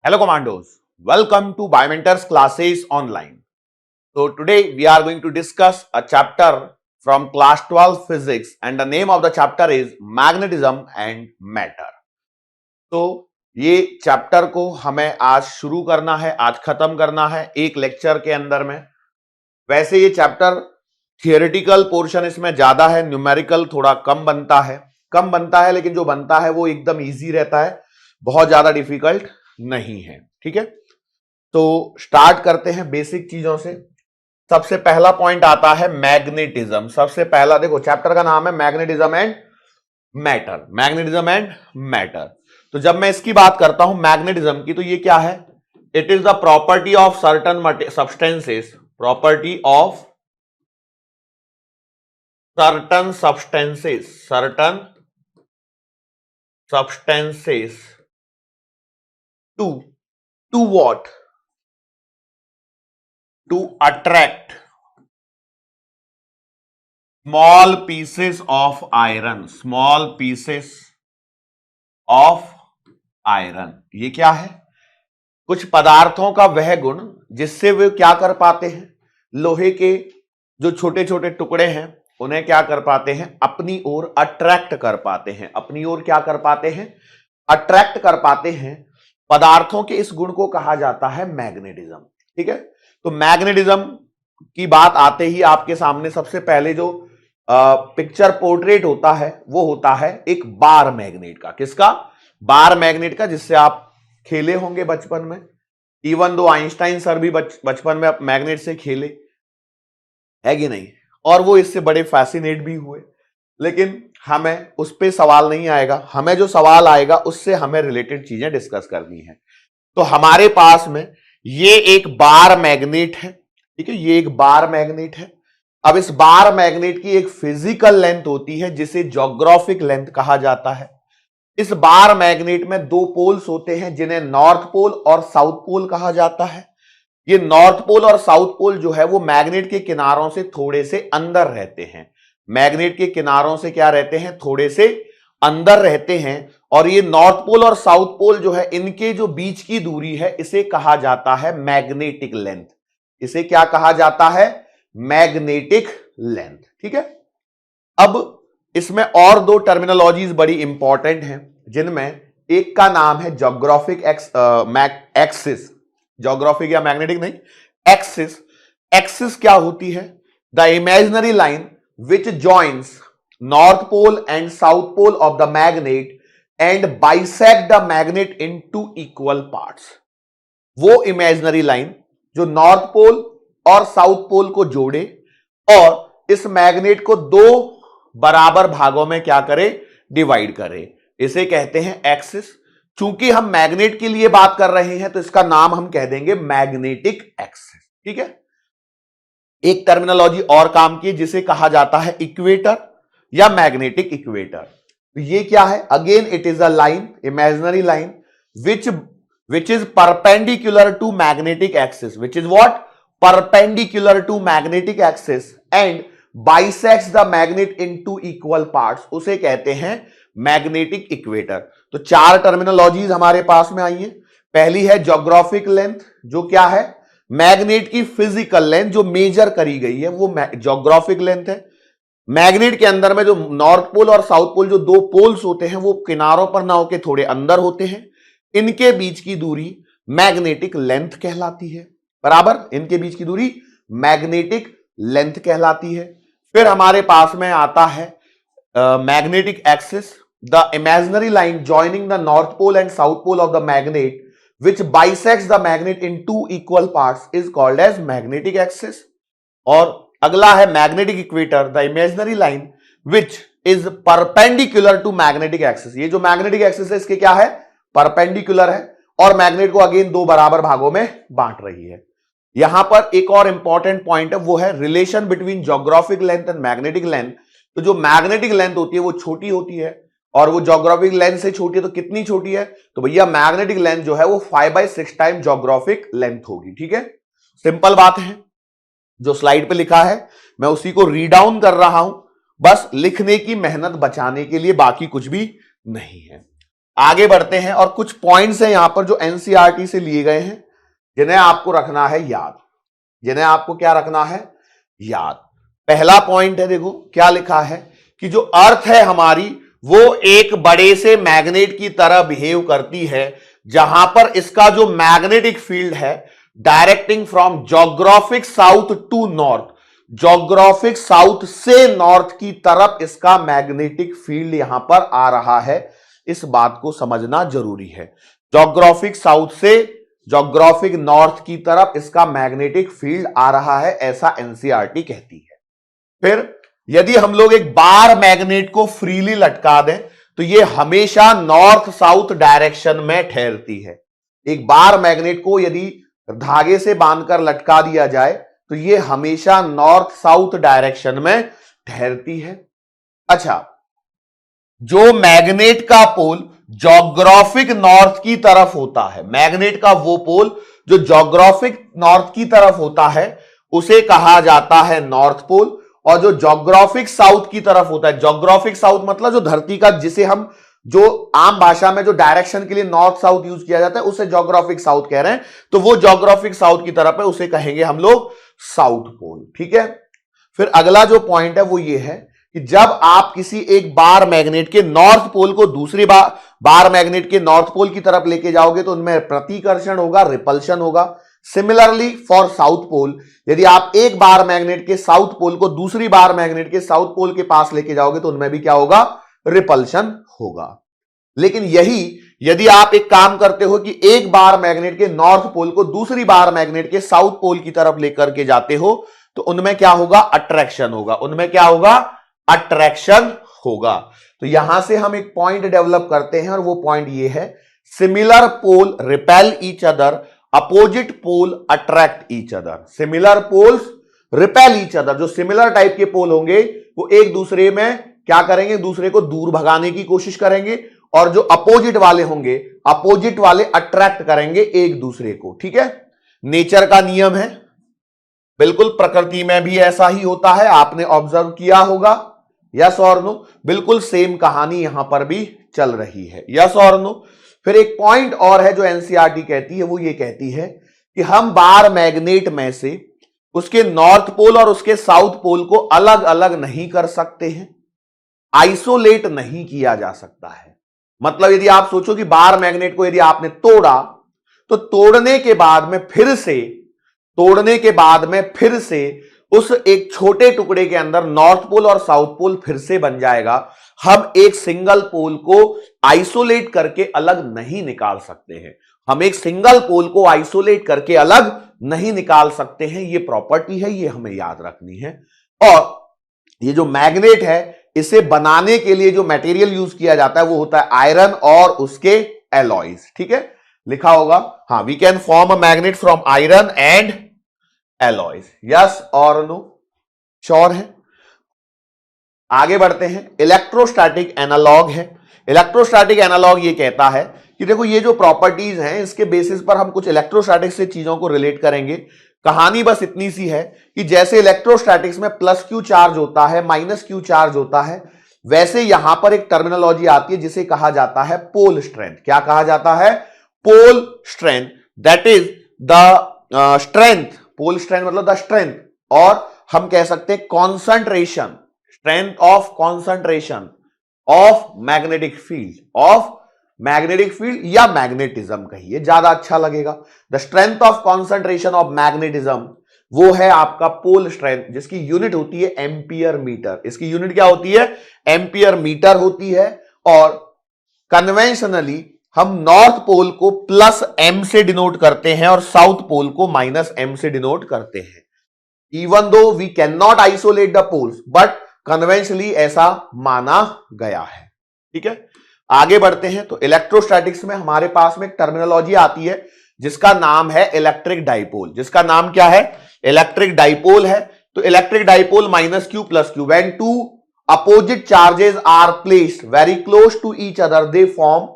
Hello commandos, welcome to Biomentors classes online. So today we are going to discuss a chapter from class 12 physics and the name of the chapter is magnetism and matter. तो ये chapter को हमें आज शुरू करना है, आज खत्म करना है एक लेक्चर के अंदर में। वैसे ये चैप्टर थियोरेटिकल पोर्शन इसमें ज्यादा है, न्यूमेरिकल थोड़ा कम बनता है, लेकिन जो बनता है वो एकदम इजी रहता है, बहुत ज्यादा डिफिकल्ट नहीं है। ठीक है, तो स्टार्ट करते हैं बेसिक चीजों से। सबसे पहला पॉइंट आता है मैग्नेटिज्म। सबसे पहला देखो, चैप्टर का नाम है magnetism and matter. Magnetism and matter, तो जब मैं इसकी बात करता हूं मैग्नेटिज्म की, तो ये क्या है? It is the property of certain substances, property of certain substances to what? To attract small pieces of iron, small pieces of iron। ये क्या है? कुछ पदार्थों का वह गुण जिससे वे क्या कर पाते हैं, लोहे के जो छोटे छोटे टुकड़े हैं उन्हें क्या कर पाते हैं, अपनी ओर अट्रैक्ट कर पाते हैं। अपनी ओर क्या कर पाते हैं? अट्रैक्ट कर पाते हैं। पदार्थों के इस गुण को कहा जाता है मैग्नेटिज्म। ठीक है, तो मैग्नेटिज्म की बात आते ही आपके सामने सबसे पहले जो पिक्चर पोर्ट्रेट होता है वो होता है एक बार मैग्नेट का। किसका? बार मैग्नेट का, जिससे आप खेले होंगे बचपन में। इवन दो आइंस्टाइन सर भी बचपन में मैग्नेट से खेले, है कि नहीं? और वो इससे बड़े फैसिनेट भी हुए। लेकिन हमें उस पर सवाल नहीं आएगा, हमें जो सवाल आएगा उससे हमें रिलेटेड चीजें डिस्कस करनी है। तो हमारे पास में ये एक बार मैग्नेट है। ठीक है, ये एक बार मैग्नेट है। अब इस बार मैग्नेट की एक फिजिकल लेंथ होती है जिसे ज्योग्राफिक लेंथ कहा जाता है। इस बार मैग्नेट में दो पोल्स होते हैं जिन्हें नॉर्थ पोल और साउथ पोल कहा जाता है। ये नॉर्थ पोल और साउथ पोल जो है वो मैग्नेट के किनारों से थोड़े से अंदर रहते हैं। मैग्नेट के किनारों से क्या रहते हैं? थोड़े से अंदर रहते हैं। और ये नॉर्थ पोल और साउथ पोल जो है, इनके जो बीच की दूरी है इसे कहा जाता है मैग्नेटिक लेंथ। इसे क्या कहा जाता है? Magnetic length. ठीक है, अब इसमें और दो टर्मिनोलॉजीज बड़ी इंपॉर्टेंट हैं, जिनमें एक का नाम है ज्योग्राफिक एक्सिस। ज्योग्राफिक या मैग्नेटिक नहीं, एक्सिस। एक्सिस क्या होती है? The imaginary line which joins north pole and south pole of the magnet and bisect the magnet into equal parts। वो इमेजिनरी लाइन जो नॉर्थ पोल और साउथ पोल को जोड़े और इस मैग्नेट को दो बराबर भागों में क्या करे? डिवाइड करे। इसे कहते हैं एक्सिस। चूंकि हम मैग्नेट के लिए बात कर रहे हैं तो इसका नाम हम कह देंगे मैग्नेटिक एक्सिस। ठीक है, एक टर्मिनोलॉजी और काम की जिसे कहा जाता है इक्वेटर या मैग्नेटिक इक्वेटर। तो ये क्या है? Again it is a line, imaginary line which is perpendicular to magnetic axis, which is what? Perpendicular to magnetic axis and bisects the magnet into equal parts। उसे कहते हैं मैग्नेटिक इक्वेटर। तो चार terminologies हमारे पास में आई है। पहली है ज्योग्राफिक लेंथ, जो क्या है? मैग्नेट की फिजिकल लेंथ जो मेजर करी गई है वो ज्योग्राफिक लेंथ है। मैग्नेट के अंदर में जो नॉर्थ पोल और साउथ पोल जो दो पोल्स होते हैं वो किनारों पर ना होकर थोड़े अंदर होते हैं। इनके बीच की दूरी मैग्नेटिक लेंथ कहलाती है। बराबर, इनके बीच की दूरी मैग्नेटिक लेंथ कहलाती है। फिर हमारे पास में आता है magnetic axis, the imaginary line joining the north pole and south pole of the magnet which bisects the magnet in two equal parts is called as magnetic axis। और अगला है magnetic equator, the imaginary line which is perpendicular to magnetic axis। ये जो magnetic axis है इसके क्या है? Perpendicular है और मैग्नेट को अगेन दो बराबर भागों में बांट रही है। यहां पर एक और इंपॉर्टेंट पॉइंट है, वो है relation between geographic length and magnetic length. तो जो मैग्नेटिक लेंथ होती है वो छोटी होती है और वो ज्योग्राफिक लेंथ से छोटी है। तो कितनी छोटी है? तो भैया मैग्नेटिक लेंथ जो है वो 5/6 टाइम ज्योग्राफिक लेंथ होगी। ठीक है, सिंपल बात है। जो स्लाइड पे लिखा है मैं उसी को रीड डाउन कर रहा हूं, बस लिखने की मेहनत बचाने के लिए, बाकी कुछ भी नहीं है। आगे बढ़ते हैं और कुछ पॉइंट्स हैं यहां पर जो एनसीईआरटी से लिए गए हैं, जिन्हें आपको रखना है याद, जिन्हें आपको क्या रखना है, याद। पहला पॉइंट है, देखो क्या लिखा है कि जो अर्थ है हमारी वो एक बड़े से मैग्नेट की तरह बिहेव करती है, जहां पर इसका जो मैग्नेटिक फील्ड है directing from geographic south to north, geographic south से नॉर्थ की तरफ इसका मैग्नेटिक फील्ड यहां पर आ रहा है। इस बात को समझना जरूरी है, ज्योग्राफिक साउथ से ज्योग्राफिक नॉर्थ की तरफ इसका मैग्नेटिक फील्ड आ रहा है, ऐसा एनसीईआरटी कहती है। फिर यदि हम लोग एक बार मैग्नेट को फ्रीली लटका दें तो यह हमेशा नॉर्थ साउथ डायरेक्शन में ठहरती है। एक बार मैग्नेट को यदि धागे से बांधकर लटका दिया जाए तो यह हमेशा नॉर्थ साउथ डायरेक्शन में ठहरती है। अच्छा, जो मैग्नेट का पोल ज्योग्राफिक नॉर्थ की तरफ होता है, मैग्नेट का वो पोल जो ज्योग्राफिक नॉर्थ की तरफ होता है उसे कहा जाता है नॉर्थ पोल, और जो ज्योग्राफिक साउथ की तरफ होता है, ज्योग्राफिक साउथ मतलब जो धरती का, जिसे हम जो आम भाषा में जो डायरेक्शन के लिए नॉर्थ साउथ यूज किया जाता है उसे ज्योग्राफिक साउथ कह रहे हैं, तो वो ज्योग्राफिक साउथ की तरफ है, उसे कहेंगे हम लोग साउथ पोल। ठीक है। फिर अगला जो पॉइंट है वो ये है कि जब आप किसी एक बार मैग्नेट के नॉर्थ पोल को दूसरी बार मैग्नेट के नॉर्थ पोल की तरफ लेके जाओगे तो उनमें प्रतिकर्षण होगा, रिपल्शन होगा। सिमिलरली फॉर साउथ पोल, यदि आप एक बार मैग्नेट के साउथ पोल को दूसरी बार मैग्नेट के साउथ पोल के पास लेके जाओगे तो उनमें भी क्या होगा, रिपल्शन होगा। लेकिन यही यदि आप एक काम करते हो कि एक बार मैग्नेट के नॉर्थ पोल को दूसरी बार मैग्नेट के साउथ पोल की तरफ लेकर के जाते हो तो उनमें क्या होगा, अट्रैक्शन होगा, उनमें क्या होगा, अट्रैक्शन होगा। तो यहां से हम एक पॉइंट डेवलप करते हैं और वो पॉइंट ये है, similar pole repel each other, opposite pole attract each other. Similar poles repel each other, जो सिमिलर टाइप के पोल होंगे वो एक दूसरे में क्या करेंगे, दूसरे को दूर भगाने की कोशिश करेंगे, और जो अपोजिट वाले होंगे, अपोजिट वाले अट्रैक्ट करेंगे एक दूसरे को। ठीक है, नेचर का नियम है, बिल्कुल प्रकृति में भी ऐसा ही होता है, आपने ऑब्जर्व किया होगा। यस और नो, बिल्कुल सेम कहानी यहां पर भी चल रही है। यस और नो। फिर एक पॉइंट और है जो एनसीईआरटी कहती है, वो ये कहती है कि हम बार मैग्नेट में से उसके नॉर्थ पोल और उसके साउथ पोल को अलग अलग नहीं कर सकते हैं, आइसोलेट नहीं किया जा सकता है। मतलब यदि आप सोचो कि बार मैग्नेट को यदि आपने तोड़ा तो तोड़ने के बाद में फिर से उस एक छोटे टुकड़े के अंदर नॉर्थ पोल और साउथ पोल फिर से बन जाएगा। हम एक सिंगल पोल को आइसोलेट करके अलग नहीं निकाल सकते हैं, हम एक सिंगल पोल को आइसोलेट करके अलग नहीं निकाल सकते हैं। ये प्रॉपर्टी है, ये हमें याद रखनी है। और ये जो मैग्नेट है, इसे बनाने के लिए जो मटेरियल यूज किया जाता है वो होता है आयरन और उसके एलॉयज। ठीक है, लिखा होगा, हाँ, we can form a magnet from iron and alloys. Yes और नो, श्योर है। आगे बढ़ते हैं, इलेक्ट्रोस्टैटिक एनालॉग है। इलेक्ट्रोस्टैटिक एनालॉग ये कहता है कि देखो ये जो प्रॉपर्टीज हैं इसके बेसिस पर हम कुछ इलेक्ट्रोस्टैटिक से चीजों को रिलेट करेंगे। कहानी बस इतनी सी है कि जैसे इलेक्ट्रोस्टैटिक्स में प्लस क्यू चार्ज होता है, माइनस क्यू चार्ज होता है, वैसे यहां पर एक टर्मिनोलॉजी आती है जिसे कहा जाता है पोल स्ट्रेंथ। क्या कहा जाता है, pole strength. That is the strength, pole strength मतलब द स्ट्रेंथ, और हम कह सकते हैं concentration, strength of concentration of magnetic field, of magnetic field या मैग्नेटिज्म कहिए, ज्यादा अच्छा लगेगा। The strength of concentration of magnetism, वो है आपका पोल स्ट्रेंथ, जिसकी यूनिट होती है एम्पियर मीटर। इसकी यूनिट क्या होती है, एम्पियर मीटर होती है। और कन्वेंशनली हम नॉर्थ पोल को प्लस एम से डिनोट करते हैं और साउथ पोल को माइनस एम से डिनोट करते हैं। Even though we can not isolate the poles, but conventionally ऐसा माना गया है। ठीक है, आगे बढ़ते हैं। तो इलेक्ट्रोस्टैटिक्स में हमारे पास में एक टर्मिनोलॉजी आती है जिसका नाम है इलेक्ट्रिक डाइपोल। जिसका नाम क्या है, इलेक्ट्रिक डाइपोल है। तो electric dipole minus q plus q, when two opposite charges are placed very close to each other they form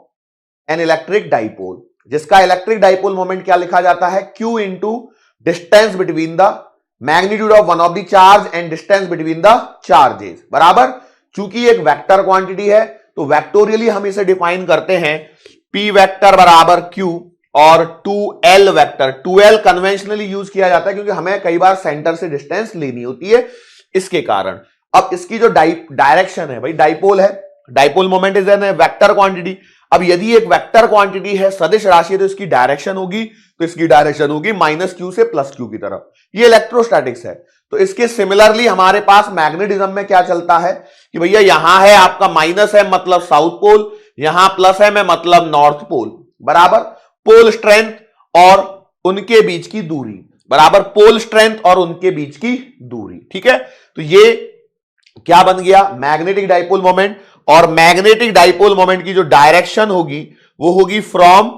an electric dipole. जिसका इलेक्ट्रिक डाइपोल मोमेंट क्या लिखा जाता है, q into distance between the magnitude of one of the charge and distance between the charges, बराबर। चूंकि एक vector quantity है तो वेक्टोरियली हम इसे डिफाइन करते हैं P वेक्टर बराबर Q और 2L vector. 2L conventionally use किया जाता है क्योंकि हमें कई बार सेंटर से डिस्टेंस लेनी होती है, इसके कारण। अब इसकी जो डायरेक्शन है भाई, डाइपोल है, dipole moment is an vector quantity. अब यदि एक वेक्टर क्वांटिटी है, सदिश राशि है, तो इसकी डायरेक्शन होगी, तो इसकी डायरेक्शन होगी -q से +q की तरफ। ये इलेक्ट्रोस्टैटिक्स है। तो इसके सिमिलरली हमारे पास मैग्नेटिज्म में क्या चलता है कि भैया यहां है आपका -m मतलब साउथ पोल, यहां +m है मतलब नॉर्थ पोल, बराबर पोल स्ट्रेंथ और उनके बीच की दूरी, बराबर पोल स्ट्रेंथ और उनके बीच की दूरी। ठीक है, तो ये क्या बन गया, मैग्नेटिक डाइपोल मोमेंट। और मैग्नेटिक डाइपोल मोमेंट की जो डायरेक्शन होगी वो होगी from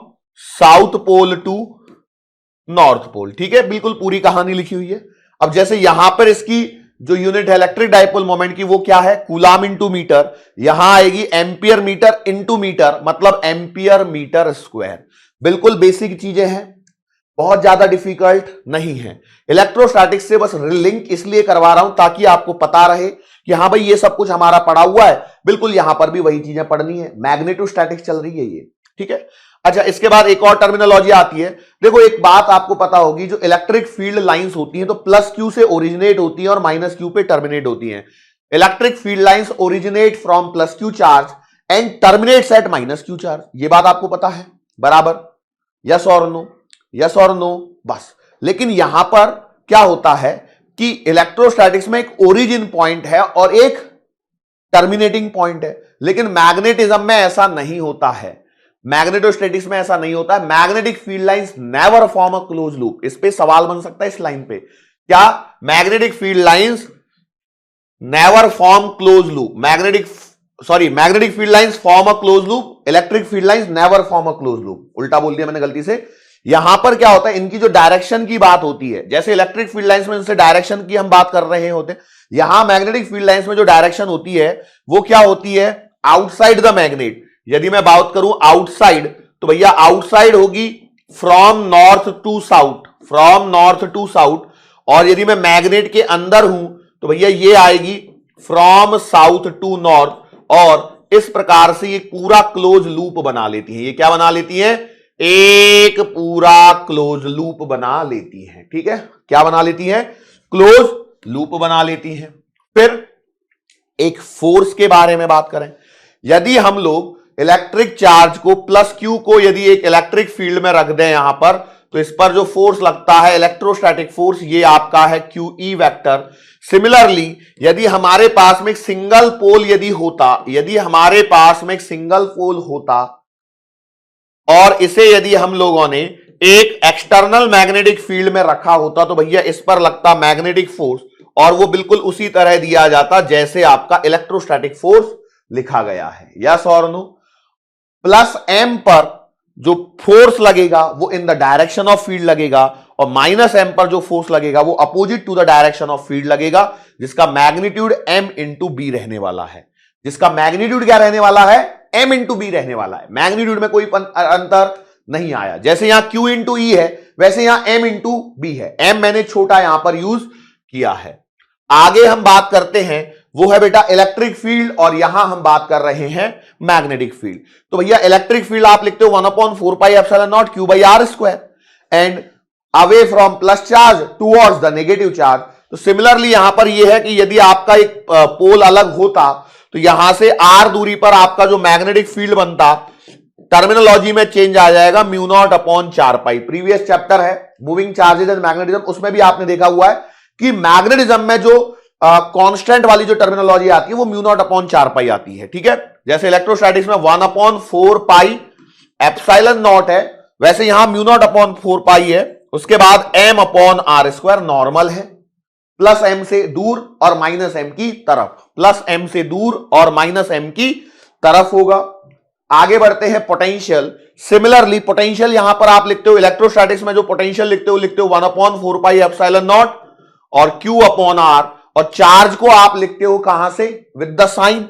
south pole to north pole. ठीक है, बिल्कुल पूरी कहानी लिखी हुई है। अब जैसे यहां पर इसकी जो यूनिट है इलेक्ट्रिक डाइपोल मोमेंट की, वो क्या है, कूलाम इंटू मीटर, यहां आएगी एम्पियर मीटर इंटू मीटर, मतलब एम्पियर मीटर स्क्वायर। बिल्कुल बेसिक चीजें हैं, बहुत ज्यादा डिफिकल्ट नहीं है। इलेक्ट्रोस्टैटिक्स से बस लिंक इसलिए करवा रहा हूं ताकि आपको पता रहे कि हाँ भाई ये सब कुछ हमारा पढ़ा हुआ है, बिल्कुल यहां पर भी वही चीजें पढ़नी है। मैग्नेटोस्टैटिक्स चल रही है ये, ठीक है। अच्छा, इसके बाद एक और टर्मिनोलॉजी आती है। देखो एक बात आपको पता होगी, जो इलेक्ट्रिक फील्ड लाइंस होती हैं तो +q से ओरिजिनेट होती हैं और -q पे टर्मिनेट होती हैं। Electric field lines originate from +q charge and terminates at -q charge. ये बात आपको पता है, बराबर, यस और नो, यस और नो, बस। लेकिन यहां पर क्या होता है कि इलेक्ट्रोस्टैटिक्स में एक ओरिजिन पॉइंट है और एक टर्मिनेटिंग पॉइंट है, लेकिन मैग्नेटिज्म में ऐसा नहीं होता है। मैग्नेटोस्टैटिक्स में ऐसा नहीं होता है। Magnetic field lines never form a close loop. इस पे सवाल बन सकता है इस लाइन पे, क्या magnetic field lines never form close loop, magnetic field lines form a close loop, electric field lines never form a close loop. उल्टा बोल दिया मैंने गलती से। यहां पर क्या होता है, इनकी जो डायरेक्शन की बात होती है, जैसे इलेक्ट्रिक फील्ड लाइंस में इनसे डायरेक्शन की हम बात कर रहे होते हैं, यहां मैग्नेटिक फील्ड लाइंस में जो डायरेक्शन होती है वो क्या होती है, आउटसाइड द मैग्नेट। यदि मैं बात करूं आउटसाइड, तो भैया आउटसाइड होगी from north to south, from north to south. और यदि मैं मैग्नेट के अंदर हूं तो भैया ये आएगी फ्रॉम साउथ टू नॉर्थ। और इस प्रकार से ये पूरा क्लोज लूप बना लेती है। ये क्या बना लेती है, एक पूरा क्लोज लूप बना लेती है। ठीक है, क्या बना लेती है, क्लोज लूप बना लेती है। फिर एक फोर्स के बारे में बात करें। यदि हम लोग इलेक्ट्रिक चार्ज को +q को यदि एक इलेक्ट्रिक फील्ड में रख दें यहां पर, तो इस पर जो फोर्स लगता है इलेक्ट्रोस्टैटिक फोर्स, ये आपका है QE वेक्टर। सिमिलरली यदि हमारे पास में एक सिंगल पोल यदि होता, यदि हमारे पास में एक सिंगल पोल होता और इसे यदि हम लोगों ने एक एक्सटर्नल मैग्नेटिक फील्ड में रखा होता, तो भैया इस पर लगता मैग्नेटिक फोर्स, और वो बिल्कुल उसी तरह दिया जाता जैसे आपका इलेक्ट्रोस्टैटिक फोर्स लिखा गया है। यस और नो। +m पर जो फोर्स लगेगा वो in the direction of field लगेगा, और -m पर जो फोर्स लगेगा वो opposite to the direction of field लगेगा, जिसका मैग्नीट्यूड m इंटू बी रहने वाला है। जिसका मैग्नीट्यूड क्या रहने वाला है, m इंटू बी रहने वाला है। मैग्नीट्यूड में कोई अंतर नहीं आया। जैसे यहां q इंटू ई है, वैसे यहां m इंटू बी है। m मैंने छोटा यहां पर यूज किया है। आगे हम बात करते हैं, वो है बेटा इलेक्ट्रिक फील्ड, और यहां हम बात कर रहे हैं मैग्नेटिक फील्ड। तो भैया इलेक्ट्रिक फील्ड आप लिखते हो 1/4πε0 q/r², and away from plus charge towards the negative charge. तो सिमिलरली यहां पर यह है कि यदि आपका एक पोल अलग होता तो यहां से r दूरी पर आपका जो मैग्नेटिक फील्ड बनता, टर्मिनोलॉजी में चेंज आ जाएगा, μ0/4π। प्रीवियस चैप्टर है मूविंग चार्जेस एंड मैग्नेटिज्म, उसमें भी आपने देखा हुआ है कि मैग्नेटिज्म में जो कांस्टेंट वाली जो टर्मिनोलॉजी आती है वो μ0/4π आती है। ठीक है, जैसे इलेक्ट्रोस्टैटिक्स में 1/4πε0 है, वैसे यहां μ0/4π है। उसके बाद m/r² नॉर्मल है, +m से दूर और -m की तरफ, +m से दूर और -m की तरफ होगा। आगे बढ़ते हैं पोटेंशियल। सिमिलरली पोटेंशियल यहां पर आप लिखते हो, इलेक्ट्रोस्टैटिक्स में जो पोटेंशियल लिखते हो 1/4πε0 और q/r, और चार्ज को आप लिखते हो कहां से, with the sign.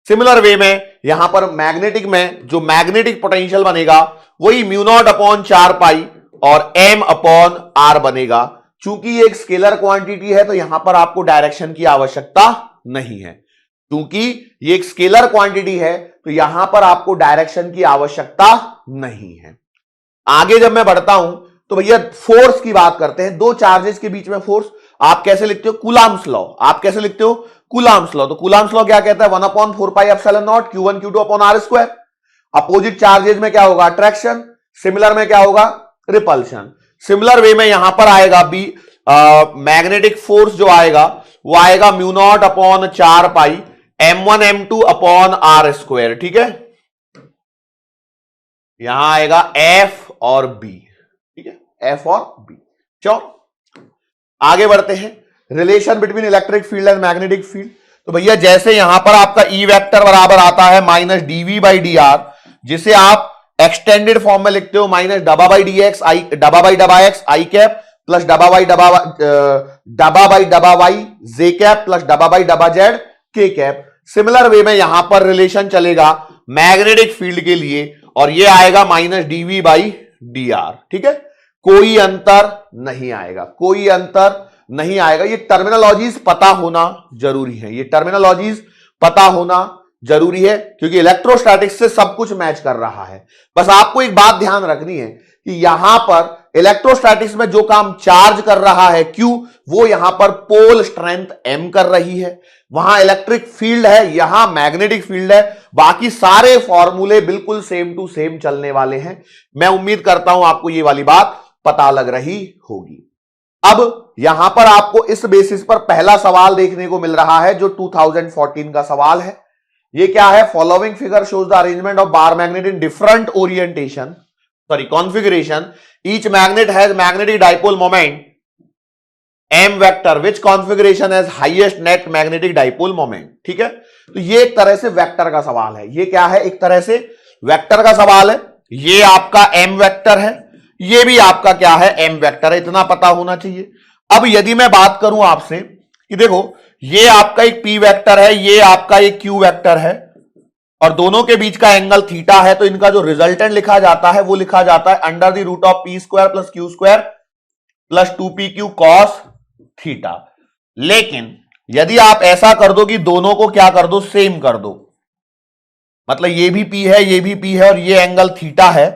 Similar way में यहां पर मैग्नेटिक में जो मैग्नेटिक पोटेंशियल बनेगा वही μ0/4π और m/r बनेगा। चूंकि ये एक स्केलर क्वांटिटी है तो यहां पर आपको डायरेक्शन की आवश्यकता नहीं है। क्योंकि ये एक स्केलर क्वांटिटी है तो यहां पर आपको डायरेक्शन की आवश्यकता नहीं है। आगे जब मैं बढ़ता हूं तो भैया फोर्स की बात करते हैं। दो चार्जेस के बीच में फोर्स आप कैसे लिखते हो? Coulombs law. आप कैसे लिखते हो? Coulombs law. तो कूलाम्स लॉ क्या कहता है? 1/4πε0 Q1 Q2 upon R square. Opposite charges में क्या होगा? अट्रैक्शन। सिमिलर में क्या होगा? रिपल्शन। सिमिलर वे में यहां पर आएगा बी मैग्नेटिक फोर्स जो आएगा वो आएगा μ0 upon 4π M1 M2 upon R square. ठीक है, यहां आएगा F और B। ठीक है, F और B। श्योर। आगे बढ़ते हैं। Relation between electric field and magnetic field. तो भैया जैसे यहां पर आपका E वेक्टर बराबर आता है माइनस dV/dr, जिसे आप एक्सटेंडेड फॉर्म में लिखते हो माइनस डबा by dx i cap plus डबा बाई डबा वाई जे कैप प्लस डबा बाई डबा जेड के कैप। सिमिलर वे में यहां पर रिलेशन चलेगा मैग्नेटिक फील्ड के लिए और ये आएगा माइनस dV/dr। ठीक है, कोई अंतर नहीं आएगा, कोई अंतर नहीं आएगा। ये टर्मिनोलॉजीज पता होना जरूरी है, ये टर्मिनोलॉजीज पता होना जरूरी है क्योंकि इलेक्ट्रोस्टैटिक्स से सब कुछ मैच कर रहा है। बस आपको एक बात ध्यान रखनी है कि यहां पर इलेक्ट्रोस्टैटिक्स में जो काम चार्ज कर रहा है Q, वो यहां पर पोल स्ट्रेंथ M कर रही है। वहां इलेक्ट्रिक फील्ड है, यहां मैग्नेटिक फील्ड है। बाकी सारे फॉर्मूले बिल्कुल सेम टू सेम चलने वाले हैं। मैं उम्मीद करता हूं आपको ये वाली बात पता लग रही होगी। अब यहां पर आपको इस बेसिस पर पहला सवाल देखने को मिल रहा है जो 2014 का सवाल है। ये क्या है? Following figure shows the arrangement of bar magnet in different orientation configuration. Each magnet has magnetic dipole moment m vector which configuration has highest net magnetic dipole moment. ठीक है, तो ये एक तरह से वेक्टर का सवाल है। ये क्या है? एक तरह से वेक्टर का सवाल है। ये आपका m वेक्टर है, ये भी आपका क्या है? m वेक्टर है। इतना पता होना चाहिए। अब यदि मैं बात करूं आपसे कि देखो ये आपका एक p वेक्टर है, ये आपका एक q वेक्टर है और दोनों के बीच का एंगल थीटा है, तो इनका जो रिजल्टेंट लिखा जाता है वो लिखा जाता है under the root of p square plus q square plus 2pq cos theta. लेकिन यदि आप ऐसा कर दो कि दोनों को क्या कर दो? सेम कर दो, मतलब ये भी p है, ये भी p है और ये एंगल थीटा है,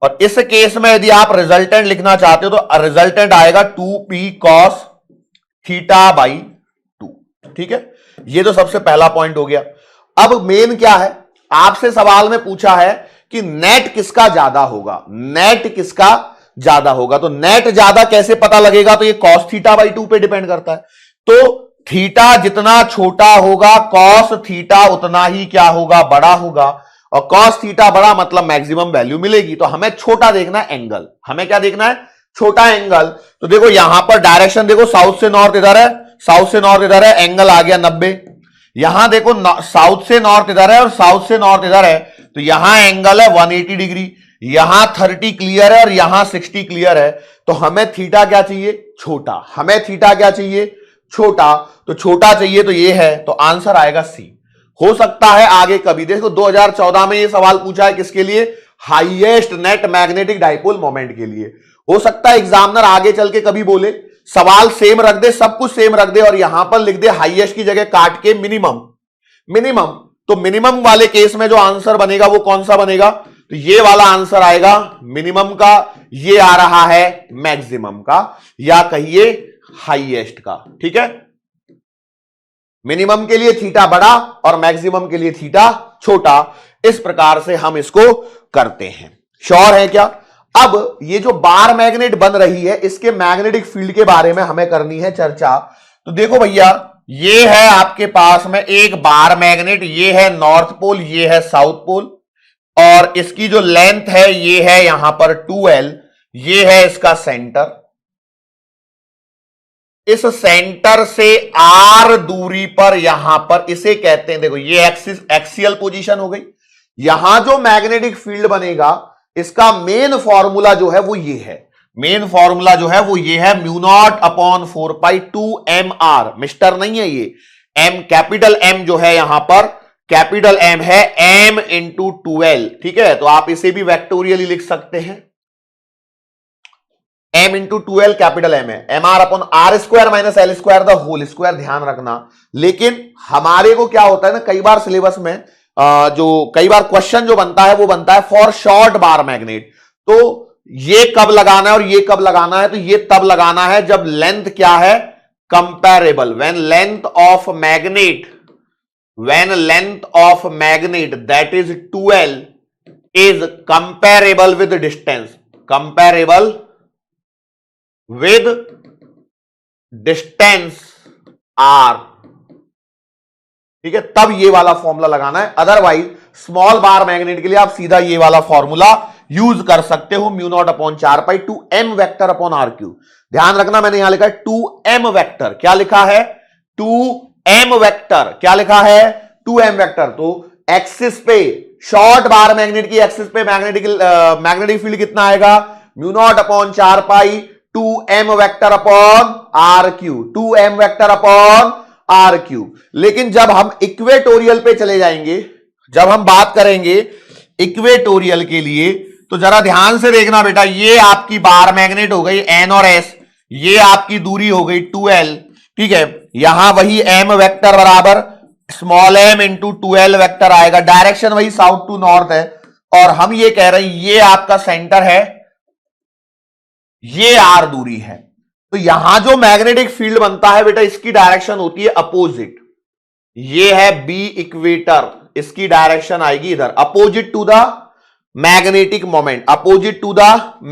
और इस केस में यदि आप रिजल्टेंट लिखना चाहते हो तो रिजल्टेंट आएगा 2p cos थीटा बाई 2। ठीक है, ये तो सबसे पहला पॉइंट हो गया। अब मेन क्या है? आपसे सवाल में पूछा है कि नेट किसका ज्यादा होगा, नेट किसका ज्यादा होगा। तो नेट ज्यादा कैसे पता लगेगा? तो ये cos थीटा बाई 2 पे डिपेंड करता है। तो थीटा जितना छोटा होगा cos थीटा उतना ही क्या होगा? बड़ा होगा, और cos थीटा बड़ा मतलब मैक्सिमम वैल्यू मिलेगी। तो हमें छोटा देखना है एंगल, हमें क्या देखना है? छोटा एंगल। तो देखो यहां पर डायरेक्शन देखो, साउथ से नॉर्थ इधर है, साउथ से नॉर्थ इधर है, एंगल आ गया 90। यहां देखो साउथ से नॉर्थ इधर है और साउथ से नॉर्थ इधर है, तो यहां एंगल है 180 डिग्री। यहां 30 क्लियर है और यहां 60 क्लियर है। तो हमें थीटा क्या चाहिए? छोटा। हमें थीटा क्या चाहिए? छोटा। तो छोटा चाहिए तो ये है, तो आंसर आएगा सी। हो सकता है आगे कभी देखो 2014 में ये सवाल पूछा है किसके लिए? Highest net magnetic dipole moment के लिए। हो सकता है एग्जामिनर आगे चल के कभी बोले सवाल सेम रख दे, सब कुछ सेम रख दे और यहां पर लिख दे हाईएस्ट की जगह काट के मिनिमम। मिनिमम, तो मिनिमम वाले केस में जो आंसर बनेगा वो कौन सा बनेगा? तो ये वाला आंसर आएगा मिनिमम का, ये आ रहा है मैक्सिमम का, या कहिए हाईएस्ट का। ठीक है, मिनिमम के लिए थीटा बड़ा और मैक्सिमम के लिए थीटा छोटा। इस प्रकार से हम इसको करते हैं। श्योर है क्या? अब ये जो बार मैग्नेट बन रही है इसके मैग्नेटिक फील्ड के बारे में हमें करनी है चर्चा। तो देखो भैया ये है आपके पास में एक बार मैग्नेट, ये है नॉर्थ पोल, ये है साउथ पोल, और इसकी जो लेंथ है ये है यहां पर 2l, ये है इसका सेंटर। इस सेंटर से r दूरी पर यहां पर इसे कहते हैं, देखो ये एक्सियल पोजीशन हो गई। यहां जो मैग्नेटिक फील्ड बनेगा इसका मेन फॉर्मूला जो है वो ये है, मेन फॉर्मूला जो है वो ये है μ0 अपॉन 4π2mr। मिस्टर नहीं है ये, m कैपिटल M जो है यहां पर कैपिटल M है m इंटू 2l। ठीक है, तो आप इसे भी वेक्टोरियली लिख सकते हैं। m into 2l capital M है, mr upon r square minus l square the whole square, ध्यान रखना। लेकिन हमारे को क्या होता है ना, कई बार सिलेबस में जो कई बार क्वेश्चन जो बनता है वो बनता है फॉर शॉर्ट बार मैग्नेट। तो ये कब लगाना है और ये कब लगाना है, तो ये तब लगाना है जब लेंथ क्या है, comparable, when length of magnet, when length of magnet that is 2l is comparable with distance, comparable with distance r, ठीक है, तब ये वाला फॉर्मूला लगाना है। अदरवाइज स्मॉल बार मैग्नेट के लिए आप सीधा ये वाला फॉर्मूला यूज कर सकते हो, mu naught upon 4 pi 2m vector upon r cube. ध्यान रखना मैंने यहां लिखा है 2m वेक्टर, क्या लिखा है 2m वेक्टर, क्या लिखा है 2m वेक्टर। तो एक्सिस पे शॉर्ट बार मैग्नेट की एक्सिस पे मैग्नेटिक फील्ड कितना आएगा, mu naught upon 4 pi 2m vector upon r cube, 2m vector upon r cube. लेकिन जब हम इक्वेटोरियल पे चले जाएंगे, जब हम बात करेंगे इक्वेटोरियल के लिए, तो जरा ध्यान से देखना बेटा, ये आपकी बार मैग्नेट हो गई N और S, ये आपकी दूरी हो गई 2l, ठीक है। यहां वही m वेक्टर बराबर small m into 2l vector आएगा, डायरेक्शन वही साउथ टू नॉर्थ है। और हम ये कह रहे हैं ये आपका सेंटर है, ये r दूरी है। तो यहां जो मैग्नेटिक फील्ड बनता है बेटा, इसकी डायरेक्शन होती है अपोजिट। ये है B इक्वेटर, इसकी डायरेक्शन आएगी इधर, opposite to the magnetic moment, opposite to the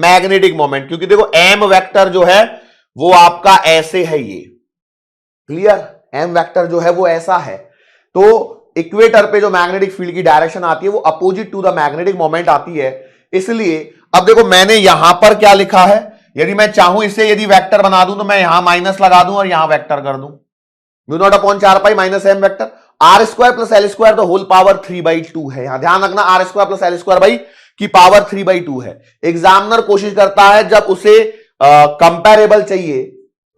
magnetic moment. क्योंकि देखो m वेक्टर जो है वो आपका ऐसे है, ये क्लियर, m वेक्टर जो है वो ऐसा है। तो इक्वेटर पे जो मैग्नेटिक फील्ड की डायरेक्शन आती है वो opposite to the magnetic moment आती है। इसलिए अब देखो मैंने यहां पर क्या लिखा है, यदि मैं चाहूं इसे यदि वेक्टर बना दूं तो मैं यहां माइनस लगा दूं और यहां वेक्टर कर दूं, mu naught upon 4 pi minus m vector r square plus l square the whole power 3/2 है। यहां ध्यान रखना r square plus l square by की पावर 3/2 है। एग्जामिनर कोशिश करता है जब उसे कंपेरेबल चाहिए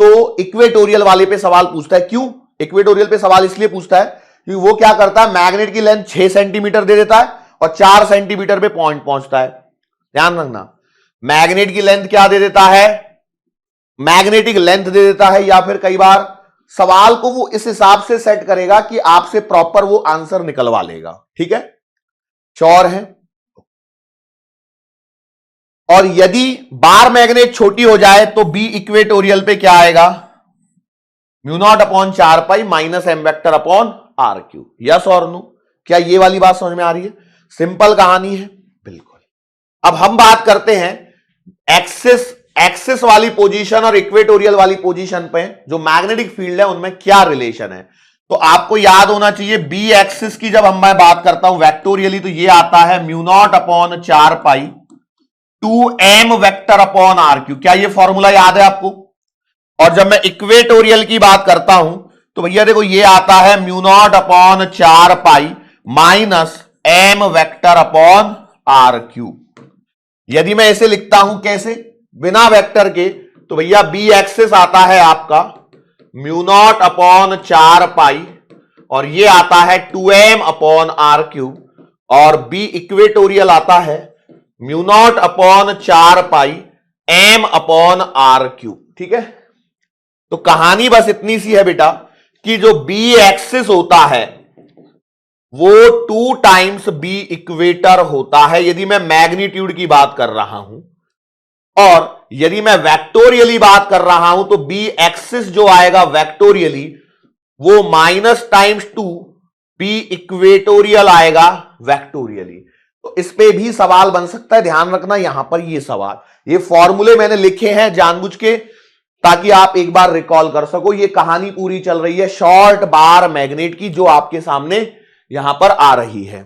तो इक्वेटोरियल वाले पे सवाल पूछता है। क्यों इक्वेटोरियल पे सवाल इसलिए पूछता है क्योंकि वो क्या करता है, मैग्नेट की लेंथ 6 सेंटीमीटर दे देता है और 4 सेंटीमीटर पे पॉइंट पहुंचता है। ध्यान रखना मैग्नेट की लेंथ क्या दे देता है, मैग्नेटिक लेंथ दे देता है, या फिर कई बार सवाल को वो इस हिसाब से सेट करेगा कि आपसे प्रॉपर वो आंसर निकलवा लेगा। ठीक है, श्योर है। और यदि बार मैग्नेट छोटी हो जाए तो बी इक्वेटोरियल पे क्या आएगा, mu naught upon 4 pi minus m vector upon r cube. Yes और नो, क्या ये वाली बात समझ में आ रही है? सिंपल कहानी है बिल्कुल। अब हम बात करते हैं एक्सिस वाली पोजीशन और इक्वेटोरियल वाली पोजीशन पे जो मैग्नेटिक फील्ड है उनमें क्या रिलेशन है। तो आपको याद होना चाहिए बी एक्सिस की जब मैं बात करता हूं वेक्टोरियली तो ये आता है mu naught upon 4 pi 2m vector upon r cube. क्या ये फॉर्मूला याद है आपको? और जब मैं इक्वेटोरियल की बात करता हूं तो भैया देखो ये आता है mu naught upon 4 pi minus m vector upon r cube. यदि मैं इसे लिखता हूं कैसे, बिना वेक्टर के, तो भैया बी एक्सिस आता है आपका म्यू नॉट अपॉन 4 पाई और ये आता है 2m अपॉन आर क्यूब, और बी इक्वेटोरियल आता है mu naught upon 4 pi m upon r cube. ठीक है, तो कहानी बस इतनी सी है बेटा कि जो बी एक्सिस होता है वो 2 टाइम्स बी इक्वेटर होता है यदि मैं मैग्नीट्यूड की बात कर रहा हूं, और यदि मैं वेक्टोरियली बात कर रहा हूं तो बी एक्सिस जो आएगा वेक्टोरियली वो माइनस टाइम्स 2 बी इक्वेटोरियल आएगा वेक्टोरियली। तो इस पे भी सवाल बन सकता है, ध्यान रखना यहां पर ये सवाल, ये फॉर्मूले मैंने लिखे हैं जानबूझ के ताकि आप एक बार रिकॉल कर सको। ये कहानी पूरी चल रही है शॉर्ट बार मैग्नेट की जो आपके सामने यहां पर आ रही है।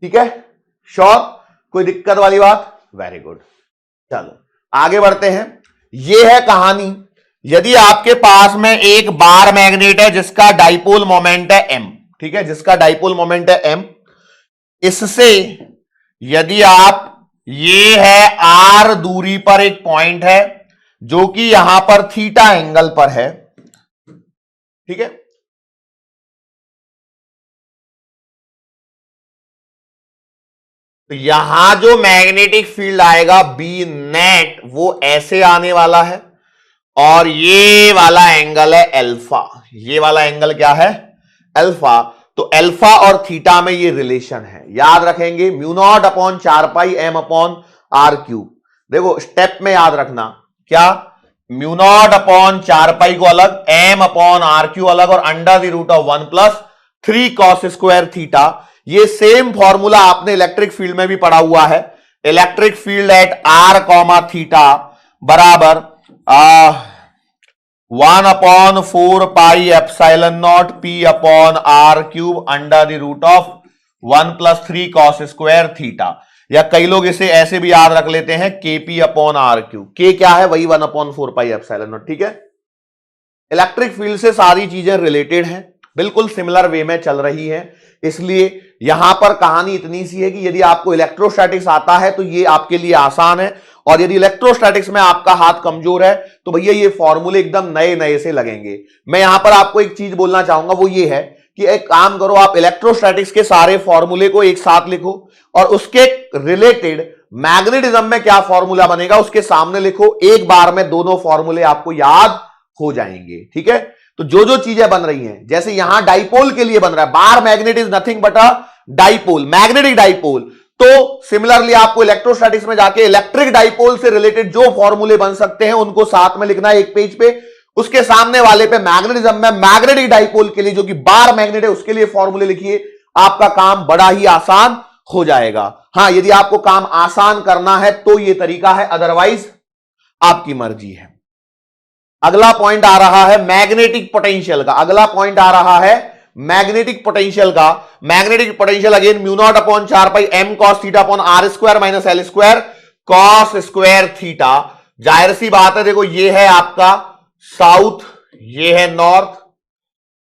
ठीक है, श्योर, कोई दिक्कत वाली बात? वेरी गुड, चलो आगे बढ़ते हैं। यह है कहानी, यदि आपके पास में एक बार मैग्नेट है जिसका डाइपोल मोमेंट है m, ठीक है, जिसका डाइपोल मोमेंट है m, इससे यदि आप, ये है r दूरी पर एक पॉइंट है जो कि यहां पर थीटा एंगल पर है, ठीक है, तो यहां जो मैग्नेटिक फील्ड आएगा बी नेट वो ऐसे आने वाला है, और ये वाला एंगल है अल्फा, ये वाला एंगल क्या है अल्फा। तो अल्फा और थीटा में ये रिलेशन है, याद रखेंगे mu naught upon 4 pi M upon r cube. देखो स्टेप में याद रखना क्या, म्यू नॉट अपॉन 4 पाई को अलग, एम अपॉन आर क्यू अलग, और under the root of 1 plus 3 cos square theta. ये सेम फॉर्मूला आपने इलेक्ट्रिक फील्ड में भी पढ़ा हुआ है। Electric field at r comma theta बराबर 1/4 pi epsilon naught p upon r cube under the root of 1 plus 3 cos square theta, या कई लोग इसे ऐसे भी याद रख लेते हैं के पी अपॉन आर क्यूब। के क्या है, वही 1/4 पाई एप्सिलॉन नॉट। ठीक है, इलेक्ट्रिक फील्ड से सारी चीजें रिलेटेड हैं, बिल्कुल सिमिलर वे में चल रही है। इसलिए यहां पर कहानी इतनी सी है कि यदि आपको इलेक्ट्रोस्टैटिक्स आता है तो ये आपके लिए आसान है, और यदि इलेक्ट्रोस्टैटिक्स में आपका हाथ कमजोर है तो भैया ये फॉर्मूले एकदम नए नए से लगेंगे। मैं यहां पर आपको एक चीज बोलना चाहूंगा, वो ये है कि एक काम करो, आप इलेक्ट्रोस्टैटिक्स के सारे फॉर्मूले को एक साथ लिखो, और उसके रिलेटेड मैग्नेटिज्म में क्या फॉर्मूला बनेगा उसके सामने लिखो। एक बार में दोनों फॉर्मूले आपको याद हो जाएंगे। ठीक है, तो जो जो चीजें बन रही हैं, जैसे यहां डाइपोल के लिए बन रहा है, bar magnet is nothing but a dipole, magnetic dipole. तो सिमिलरली आपको इलेक्ट्रोस्टैटिक्स में जाके इलेक्ट्रिक डाइपोल से रिलेटेड जो फॉर्मूले बन सकते हैं उनको साथ में लिखना है एक पेज पे। उसके सामने वाले पे मैग्नेटिज्म में मैग्नेटिक डाइपोल के लिए जो कि बार मैग्नेट है उसके लिए फॉर्मूले लिखिए, आपका काम बड़ा ही आसान हो जाएगा। हां, यदि आपको काम आसान करना है तो यह तरीका है, अदरवाइज आपकी मर्जी है। अगला पॉइंट आ रहा है मैग्नेटिक पोटेंशियल का, अगला पॉइंट आ रहा है मैग्नेटिक पोटेंशियल का। Magnetic potential again mu naught upon 4 pi M cos theta upon r square minus l square cos square theta. जाहिर सी बात है, देखो ये है आपका साउथ, ये है नॉर्थ।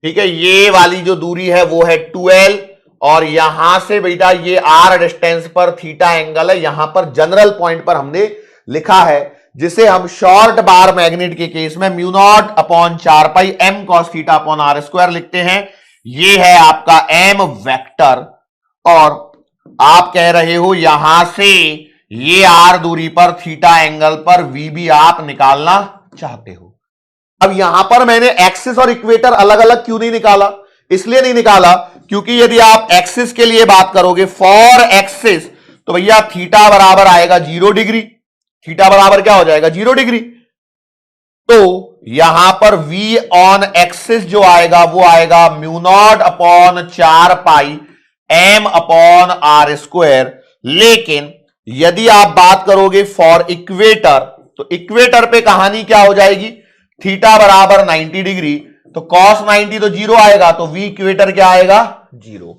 ठीक है, ये वाली जो दूरी है वो है 12, और यहां से बेटा ये आर डिस्टेंस पर थीटा एंगल है। यहां पर जनरल पॉइंट पर हमने लिखा है, जिसे हम शॉर्ट बार मैग्नेट के केस में mu naught upon 4 pi M cos theta upon r square लिखते हैं। ये है आपका एम वेक्टर, और आप कह रहे हो यहां से ये आर दूरी पर थीटा एंगल पर वी भी आप निकालना चाहते हो। अब यहां पर मैंने एक्सिस और इक्वेटर अलग अलग क्यों नहीं निकाला, इसलिए नहीं निकाला क्योंकि यदि आप एक्सिस के लिए बात करोगे, फॉर एक्सिस, तो भैया थीटा बराबर आएगा 0 डिग्री। थीटा बराबर क्या हो जाएगा 0 डिग्री। तो यहां पर v ऑन एक्सिस जो आएगा वो आएगा mu naught upon 4 pi M upon r square. लेकिन यदि आप बात करोगे फॉर इक्वेटर, तो इक्वेटर पे कहानी क्या हो जाएगी, थीटा बराबर 90 डिग्री, तो कॉस 90 तो 0 आएगा, तो v इक्वेटर क्या आएगा 0।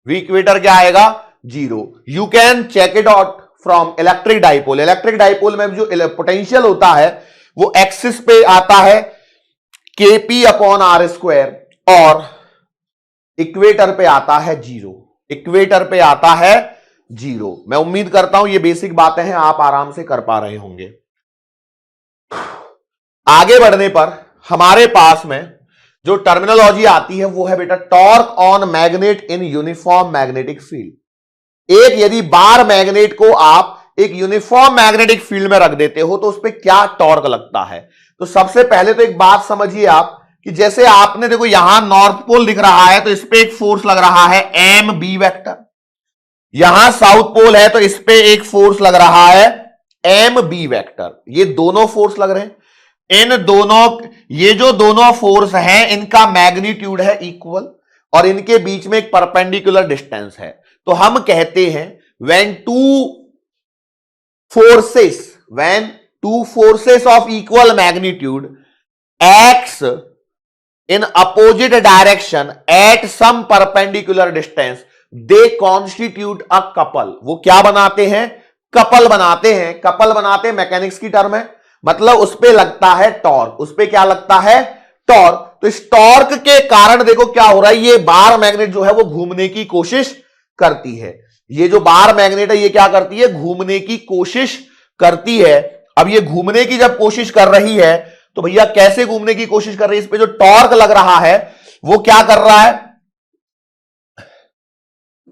v इक्वेटर क्या आएगा 0। You can check it out from electric dipole. Electric dipole में जो पोटेंशियल होता है वो एक्सिस पे आता है केपी अपॉन आर स्क्वायर, और इक्वेटर पे आता है 0। इक्वेटर पे आता है 0। मैं उम्मीद करता हूं ये बेसिक बातें हैं, आप आराम से कर पा रहे होंगे। आगे बढ़ने पर हमारे पास में जो टर्मिनोलॉजी आती है वो है बेटा torque on magnet in uniform magnetic field. एक यदि बार मैग्नेट को आप एक यूनिफॉर्म मैग्नेटिक फील्ड में रख देते हो तो उस पर क्या टॉर्क लगता है। तो सबसे पहले तो एक बात समझिए आप कि जैसे आपने देखो यहां नॉर्थ पोल दिख रहा है तो इस पे एक फोर्स लग रहा है एम बी वेक्टर, यहां साउथ पोल है तो इस पे एक फोर्स लग रहा है एम बी वेक्टर। ये दोनों फोर्स लग रहे हैं, इन दोनों, ये जो दोनों फोर्स हैं इनका मैग्नीट्यूड है इक्वल, और इनके बीच में एक परपेंडिकुलर डिस्टेंस है। तो हम कहते हैं when two forces of equal magnitude acts in opposite direction at some perpendicular distance, they constitute a couple। वो क्या बनाते हैं, कपल बनाते हैं। कपल बनाते हैं मैकेनिक्स की टर्म है, मतलब उस पे लगता है टॉर्क, उस पे क्या लगता है टॉर्क। तो इस टॉर्क के कारण देखो क्या हो रहा है, ये बार मैग्नेट जो है वो घूमने की कोशिश करती है। ये जो बार मैग्नेट है ये क्या करती है, घूमने की कोशिश करती है। अब ये घूमने की जब कोशिश कर रही है तो भैया कैसे घूमने की कोशिश कर रही है, इस पे जो टॉर्क लग रहा है वो क्या कर रहा है,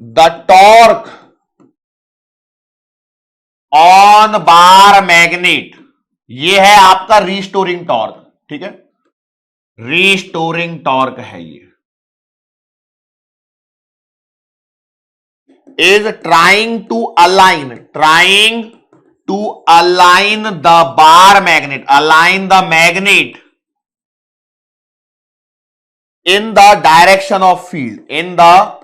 the torque on bar magnet, ये है आपका रीस्टोरिंग टॉर्क, ठीक है, रीस्टोरिंग टॉर्क है ये, is trying to align the bar magnet, align the magnet in the direction of field, in the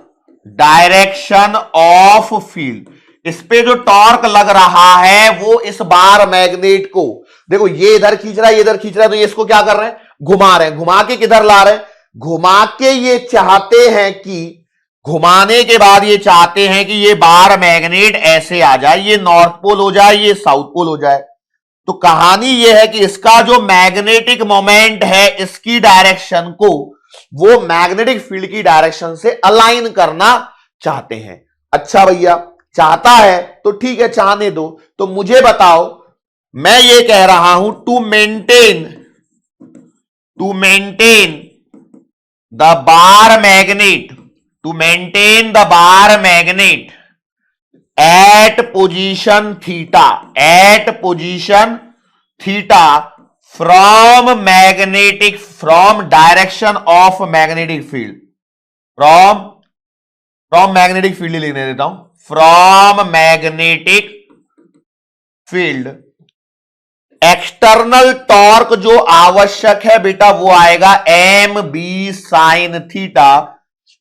direction of field। इस पे जो टॉर्क लग रहा है वो इस बार मैग्नेट को, देखो ये इधर खींच रहा है, ये इधर खींच रहा है, तो ये इसको क्या कर रहे हैं, घुमा रहे हैं, घुमा के किधर ला रहे हैं, घुमा के ये चाहते हैं कि, घुमाने के बाद ये चाहते हैं कि ये बार मैग्नेट ऐसे आ जाए, ये नॉर्थ पोल हो जाए, ये साउथ पोल हो जाए। तो कहानी ये है कि इसका जो मैग्नेटिक मोमेंट है इसकी डायरेक्शन को वो मैग्नेटिक फील्ड की डायरेक्शन से अलाइन करना चाहते हैं। अच्छा भैया, चाहता है तो ठीक है, चाहने दो। तो मुझे बताओ, मैं ये कह रहा हूं to maintain the bar magnet, to maintain the bar magnet at position theta from direction of magnetic field, from magnetic field लिखने देता हूं, from magnetic field external torque जो आवश्यक है बेटा वो आएगा M B sine theta.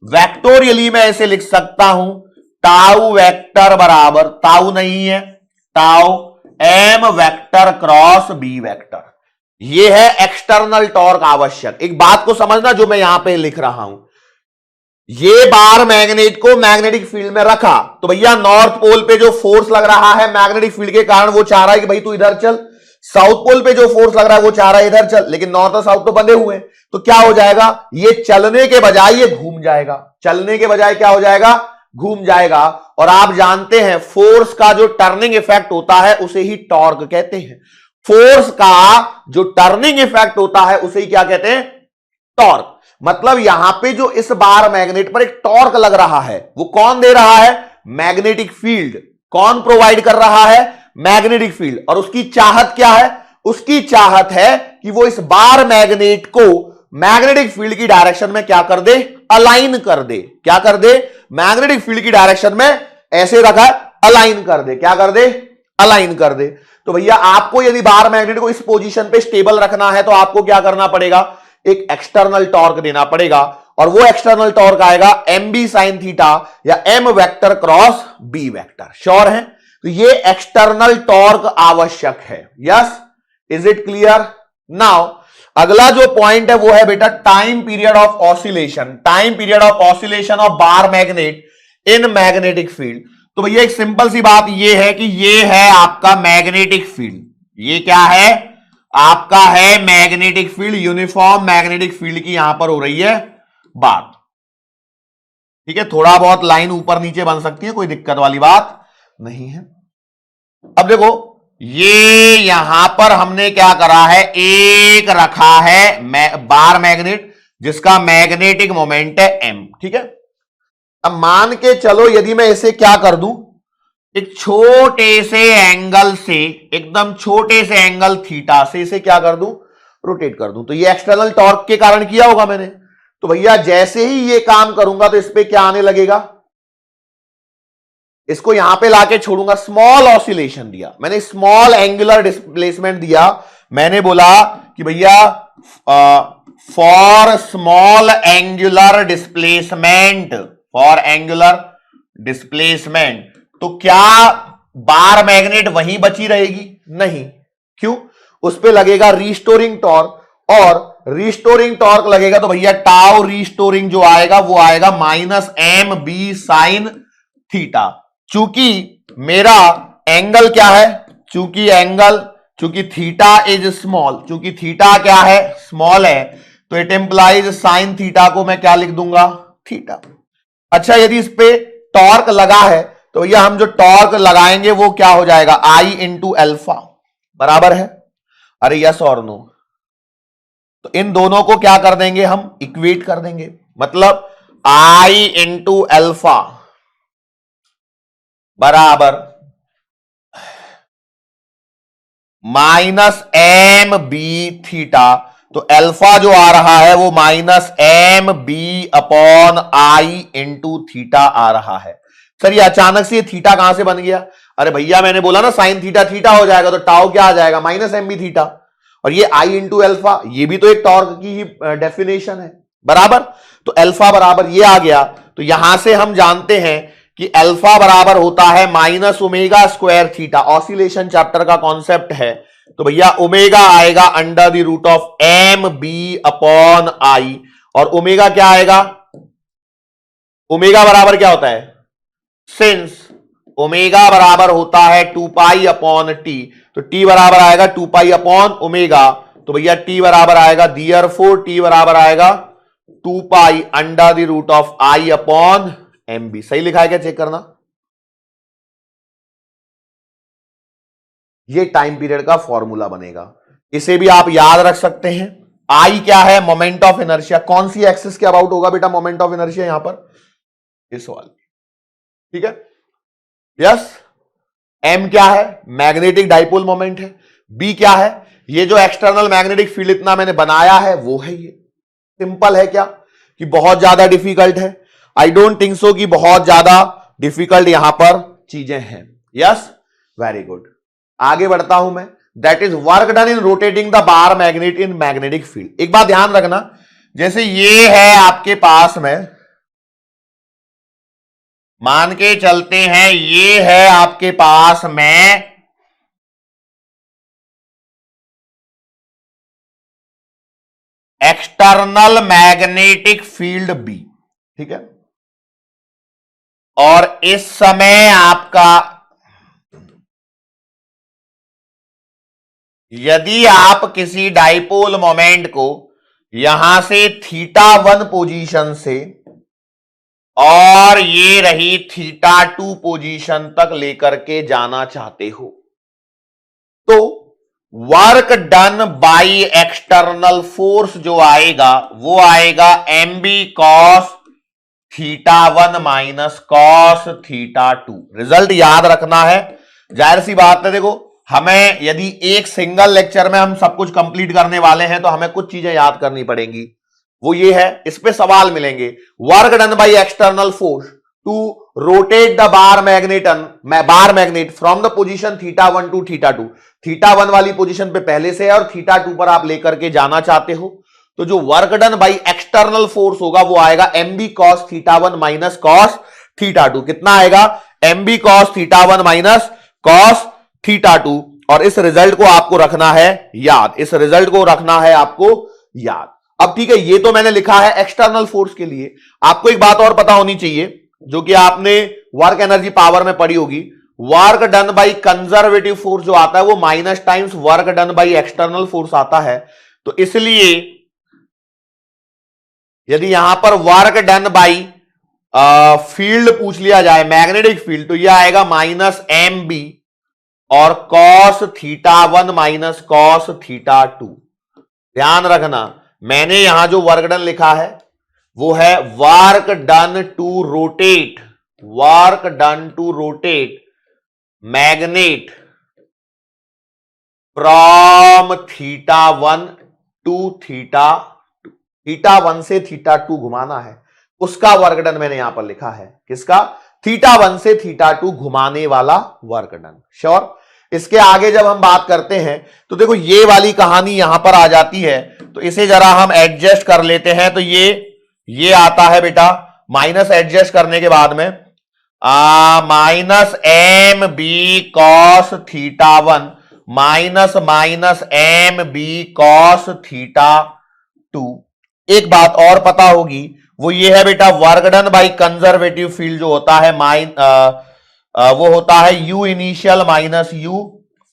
Vectorially मैं ऐसे लिख सकता हूं, टाउ वेक्टर बराबर, टाउ नहीं है, tau M vector cross B vector. ये है एक्सटर्नल टॉर्क आवश्यक। एक बात को समझना जो मैं यहां पे लिख रहा हूं, ये बार मैग्नेट को मैग्नेटिक फील्ड में रखा तो भैया नॉर्थ पोल पे जो फोर्स लग रहा है मैग्नेटिक फील्ड के कारण वो चाह रहा है कि भाई तू इधर चल, साउथ पोल पे जो फोर्स लग रहा है वो चाह रहा है इधर चल, लेकिन नॉर्थ और साउथ तो बंधे हुए हैं। तो क्या हो जाएगा, ये चलने के बजाय ये घूम जाएगा, चलने के बजाय क्या हो जाएगा, घूम जाएगा। और आप जानते हैं फोर्स का जो टर्निंग इफेक्ट होता है उसे ही टॉर्क कहते हैं, फोर्स का जो टर्निंग इफेक्ट होता है उसे ही क्या कहते हैं, टॉर्क। मतलब यहां पे जो इस बार मैग्नेट पर एक टॉर्क लग रहा है वो कौन दे रहा है, मैग्नेटिक फील्ड। कौन प्रोवाइड कर रहा है, मैग्नेटिक फील्ड। और उसकी चाहत क्या है, उसकी चाहत है कि वो इस बार मैग्नेट को मैग्नेटिक फील्ड की डायरेक्शन में क्या कर दे, अलाइन कर दे। क्या कर दे, मैग्नेटिक फील्ड की डायरेक्शन में ऐसे रखा है, अलाइन कर दे। क्या कर दे, अलाइन कर दे। तो भैया आपको यदि बार मैग्नेट को इस पोजीशन पे स्टेबल रखना है तो आपको क्या करना पड़ेगा, एक एक्सटर्नल टॉर्क देना पड़ेगा। और वो एक्सटर्नल टॉर्क आएगा एम बी साइन थीटा या M vector cross B vector. Sure है, तो ये एक्सटर्नल टॉर्क आवश्यक है। Yes, is it clear. Now अगला जो पॉइंट है वो है बेटा time period of oscillation, time period of oscillation of bar magnet in magnetic field. तो भैया एक सिंपल सी बात ये है कि ये है आपका मैग्नेटिक फील्ड, ये क्या है आपका है magnetic field, uniform magnetic field की यहां पर हो रही है बात। ठीक है, थोड़ा बहुत लाइन ऊपर नीचे बन सकती है, कोई दिक्कत वाली बात नहीं है। अब देखो ये यहां पर हमने क्या करा है, एक रखा है बार मैग्नेट जिसका मैग्नेटिक मोमेंट है m। ठीक है, अब मान के चलो यदि मैं इसे क्या कर दूं, एक छोटे से एंगल से, एकदम छोटे से एंगल थीटा से इसे क्या कर दूं, रोटेट कर दूं। तो ये एक्सटर्नल टॉर्क के कारण किया होगा मैंने। तो भैया जैसे ही ये काम करूंगा तो इस पे क्या आने लगेगा, इसको यहां पे लाके छोड़ूंगा, स्मॉल ऑसिलेशन दिया मैंने, स्मॉल एंगुलर डिस्प्लेसमेंट दिया। मैंने बोला कि भैया for small angular displacement, for angular displacement, तो क्या बार मैग्नेट वहीं बची रहेगी, नहीं। क्यों, उस पे लगेगा रीस्टोरिंग टॉर्क, और रीस्टोरिंग टॉर्क लगेगा तो भैया टाउ रीस्टोरिंग जो आएगा वो आएगा minus M B sine theta. चूंकि मेरा एंगल क्या है, चूंकि थीटा इज स्मॉल, चूंकि थीटा क्या है, स्मॉल है, तो इट इंप्लाइज साइन थीटा को मैं क्या लिख दूंगा, थीटा। अच्छा यदि इस पे टॉर्क लगा है तो भैया हम जो टॉर्क लगाएंगे वो क्या हो जाएगा, आई इंटू एल्फा, बराबर है। अरे यस और नो, तो इन दोनों को क्या कर देंगे हम, इक्वेट कर देंगे। मतलब आई इंटू एल्फा बराबर माइनस एम बी थीटा, तो अल्फा जो आ रहा है वो minus M B upon I into theta आ रहा है। सर ये अचानक से ये थीटा कहां से बन गया? अरे भैया मैंने बोला ना साइन थीटा थीटा हो जाएगा, तो टाउ क्या आ जाएगा? Minus M B theta. और ये आई इंटू अल्फा, ये भी तो एक टॉर्क की ही डेफिनेशन है, बराबर। तो अल्फा बराबर ये आ गया, तो यहां से हम जानते हैं कि अल्फा बराबर होता है minus omega square theta. Oscillation chapter का कॉन्सेप्ट है, तो भैया ओमेगा आएगा under the root of M B upon I, और ओमेगा क्या आएगा? ओमेगा बराबर क्या होता है? सिंस ओमेगा बराबर होता है 2 पाई अपॉन टी, तो टी बराबर आएगा 2 पाई अपॉन ओमेगा, तो भैया टी बराबर आएगा, देयरफॉर टी बराबर आएगा 2 pi under the root of I upon M B. सही लिखा है क्या? चेक करना। ये टाइम पीरियड का फॉर्मूला बनेगा, इसे भी आप याद रख सकते हैं। आई क्या है? Moment of inertia. कौन सी एक्सिस के अबाउट होगा बेटा मोमेंट ऑफ इनर्शिया? यहां पर इस वाली, ठीक है, यस। एम क्या है? मैग्नेटिक डाइपोल मोमेंट है। बी क्या है? ये जो एक्सटर्नल मैग्नेटिक फील्ड इतना मैंने बनाया है वो है ये। सिंपल है क्या कि बहुत ज्यादा डिफिकल्ट है? आई डोंट थिंक सो कि बहुत ज्यादा डिफिकल्ट यहां पर चीजें हैं। Yes, very good. आगे बढ़ता हूं मैं। That is work done in rotating the bar magnet in magnetic field. एक बात ध्यान रखना, जैसे ये है आपके पास में, मान के चलते हैं ये है आपके पास में एक्सटर्नल मैग्नेटिक फील्ड बी, ठीक है, और इस समय आपका, यदि आप किसी डाइपोल मोमेंट को यहां से θ1 पोजीशन से और ये रही θ2 पोजीशन तक लेकर के जाना चाहते हो, तो work done by external force जो आएगा वो आएगा M B cos θ1 minus cos θ2। Result याद रखना है। जाहिर सी बात है, देखो हमें यदि एक सिंगल लेक्चर में हम सब कुछ कंप्लीट करने वाले हैं तो हमें कुछ चीजें याद करनी पड़ेंगी। वो ये है, इस पे सवाल मिलेंगे। Work done by external force to rotate the bar magnet from the position θ1 to θ2। θ1 वाली पोजीशन पे पहले से है और θ2 पर आप लेकर के जाना चाहते हो, तो जो work done by external force होगा वो आएगा M B cos θ1 minus cos θ2। कितना आएगा? M B cos θ1 minus cos θ2। और इस रिजल्ट को आपको रखना है याद, इस रिजल्ट को रखना है आपको याद। अब ठीक है, ये तो मैंने लिखा है एक्सटर्नल फोर्स के लिए। आपको एक बात और पता होनी चाहिए जो कि आपने वर्क एनर्जी पावर में पढ़ी होगी। Work done by conservative force जो आता है वो minus times work done by external force आता है। तो इसलिए यदि यहां पर वर्क डन बाय फील्ड पूछ लिया जाए, मैग्नेटिक फील्ड, तो यह आएगा माइनस एम बी और कॉस θ1 माइनस कॉस θ2। ध्यान रखना, मैंने यहां जो वर्क डन लिखा है वो है work done to rotate, work done to rotate magnet from θ1 to θ2। θ1 से θ2 घुमाना है, उसका वर्क डन मैंने यहां पर लिखा है। किसका? θ1 से θ2 घुमाने वाला वर्क डन। श्योर? इसके आगे जब हम बात करते हैं तो देखो ये वाली कहानी यहां पर आ जाती है, तो इसे जरा हम एडजस्ट कर लेते हैं। तो ये आता है बेटा, माइनस एडजस्ट करने के बाद में minus M B cos θ1 minus minus M B cos θ2। एक बात और पता होगी, वो ये है बेटा work done by conservative field जो होता है वो होता है you initial minus you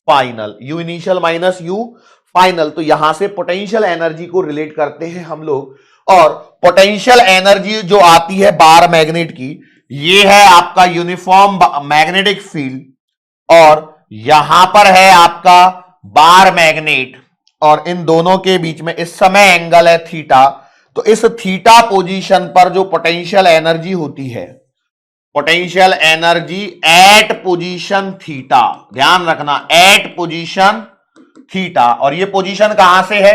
final, you initial minus you final. तो यहां से पोटेंशियल एनर्जी को रिलेट करते हैं हम लोग, और पोटेंशियल एनर्जी जो आती है बार मैग्नेट की, ये है आपका यूनिफॉर्म मैग्नेटिक फील्ड, और यहां पर है आपका बार मैग्नेट, और इन दोनों के बीच में इस समय एंगल है थीटा। तो इस थीटा पोजीशन पर जो पोटेंशियल एनर्जी होती है, potential energy at position theta, ध्यान रखना एट पोजीशन थीटा, और ये पोजीशन कहां से है?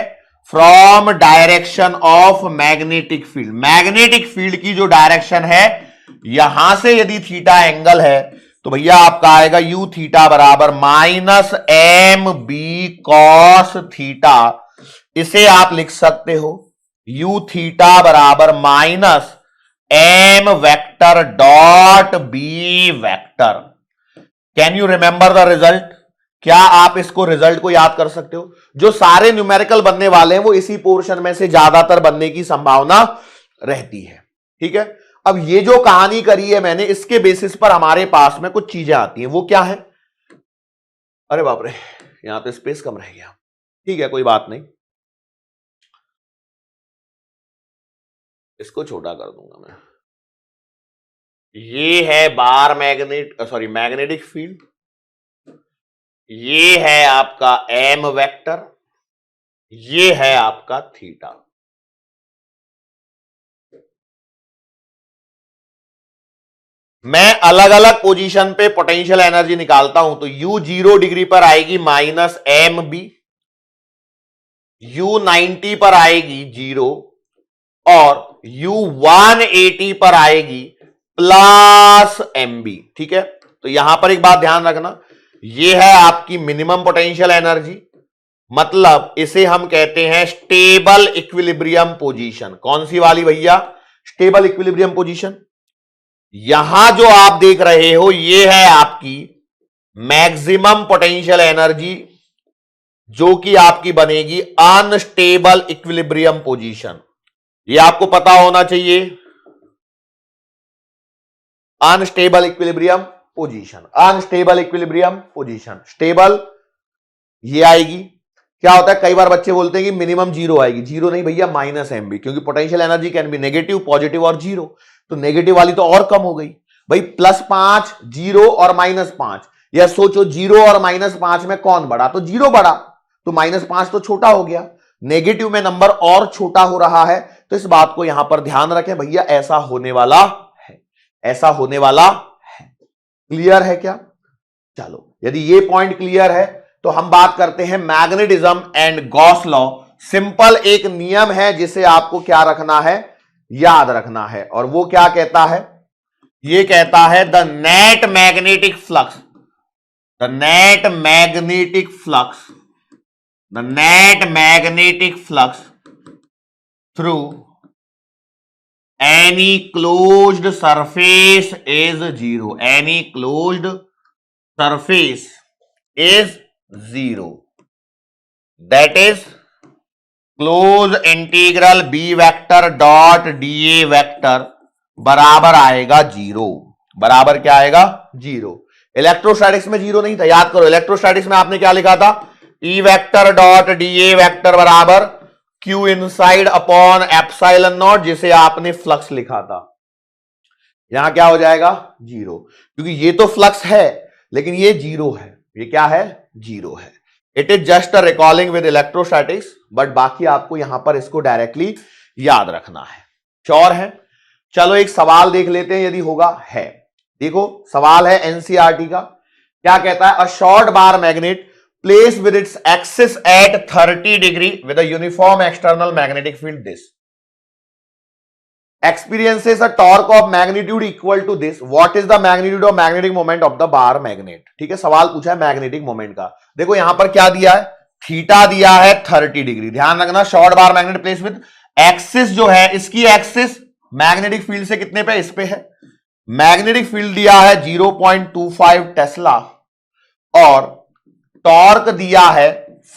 From direction of magnetic field. Magnetic field की जो डायरेक्शन है, यहां से यदि थीटा एंगल है तो भैया आपका आएगा यू थीटा बराबर minus M B cos theta. इसे आप लिख सकते हो यू थीटा बराबर minus M vector dot B vector. Can you remember the result? क्या आप इसको रिजल्ट को याद कर सकते हो? जो सारे न्यूमेरिकल बनने वाले हैं वो इसी पोर्शन में से ज्यादातर बनने की संभावना रहती है। ठीक है, अब ये जो कहानी करी है मैंने, इसके बेसिस पर हमारे पास में कुछ चीजें आती हैं। वो क्या है? अरे बाप रे, यहां तो स्पेस कम रह गया। ठीक है, कोई बात नहीं, इसको छोटा कर दूंगा मैं। ये है बार मैग्नेटिक फील्ड, ये है आपका एम वेक्टर, ये है आपका थीटा। मैं अलग अलग पोजीशन पे पोटेंशियल एनर्जी निकालता हूं तो U 0 डिग्री पर आएगी माइनस एम बी, U 90 पर आएगी 0 और U 180 पर आएगी प्लस एम बी। ठीक है, तो यहां पर एक बात ध्यान रखना, यह है आपकी मिनिमम पोटेंशियल एनर्जी, मतलब इसे हम कहते हैं स्टेबल इक्विलिब्रियम पोजीशन। कौन सी वाली भैया? Stable equilibrium position. यहां जो आप देख रहे हो यह है आपकी मैक्सिमम पोटेंशियल एनर्जी, जो कि आपकी बनेगी अनस्टेबल इक्विलिब्रियम पोजीशन। यह आपको पता होना चाहिए, unstable equilibrium position, unstable equilibrium position. Stable ये आएगी। क्या होता है, कई बार बच्चे बोलते हैं कि मिनिमम 0 आएगी। 0 नहीं भैया, माइनस एम बी, क्योंकि potential energy can be negative, positive और 0। तो नेगेटिव वाली तो और कम हो गई भाई, +5, 0 और -5। या सोचो 0 और -5 में कौन बड़ा? तो 0 बड़ा, तो -5 तो छोटा हो गया। नेगेटिव में नंबर और छोटा हो रहा है, तो इस बात को यहां पर ध्यान रखें भैया, ऐसा होने वाला है, ऐसा होने वाला है। क्लियर है क्या? चलो, यदि ये पॉइंट क्लियर है तो हम बात करते हैं magnetism and Gauss law. Simple एक नियम है जिसे आपको क्या रखना है? याद रखना है। और वो क्या कहता है? ये कहता है the net magnetic flux, the net magnetic flux, the net magnetic flux through any closed surface is 0, any closed surface is 0, that is close integral B vector dot D A vector बराबर आएगा 0। बराबर क्या आएगा? 0। Electrostatics में 0 नहीं था, याद करो। इलेक्ट्रोस्टैटिक्स में आपने क्या लिखा था? E vector dot D A vector बराबर Q inside upon epsilon naught, जिसे आपने फ्लक्स लिखा था। यहां क्या हो जाएगा? 0, क्योंकि ये तो फ्लक्स है लेकिन ये 0 है। ये क्या है? 0 है। It is just a recalling with electrostatics, but बाकी आपको यहां पर इसको डायरेक्टली याद रखना है। श्योर है? चलो एक सवाल देख लेते हैं यदि होगा। है, देखो सवाल है एनसीईआरटी का। क्या कहता है? अ short bar magnet place with its axis at 30 degree with a uniform external magnetic field this experiences a torque of magnitude equal to this, what is the magnitude of magnetic moment of the bar magnet। ठीक है, सवाल पूछा है magnetic moment का। देखो यहां पर क्या दिया है? थीटा दिया है 30 डिग्री। ध्यान रखना, short bar magnet place with axis जो है, इसकी एक्सिस मैग्नेटिक फील्ड से कितने पे? इस पे है। मैग्नेटिक फील्ड दिया है 0.25 टेस्ला और टॉर्क दिया है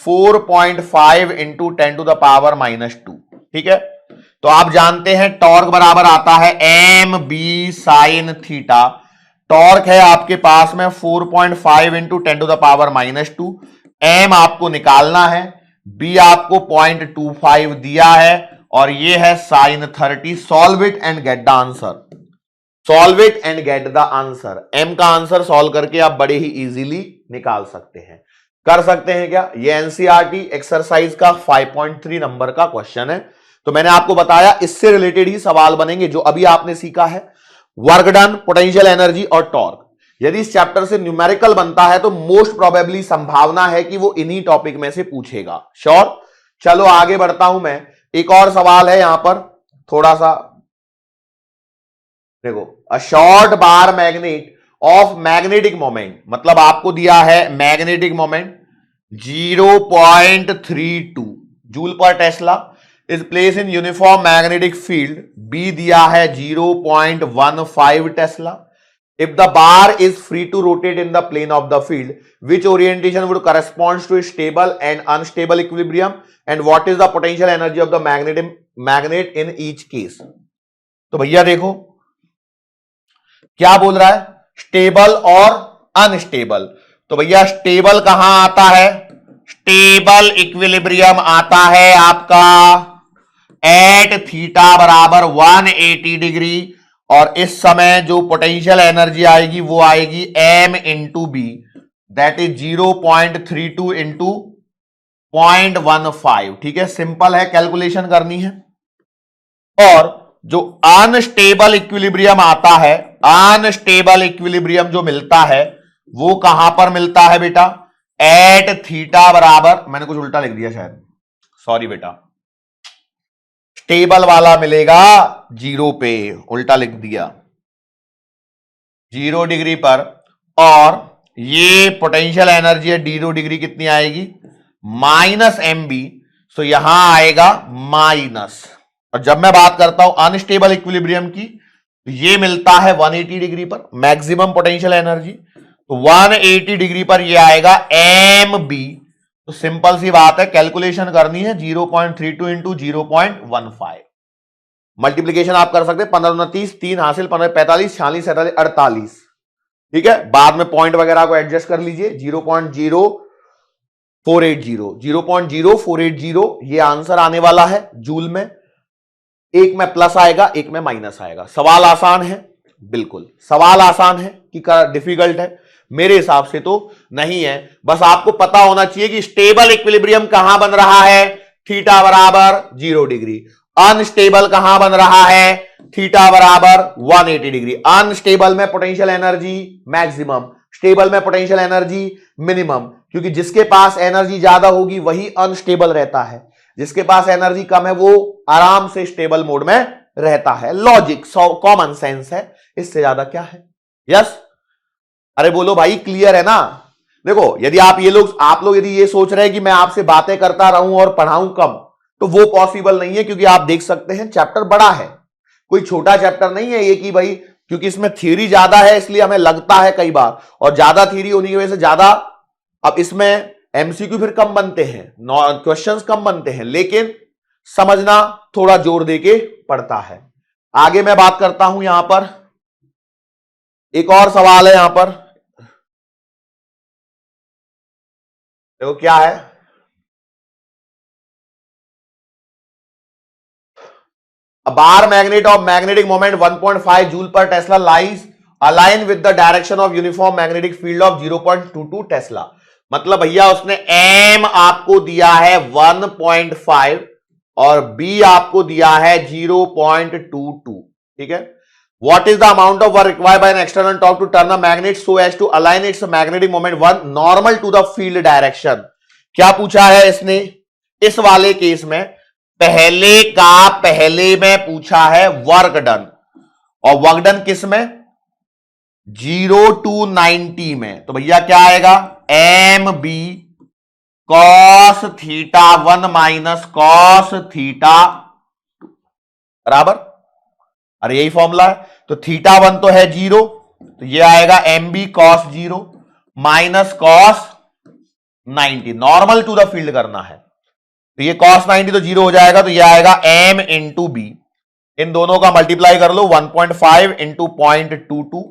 4.5 इंटू 10⁻⁻²। ठीक है, तो आप जानते हैं टॉर्क बराबर आता है M B sine theta. Torque है आपके पास में 4.5 इंटू 10⁻⁻²। एम आपको निकालना है, बी आपको 0.25 दिया है और ये है sine 30। Solve it and get the answer, solve it and get the answer. M का आंसर सॉल्व करके आप बड़े ही इजीली निकाल सकते हैं। कर सकते हैं क्या? ये एनसीईआरटी एक्सरसाइज का 5.3 नंबर का क्वेश्चन है। तो मैंने आपको बताया इससे रिलेटेड ही सवाल बनेंगे जो अभी आपने सीखा है। वर्क डन, पोटेंशियल एनर्जी और टॉर्क, यदि इस चैप्टर से न्यूमेरिकल बनता है तो मोस्ट प्रोबेबली संभावना है कि वो इन्हीं टॉपिक में से पूछेगा। श्योर। चलो आगे बढ़ता हूं मैं। एक और सवाल है यहां पर, थोड़ा सा देखो। A short bar magnet of magnetic moment, मतलब आपको दिया है magnetic moment 0.32 joule per tesla is place in uniform magnetic field, B दिया है 0.15 tesla. If the bar is free to rotate in the plane of the field, which orientation would corresponds to stable and unstable equilibrium and what is the potential energy of the magnet in each case. तो भैया देखो क्या बोल रहा है, stable और unstable. तो भैया स्टेबल कहां आता है, स्टेबल इक्विलिब्रियम आता है आपका एट थीटा बराबर 180 डिग्री, और इस समय जो पोटेंशियल एनर्जी आएगी वो आएगी m into B, that is 0.32 into 0.15। ठीक है, सिंपल है, कैलकुलेशन करनी है। और जो अनस्टेबल इक्विलिब्रियम आता है, अनस्टेबल इक्विलिब्रियम जो मिलता है वो कहां पर मिलता है बेटा, एट थीटा बराबर, मैंने कुछ उल्टा लिख दिया शायद, सॉरी बेटा, स्टेबल वाला मिलेगा 0 पे, उल्टा लिख दिया, 0 डिग्री पर। और ये पोटेंशियल एनर्जी है 0 डिग्री कितनी आएगी, माइनस एम बी, तो यहां आएगा माइनस। और जब मैं बात करता हूं अनस्टेबल इक्विलिब्रियम की, तो ये मिलता है 180 डिग्री पर मैक्सिमम पोटेंशियल एनर्जी, तो 180 डिग्री पर ये आएगा एम बी। तो सिंपल सी बात है, कैलकुलेशन करनी है 0.32 इंटू 0.15। मल्टीप्लीकेशन आप कर सकते हैं, 15 30, 3 हासिल, 15 45, 46 47 48। ठीक है, बाद में पॉइंट वगैरह को एडजस्ट कर लीजिए। 0.0480 ये आंसर आने वाला है जूल में। एक में प्लस आएगा, एक में माइनस आएगा। सवाल आसान है, बिल्कुल सवाल आसान है कि डिफिकल्ट है, मेरे हिसाब से तो नहीं है। बस आपको पता होना चाहिए कि स्टेबल इक्विलिब्रियम कहां बन रहा है, थीटा बराबर 0 डिग्री। अनस्टेबल कहां बन रहा है, थीटा बराबर 180 डिग्री। अनस्टेबल में पोटेंशियल एनर्जी मैक्सिमम, स्टेबल में पोटेंशियल एनर्जी मिनिमम, क्योंकि जिसके पास एनर्जी ज्यादा होगी वही अनस्टेबल रहता है, जिसके पास एनर्जी कम है वो आराम से स्टेबल मोड में रहता है। लॉजिक, कॉमन सेंस है, इससे ज्यादा क्या है। यस, अरे बोलो भाई, क्लियर है ना। देखो, यदि आप लोग यदि ये सोच रहे हैं कि मैं आपसे बातें करता रहूं और पढ़ाऊं कम, तो वो पॉसिबल नहीं है, क्योंकि आप देख सकते हैं चैप्टर बड़ा है, कोई छोटा चैप्टर नहीं है ये कि भाई क्योंकि इसमें थ्योरी ज्यादा है इसलिए हमें लगता है कई बार, और ज्यादा थ्योरी होने की वजह से ज्यादा, अब इसमें एमसीक्यू फिर कम बनते हैं, क्वेश्चंस कम बनते हैं, लेकिन समझना थोड़ा जोर देके पड़ता है। आगे मैं बात करता हूं, यहां पर एक और सवाल है, यहां पर देखो क्या है। A bar magnet of magnetic moment 1.5 joule per Tesla lies aligned with the direction of uniform magnetic field of 0.22 Tesla. मतलब भैया उसने m आपको दिया है 1.5 और b आपको दिया है 0.22। ठीक है, what is the amount of work required by an external torque to turn a magnet so as to align its magnetic moment 1 normal to the field direction। क्या पूछा है इसने इस वाले केस में, पहले में पूछा है वर्क डन, और वर्क डन किस में, 0 to 90 में। तो भैया क्या आएगा, M B cos theta 1 minus cos theta बराबर, अरे यही फॉर्मूला है। तो थीटा 1 तो है 0, तो ये आएगा M B cos 0 minus cos 90, normal to the field करना है, तो ये cos 90 तो 0 हो जाएगा, तो ये आएगा m इंटू बी। इन दोनों का मल्टीप्लाई कर लो, 1.5 इंटू 0.22,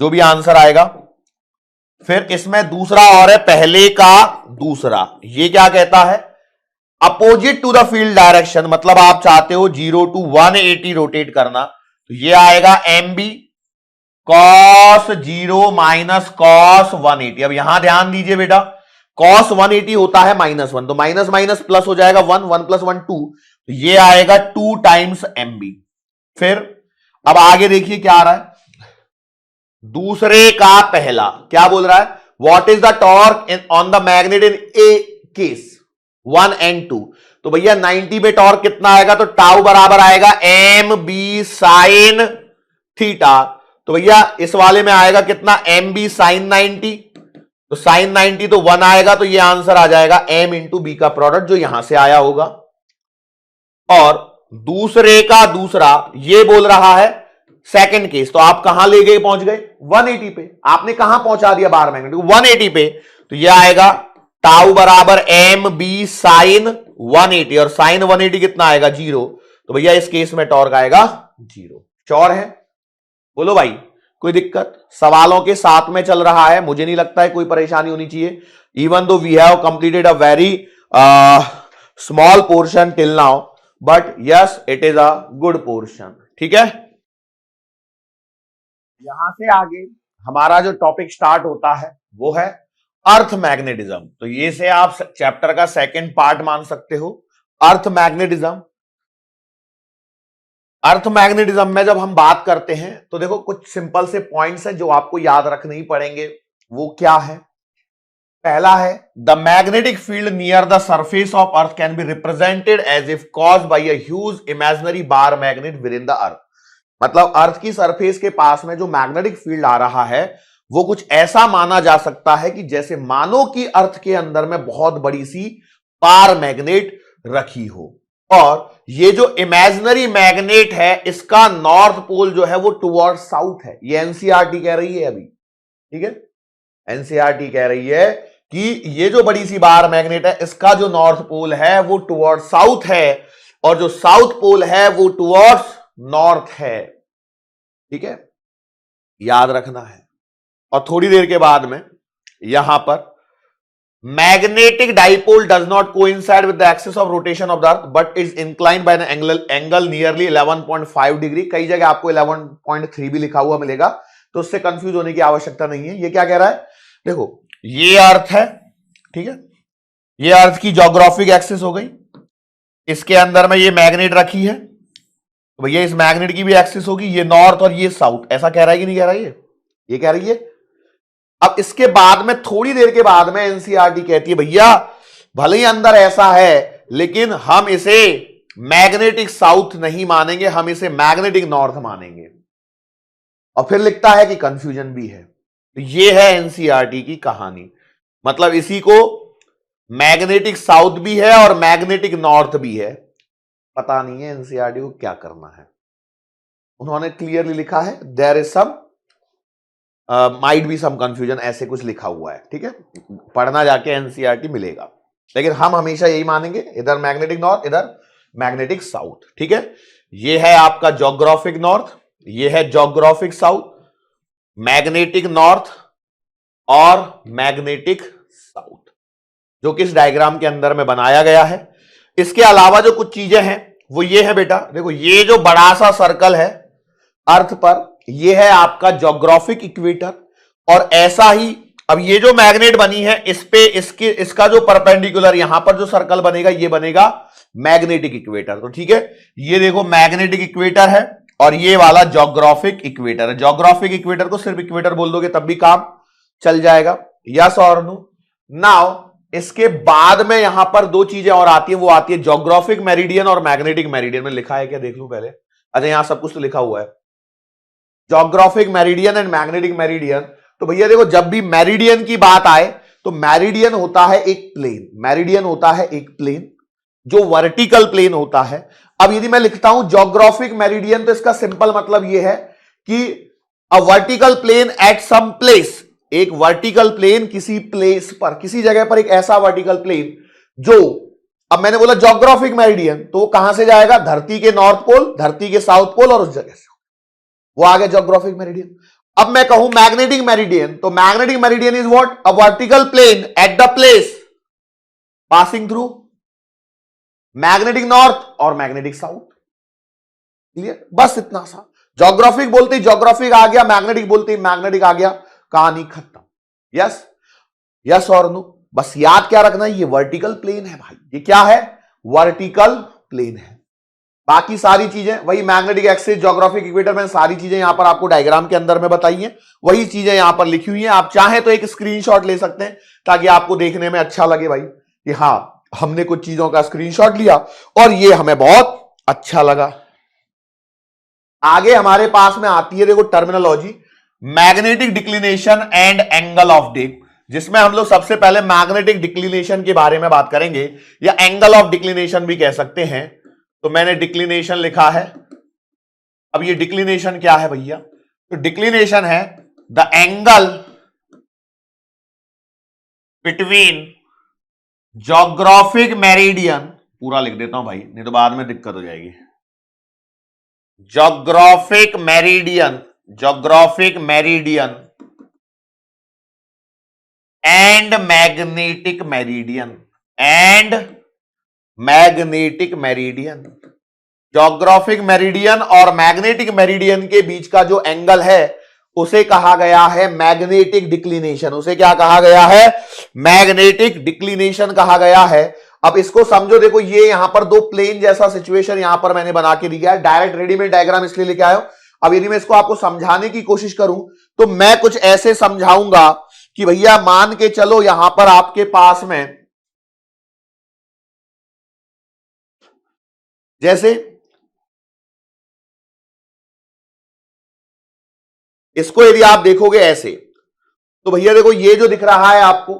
जो भी आंसर आएगा। फिर इसमें दूसरा और है, पहले का दूसरा, ये क्या कहता है, opposite to the field direction, मतलब आप चाहते हो 0 to 180 रोटेट करना, तो ये आएगा M B cos 0 minus cos 180। अब यहां ध्यान दीजिए बेटा, cos 180 होता है -1, तो माइनस माइनस प्लस हो जाएगा 1, 1 + 1 2, तो ये आएगा 2 टाइम्स एम बी। फिर अब आगे देखिए क्या आ रहा है, दूसरे का पहला। क्या बोल रहा है? What is the torque in on the magnet in A case 1 and 2? तो भैया 90 में टॉर्क कितना आएगा? तो टाउ बराबर आएगा एम बी साइन थीटा। तो भैया इस वाले में आएगा कितना? M B sine 90। तो साइन 90 तो 1 आएगा, तो ये आंसर आ जाएगा एम इंटू बी का प्रोडक्ट जो यहां से आया होगा। और दूसरे का दूसरा ये बोल रहा है सेकंड केस, तो आप कहां ले गए? पहुंच गए 180 पे। आपने कहां पहुंचा दिया बार मैग्नेट को? 180 पे। तो ये आएगा टाउ बराबर एम बी साइन 180, और साइन 180 कितना आएगा? 0। तो भैया इस केस में टॉर्क आएगा 0। श्योर है? बोलो भाई, कोई दिक्कत? सवालों के साथ में चल रहा है, मुझे नहीं लगता है कोई परेशानी होनी चाहिए। Even though we have completed a very small portion till now, but yes it is a good portion. ठीक है, यहां से आगे हमारा जो टॉपिक स्टार्ट होता है वो है अर्थ मैग्नेटिज्म। तो ये से आप चैप्टर का सेकंड पार्ट मान सकते हो, अर्थ मैग्नेटिज्म। अर्थ मैग्नेटिज्म में जब हम बात करते हैं तो देखो कुछ सिंपल से पॉइंट्स हैं जो आपको याद रखने ही पड़ेंगे। वो क्या है? पहला है the magnetic field near the surface of earth can be represented as if caused by a huge imaginary bar magnet within the earth. मतलब अर्थ की सरफेस के पास में जो मैग्नेटिक फील्ड आ रहा है वो कुछ ऐसा माना जा सकता है कि जैसे मानो कि अर्थ के अंदर में बहुत बड़ी सी बार मैग्नेट रखी हो। और ये जो इमेजिनरी मैग्नेट है इसका नॉर्थ पोल जो है वो टुवर्ड साउथ है। ये एनसीईआरटी कह रही है अभी, ठीक है, एनसीईआरटी कह रही है कि ये जो बड़ी सी बार मैग्नेट है इसका जो नॉर्थ पोल है वो टुवर्ड साउथ है, और जो साउथ पोल है वो टुवर्ड्स नॉर्थ है। ठीक है, याद रखना है। और थोड़ी देर के बाद में यहां पर magnetic dipole does not coincide with the axis of rotation of the earth but is inclined by an angle nearly 11.5 degree. कई जगह आपको 11.3 भी लिखा हुआ मिलेगा, तो उससे कंफ्यूज होने की आवश्यकता नहीं है। ये क्या कह रहा है? देखो ये अर्थ है, ठीक है, ये अर्थ की ज्योग्राफिक एक्सिस हो गई, इसके अंदर में ये मैग्नेट रखी है, तो भैया इस मैग्नेट की भी एक्सिस होगी, ये नॉर्थ और ये साउथ। ऐसा कह रहा है कि नहीं कह रहा है? ये कह रही है। अब इसके बाद में थोड़ी देर के बाद में एनसीईआरटी कहती है भैया भले ही अंदर ऐसा है लेकिन हम इसे मैग्नेटिक साउथ नहीं मानेंगे, हम इसे मैग्नेटिक नॉर्थ मानेंगे। और फिर लिखता है कि कंफ्यूजन भी है। तो ये है एनसीईआरटी की कहानी। मतलब इसी को मैग्नेटिक साउथ भी है और मैग्नेटिक नॉर्थ भी है। पता नहीं है एनसीईआरटी को क्या करना है। उन्होंने क्लियरली लिखा है there is some might be some confusion, ऐसे कुछ लिखा हुआ है। ठीक है, पढ़ना जाके एनसीईआरटी मिलेगा, लेकिन हम हमेशा यही मानेंगे इधर मैग्नेटिक नॉर्थ इधर मैग्नेटिक साउथ। ठीक है, ये है आपका ज्योग्राफिक नॉर्थ, ये है ज्योग्राफिक साउथ, मैग्नेटिक नॉर्थ और मैग्नेटिक साउथ, जो कि इस डायग्राम के अंदर में बनाया गया है। इसके अलावा जो कुछ चीजें हैं वो ये है बेटा, देखो ये जो बड़ा सा सर्कल है अर्थ पर, ये है आपका ज्योग्राफिक इक्वेटर। और ऐसा ही अब ये जो मैग्नेट बनी है इस पे इसका जो परपेंडिकुलर यहां पर जो सर्कल बनेगा ये बनेगा मैग्नेटिक इक्वेटर। तो ठीक है, ये देखो मैग्नेटिक इक्वेटर है और ये वाला ज्योग्राफिक इक्वेटर है। ज्योग्राफिक इक्वेटर को सिर्फ इक्वेटर बोल दोगे तब भी काम चल जाएगा। यस और नो? नाउ इसके बाद में यहां पर दो चीजें और आती है, वो आती है ज्योग्राफिक मेरिडियन और मैग्नेटिक मेरिडियन। में लिखा है क्या देख लूं पहले? अच्छा यहां सब कुछ तो लिखा हुआ है, geographic meridian and magnetic meridian. तो भैया देखो जब भी मेरिडियन की बात आए तो मेरिडियन होता है एक प्लेन, मेरिडियन होता है एक प्लेन जो वर्टिकल प्लेन होता है। अब यदि मैं लिखता हूं ज्योग्राफिक मेरिडियन तो इसका सिंपल मतलब यह है कि a vertical plane at some place, एक वर्टिकल प्लेन किसी प्लेस पर, किसी जगह पर एक ऐसा वर्टिकल प्लेन जो, अब मैंने बोला ज्योग्राफिक मेरिडियन तो वो कहां से जाएगा? धरती के नॉर्थ पोल, धरती के साउथ पोल और उस जगह से वो आ गया ज्योग्राफिक मेरिडियन। अब मैं कहूं मैग्नेटिक मेरिडियन, तो magnetic meridian is what? A vertical plane at the place passing through magnetic north और मैग्नेटिक साउथ। क्लियर? बस इतना सा। ज्योग्राफिक बोलते ही ज्योग्राफिक आ गया, मैग्नेटिक बोलते ही मैग्नेटिक आ गया, कहानी खत्म। यस? यस और नो? बस याद क्या रखना है, ये वर्टिकल प्लेन है भाई। ये क्या है? वर्टिकल प्लेन है। बाकी सारी चीजें वही मैग्नेटिक एक्सिस, ज्योग्राफिक इक्वेटर, में सारी चीजें यहां पर आपको डायग्राम के अंदर में बताई हैं, वही चीजें यहां पर लिखी हुई हैं। आप चाहें तो एक स्क्रीनशॉट ले सकते हैं ताकि आपको देखने में अच्छा लगे भाई कि हाँ हमने कुछ चीजों का स्क्रीनशॉट लिया और ये हमें बहुत अच्छा लगा। आगे हमारे पास में आती है देखो terminology, magnetic declination and angle of dip, जिसमें हम लोग सबसे पहले मैग्नेटिक डिक्लिनेशन के बारे में बात करेंगे या एंगल ऑफ डिक्लिनेशन भी कह सकते हैं। तो मैंने डिक्लिनेशन लिखा है। अब ये डिक्लिनेशन क्या है भैया? तो डिक्लिनेशन है the angle between geographic meridian, पूरा लिख देता हूं भाई नहीं तो बाद में दिक्कत हो जाएगी, geographic meridian, geographic meridian and magnetic meridian, and magnetic meridian. Geographic meridian और मैग्नेटिक मेरिडियन के बीच का जो एंगल है उसे कहा गया है मैग्नेटिक डिक्लिनेशन। उसे क्या कहा गया है? मैग्नेटिक डिक्लिनेशन कहा गया है। अब इसको समझो, देखो ये यहां पर दो प्लेन जैसा सिचुएशन यहां पर मैंने बना के दिया है, डायरेक्ट रेडीमेड डायग्राम इसलिए लेके आया हूं। अब यदि मैं इसको आपको समझाने की कोशिश करूं तो मैं कुछ ऐसे समझाऊंगा कि भैया मान के चलो यहां पर आपके पास में जैसे इसको यदि आप देखोगे ऐसे, तो भैया देखो ये जो दिख रहा है आपको,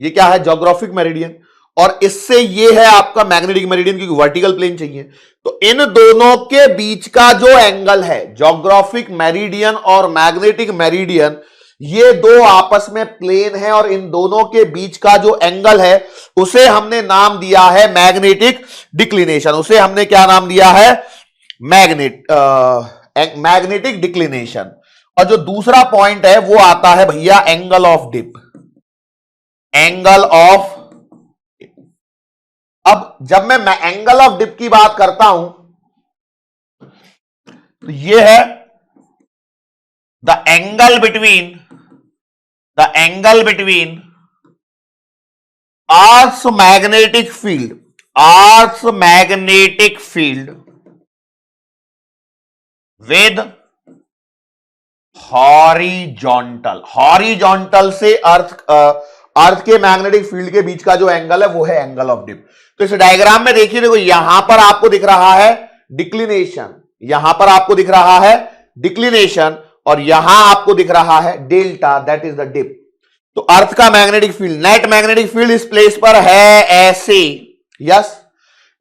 ये क्या है? ज्योग्राफिक मेरिडियन, और इससे ये है आपका मैग्नेटिक मेरिडियन, क्योंकि वर्टिकल प्लेन चाहिए। तो इन दोनों के बीच का जो एंगल है, ज्योग्राफिक मेरिडियन और मैग्नेटिक मेरिडियन, ये दो आपस में प्लेन है और इन दोनों के बीच का जो एंगल है उसे हमने नाम दिया है मैग्नेटिक डिक्लिनेशन। उसे हमने क्या नाम दिया है? Magnetic declination. और जो दूसरा पॉइंट है वो आता है भैया angle of dip, angle of. अब जब मैं एंगल ऑफ डिप की बात करता हूं तो ये है the angle between earth magnetic field, earth magnetic field with horizontal, horizontal से अर्थ के मैग्नेटिक फील्ड के बीच का जो एंगल है वो है एंगल ऑफ डिप। तो इस डायग्राम में देखिए, देखो यहां पर आपको दिख रहा है डिक्लिनेशन, यहां पर आपको दिख रहा है डिक्लिनेशन, और यहां आपको दिख रहा है delta, that is the dip. तो अर्थ का magnetic field, net magnetic field इस प्लेस पर है ऐसे। यस,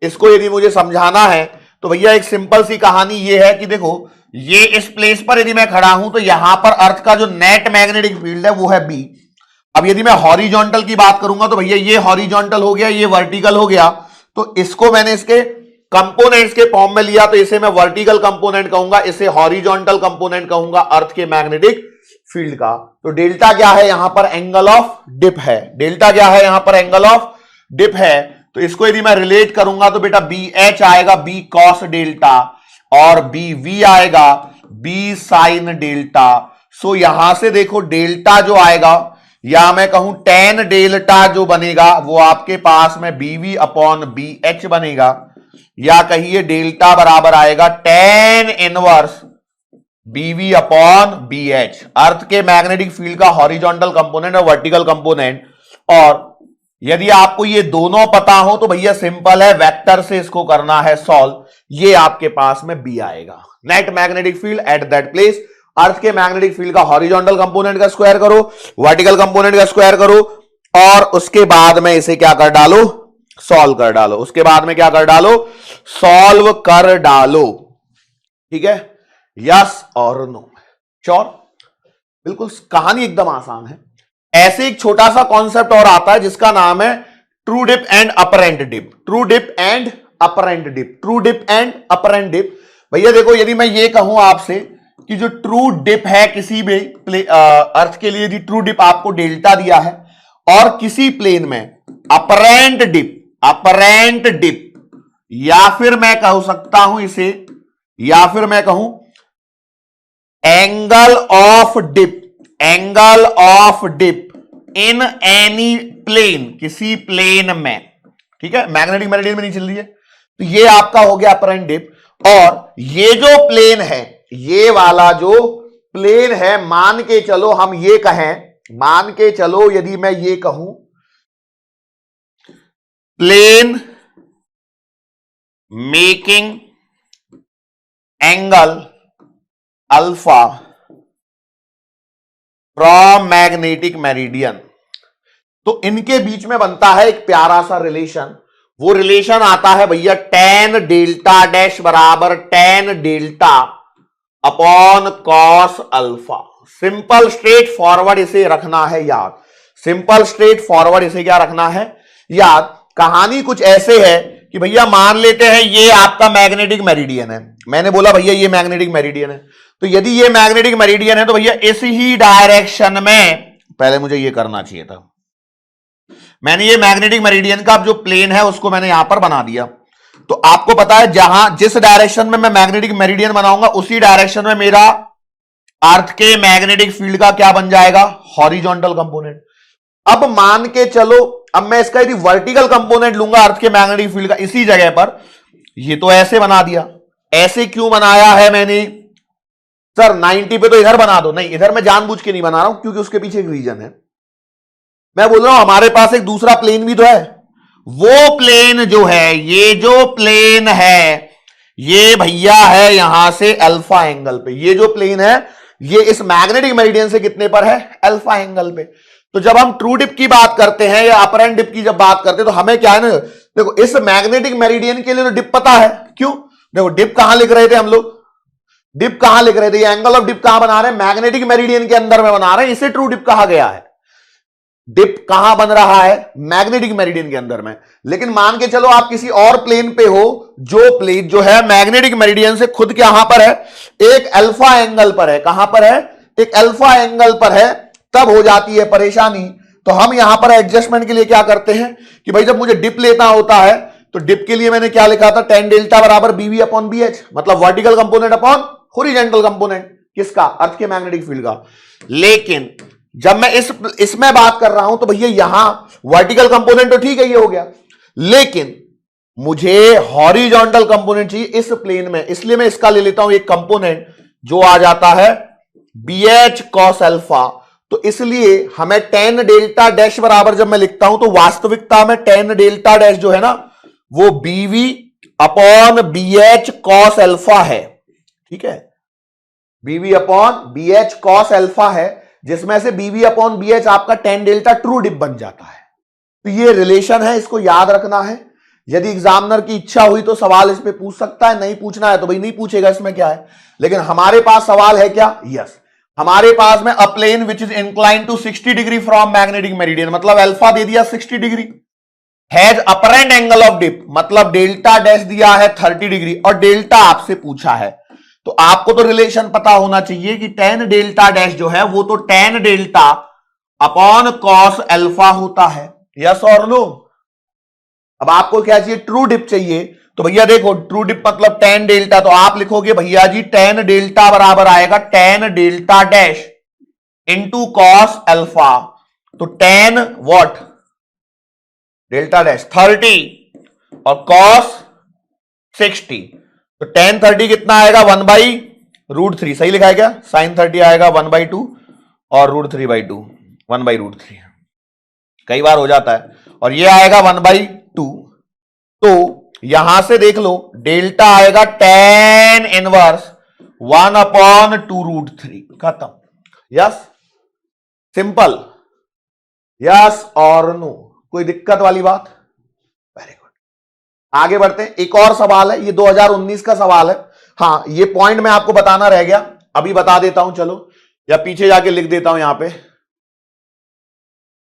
इसको यदि मुझे समझाना है तो भैया एक सिंपल सी कहानी ये है कि देखो ये इस प्लेस पर यदि मैं खड़ा हूं तो यहां पर अर्थ का जो नेट मैग्नेटिक फील्ड है वो है बी। अब यदि मैं हॉरिजॉन्टल की बात करूंगा तो भैया ये हॉरिजॉन्टल हो गया, ये वर्टिकल हो गया। तो इसको मैंने इसके कंपोनेंट्स के फॉर्म में लिया, तो इसे मैं वर्टिकल कंपोनेंट कहूंगा, इसे हॉरिजॉन्टल कंपोनेंट कहूंगा अर्थ के मैग्नेटिक फील्ड का। तो डेल्टा क्या है? यहां पर एंगल ऑफ डिप है। डेल्टा क्या है? यहां पर एंगल ऑफ डिप है। तो इसको यदि मैं रिलेट करूंगा तो बेटा बी एच आएगा बी कॉस डेल्टा, और बी वी आएगा बी साइन डेल्टा। सो यहां से देखो डेल्टा जो आएगा, या मैं कहूं टेन डेल्टा जो बनेगा वो आपके पास में बीवी अपॉन बी एच बनेगा, या कहिए डेल्टा बराबर आएगा टेन इनवर्स बीवी अपॉन बी एच, अर्थ के मैग्नेटिक फील्ड का हॉरिजॉन्टल कंपोनेंट और वर्टिकल कंपोनेंट। और यदि आपको ये दोनों पता हो तो भैया सिंपल है, वेक्टर से इसको करना है सॉल्व। ये आपके पास में बी आएगा, net magnetic field at that place. Earth के मैग्नेटिक फील्ड का हॉरिजॉन्टल कंपोनेंट का स्क्वायर करो, वर्टिकल कंपोनेंट का स्क्वायर करो, और उसके बाद में इसे क्या कर डालो? सॉल्व कर डालो। उसके बाद में क्या कर डालो? सॉल्व कर डालो। ठीक है, यस और नो? श्योर? बिल्कुल, कहानी एकदम आसान है। ऐसे एक छोटा सा कॉन्सेप्ट और आता है जिसका नाम है true dip and apparent dip. True dip and apparent dip, true dip and apparent dip. भैया देखो यदि मैं ये कहूं आपसे कि जो ट्रू डिप है किसी भी अर्थ के लिए, यदि ट्रू डिप आपको डेल्टा दिया है और किसी प्लेन में अपरेंट डिप, अपरेंट डिप, या फिर मैं कह सकता हूं इसे, या फिर मैं कहूं angle of dip, angle of dip in any plane, किसी प्लेन में। ठीक है, मैग्नेटिक मेरिडियन में नहीं चल रही है, तो ये आपका हो गया अपरेंट डिप। और ये जो प्लेन है, ये वाला जो प्लेन है, मान के चलो हम ये कहें, मान के चलो यदि मैं ये कहूं plane making angle alpha from magnetic meridian, तो इनके बीच में बनता है एक प्यारा सा रिलेशन। वो रिलेशन आता है भैया tan डेल्टा डैश बराबर tan delta upon cos alpha. Simple straight forward इसे रखना है याद, सिंपल स्ट्रेट फॉरवर्ड इसे क्या रखना है याद। कहानी कुछ ऐसे है कि भैया मान लेते हैं ये आपका मैग्नेटिक मेरिडियन है, मैंने बोला भैया ये मैग्नेटिक मेरिडियन है, तो यदि ये मैग्नेटिक मेरिडियन है तो भैया इस ही डायरेक्शन में, पहले मुझे ये करना चाहिए था, मैंने ये मैग्नेटिक मेरिडियन का जो प्लेन है उसको मैंने यहां पर बना दिया। तो आपको पता है जहां जिस डायरेक्शन में मैं मैग्नेटिक मेरिडियन बनाऊंगा उसी डायरेक्शन में मेरा अर्थ के मैग्नेटिक फील्ड का क्या बन जाएगा, हॉरिजॉन्टल कंपोनेंट। अब मान के चलो, अब मैं इसका यदि वर्टिकल कंपोनेंट लूंगा अर्थ के मैग्नेटिक फील्ड का इसी जगह पर, ये तो ऐसे बना दिया, ऐसे क्यों बनाया है मैंने सर 90 पे तो इधर बना दो, नहीं इधर मैं जानबूझ के नहीं बना रहा हूं क्योंकि उसके पीछे एक रीजन है। मैं बोल रहा हूं हमारे पास एक दूसरा प्लेन भी तो है, वो प्लेन जो है, ये जो प्लेन है ये भैया है यहां से अल्फा एंगल पे, ये जो प्लेन है ये इस मैग्नेटिक मेरिडियन से कितने पर है, अल्फा एंगल पे। तो जब हम ट्रू डिप की बात करते हैं या अपरेंट डिप की जब बात करते हैं तो हमें क्या है ना, देखो इस मैग्नेटिक मेरिडियन के लिए तो डिप पता है, क्यों, देखो डिप कहां लिख रहे थे हम लोग, डिप कहां लिख रहे थे, ये एंगल ऑफ डिप कहां बना रहे हैं, मैग्नेटिक मेरिडियन के अंदर में बना रहे हैं, इसे ट्रू डिप कहा गया है। डिप कहां बन रहा है, मैग्नेटिक मेरिडियन के अंदर में। लेकिन मान के चलो आप किसी और प्लेन पे हो, जो प्लेन जो है मैग्नेटिक मेरिडियन से खुद कहां पर है, एक अल्फा एंगल पर है, कहां पर है, एक अल्फा एंगल पर है, तब हो जाती है परेशानी। तो हम यहां पर एडजस्टमेंट के लिए क्या करते हैं कि भाई जब मुझे डिप लेना होता है तो डिप के लिए मैंने क्या लिखा था, tan डेल्टा बराबर बीवी अपॉन बी एच, मतलब vertical component upon horizontal component, किसका, अर्थ के मैग्नेटिक फील्ड का। लेकिन जब मैं इसमें बात कर रहा हूं तो भैया यहां वर्टिकल कंपोनेंट तो ठीक है ये हो गया, लेकिन मुझे हॉरिजॉन्टल कंपोनेंट चाहिए इस प्लेन में, इसलिए मैं इसका ले लेता हूं एक कंपोनेंट जो आ जाता है बी एच कॉस अल्फा। तो इसलिए हमें tan डेल्टा डैश बराबर जब मैं लिखता हूं तो वास्तविकता में tan डेल्टा डैश जो है ना वो B V upon B H cos alpha है, ठीक है, B V upon B H cos alpha है, जिसमें से बीवी अपॉन बी एच आपका tan डेल्टा ट्रू डिप बन जाता है। तो ये रिलेशन है, इसको याद रखना है। यदि एग्जामिनर की इच्छा हुई तो सवाल इस पे पूछ सकता है, नहीं पूछना है तो भाई नहीं पूछेगा, इसमें क्या है। लेकिन हमारे पास सवाल है क्या, यस, हमारे पास में a plane which is incline to 60 degree from magnetic meridian, मतलब अल्फा दे दिया 60 degree, has apparent angle of dip, मतलब डेल्टा डैश दिया है 30 डिग्री, और डेल्टा आपसे पूछा है। तो आपको तो रिलेशन पता होना चाहिए कि tan डेल्टा डैश जो है वो तो tan delta upon cos alpha होता है, यस और नो। अब आपको क्या चाहिए, ट्रू डिप चाहिए, तो भैया देखो ट्रू डिप मतलब tan डेल्टा, तो आप लिखोगे भैया जी tan डेल्टा बराबर आएगा tan delta dash into cos alpha, तो tan व्हाट, डेल्टा डैश 30 और कॉस 60, तो tan 30 कितना आएगा 1/√3, सही लिखा है क्या, sin 30 आएगा 1/2 और √3/2, 1/√3, कई बार हो जाता है, और ये आएगा 1/2। तो यहां से देख लो डेल्टा आएगा tan इनवर्स 1/2√3, खत्म, यस, सिंपल, यस और नो, कोई दिक्कत वाली बात, वेरी गुड। आगे बढ़ते हैं, एक और सवाल है, ये 2019 का सवाल है, हाँ ये पॉइंट मैं आपको बताना रह गया, अभी बता देता हूं, चलो, या पीछे जाके लिख देता हूं, यहां पे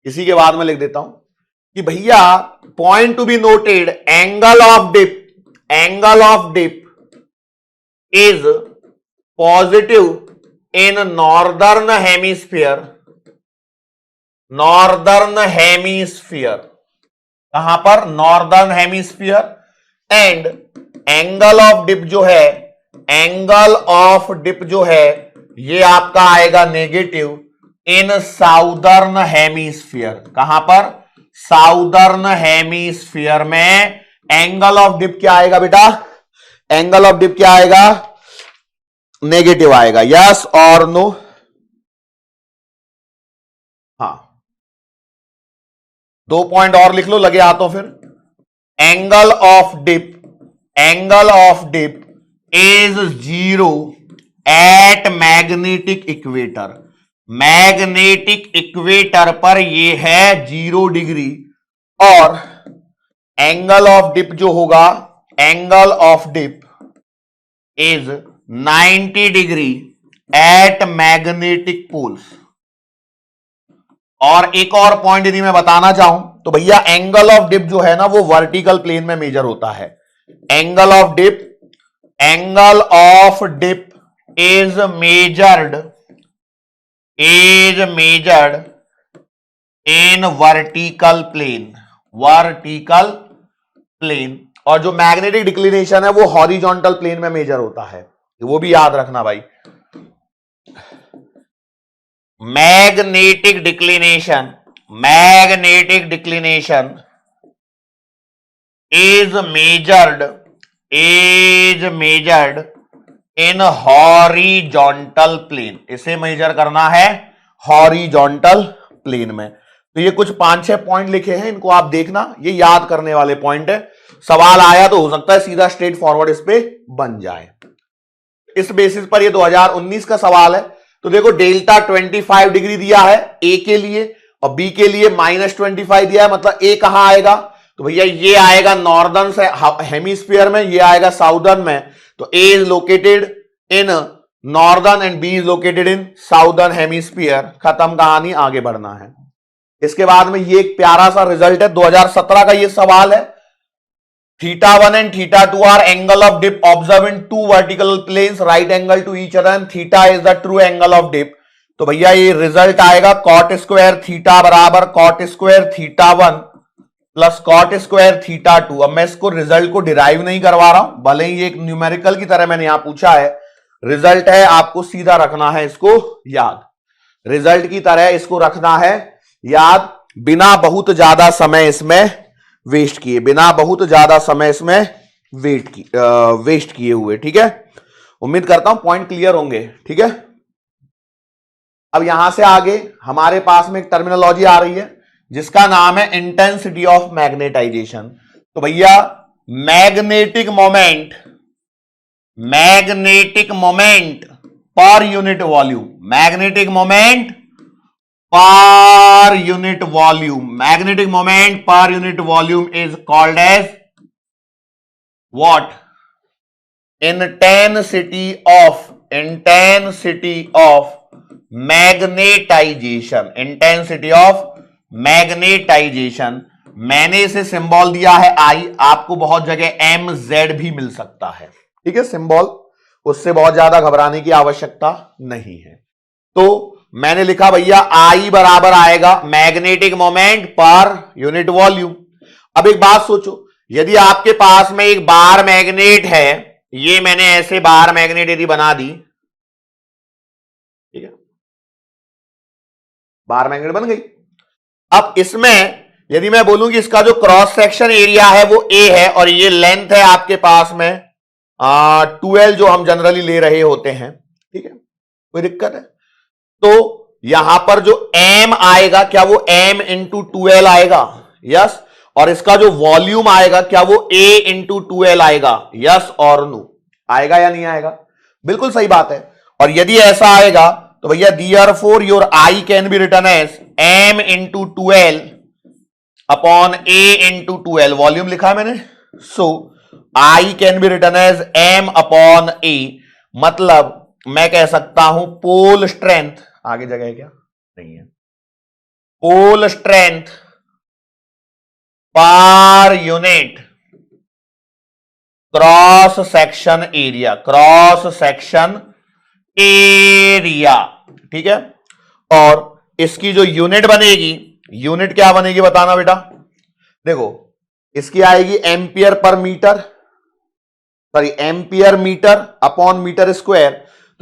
इसी के बाद में लिख देता हूं कि भैया point to be noted, angle of dip is positive in northern hemisphere, कहां पर, northern hemisphere, and angle of dip जो है ये आपका आएगा नेगेटिव इन साउदर्न हेमीस्फीयर, कहां पर, साउदर्न हेमीस्फीयर में एंगल ऑफ डिप क्या आएगा बेटा? एंगल ऑफ डिप क्या आएगा? नेगेटिव आएगा। यस और नो? हाँ, 2 पॉइंट और लिख लो लगे हाथों फिर। Angle of dip, angle of dip is 0 at magnetic equator. Magnetic equator पर ये है 0 डिग्री। और एंगल ऑफ डिप जो होगा, angle of dip is 90 degree at magnetic poles. और एक और पॉइंट यदि मैं बताना चाहूं तो भैया एंगल ऑफ डिप जो है ना वो वर्टिकल प्लेन में मेजर होता है। Angle of dip, angle of dip is measured in vertical plane, vertical plane. और जो मैग्नेटिक डिक्लिनेशन है वो हॉरिजॉन्टल प्लेन में मेजर होता है, वो भी याद रखना भाई। Magnetic declination is measured in horizontal plane। इसे मेजर करना है हॉरिजॉन्टल प्लेन में। तो ये कुछ 5-6 पॉइंट लिखे हैं, इनको आप देखना, ये याद करने वाले पॉइंट है। सवाल आया तो हो सकता है सीधा स्ट्रेट फॉरवर्ड इस पे बन जाए। इस बेसिस पर ये 2019 का सवाल है। तो देखो डेल्टा 25 डिग्री दिया है ए के लिए और बी के लिए -25 दिया है, मतलब ए कहां आएगा? तो भैया ये आएगा नॉर्दर्न से हेमिस्फीयर में, ये आएगा साउदर्न में। तो A is located in northern and B is located in southern hemisphere. खत्म कहानी, आगे बढ़ना है। इसके बाद में ये एक प्यारा सा रिजल्ट है, 2017 का ये सवाल है। θ1 and θ2 are angle of dip observed in two vertical planes right angle to each other and theta is the true angle of dip। तो भैया ये रिजल्ट आएगा cot स्क्वायर थीटा बराबर cot square θ1 plus cot square θ2। अब मैं इसको result को derive नहीं करवा रहा हूं, भले ही एक न्यूमेरिकल की तरह मैंने यहां पूछा है। रिजल्ट है, आपको सीधा रखना है इसको याद, रिजल्ट की तरह इसको रखना है याद, बिना बहुत ज्यादा समय इसमें वेस्ट किए, बिना बहुत ज्यादा समय इसमें वेस्ट किए हुए। ठीक है, उम्मीद करता हूं पॉइंट क्लियर होंगे। ठीक है, अब यहां से आगे हमारे पास में एक टर्मिनोलॉजी आ रही है जिसका नाम है इंटेंसिटी ऑफ मैग्नेटाइजेशन। तो भैया magnetic moment per unit volume, magnetic moment per unit volume, magnetic moment per unit volume is called as what? Intensity of magnetization, intensity of magnetization। मैंने इसे सिंबल दिया है I, आपको बहुत जगह MZ भी मिल सकता है। ठीक है, सिंबल, उससे बहुत ज्यादा घबराने की आवश्यकता नहीं है। तो मैंने लिखा भैया I बराबर आएगा magnetic moment per unit volume. अब एक बात सोचो, यदि आपके पास में एक बार मैग्नेट है, ये मैंने ऐसे बार मैग्नेट यदि बना दी, ठीक है, बार मैग्नेट बन गई। अब इसमें यदि मैं बोलूं कि इसका जो क्रॉस सेक्शन एरिया है वो A है और ये लेंथ है आपके पास में 12 जो हम जनरली ले रहे होते हैं। ठीक है, कोई दिक्कत है? तो यहां पर जो m आएगा क्या वो m इंटू 12 आएगा? यस। और इसका जो वॉल्यूम आएगा क्या वो a इंटू 12 आएगा? यस और नो? आएगा या नहीं आएगा? बिल्कुल सही बात है। और यदि ऐसा आएगा तो भैया therefore your I can be written as m into 12 upon a into 12। Volume लिखा है मैंने, so I can be written as m upon a। मतलब मैं कह सकता हूं पोल स्ट्रेंथ, आगे जगह है क्या? नहीं है। Pole strength per unit cross section area, cross section area. ठीक है, और इसकी जो यूनिट बनेगी, यूनिट क्या बनेगी बताना बेटा? देखो इसकी आएगी ampere per metre, sorry ampere metre upon metre square.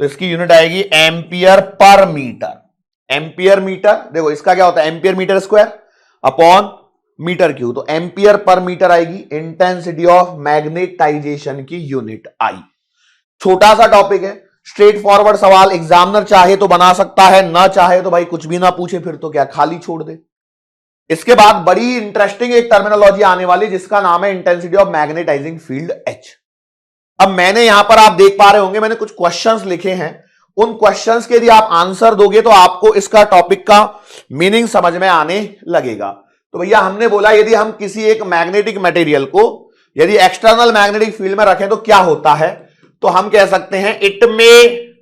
तो इसकी यूनिट आएगी ampere per metre. Ampere metre, देखो इसका क्या होता है ampere metre square upon metre cube, तो एम्पियर पर मीटर आएगी इंटेंसिटी ऑफ मैग्नेटाइजेशन की यूनिट आई। छोटा सा टॉपिक है, स्ट्रेट फॉरवर्ड सवाल, एग्जामिनर चाहे तो बना सकता है, ना चाहे तो भाई कुछ भी ना पूछे, फिर तो क्या खाली छोड़ दे। इसके बाद बड़ी इंटरेस्टिंग एक टर्मिनोलॉजी आने वाली जिसका नाम है intensity of magnetising field H. अब मैंने यहां पर आप देख पा रहे होंगे मैंने कुछ क्वेश्चंस लिखे हैं, उन क्वेश्चंस के यदि आप आंसर दोगे तो आपको इसका टॉपिक का मीनिंग समझ में आने लगेगा। तो भैया हमने बोला यदि हम किसी एक मैग्नेटिक मटेरियल को यदि एक्सटर्नल मैग्नेटिक फील्ड में रखें तो क्या होता है, तो हम कह सकते हैं इट में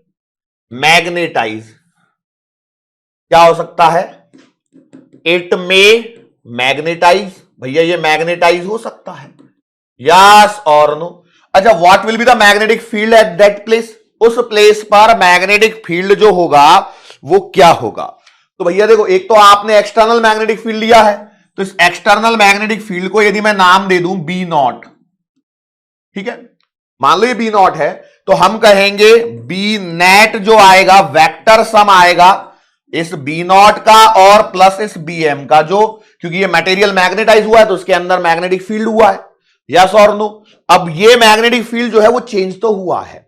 मैग्नेटाइज। क्या हो सकता है, इट में मैग्नेटाइज। भैया ये मैग्नेटाइज हो सकता है, यस और नो। अच्छा, what will be the magnetic field at that place, उस प्लेस पर मैग्नेटिक फील्ड जो होगा वो क्या होगा। तो भैया देखो, एक तो आपने एक्सटर्नल मैग्नेटिक फील्ड लिया है, तो इस एक्सटर्नल मैग्नेटिक फील्ड को यदि मैं नाम दे दूं बी नॉट, ठीक है, मान लो ये बी नॉट है, तो हम कहेंगे बी नेट जो आएगा वेक्टर सम आएगा इस बी नॉट का और प्लस इस बी एम का, जो क्योंकि ये मटेरियल मैग्नेटाइज हुआ है तो उसके अंदर मैग्नेटिक फील्ड हुआ है, यस और नो। अब ये मैग्नेटिक फील्ड जो है वो चेंज तो हुआ है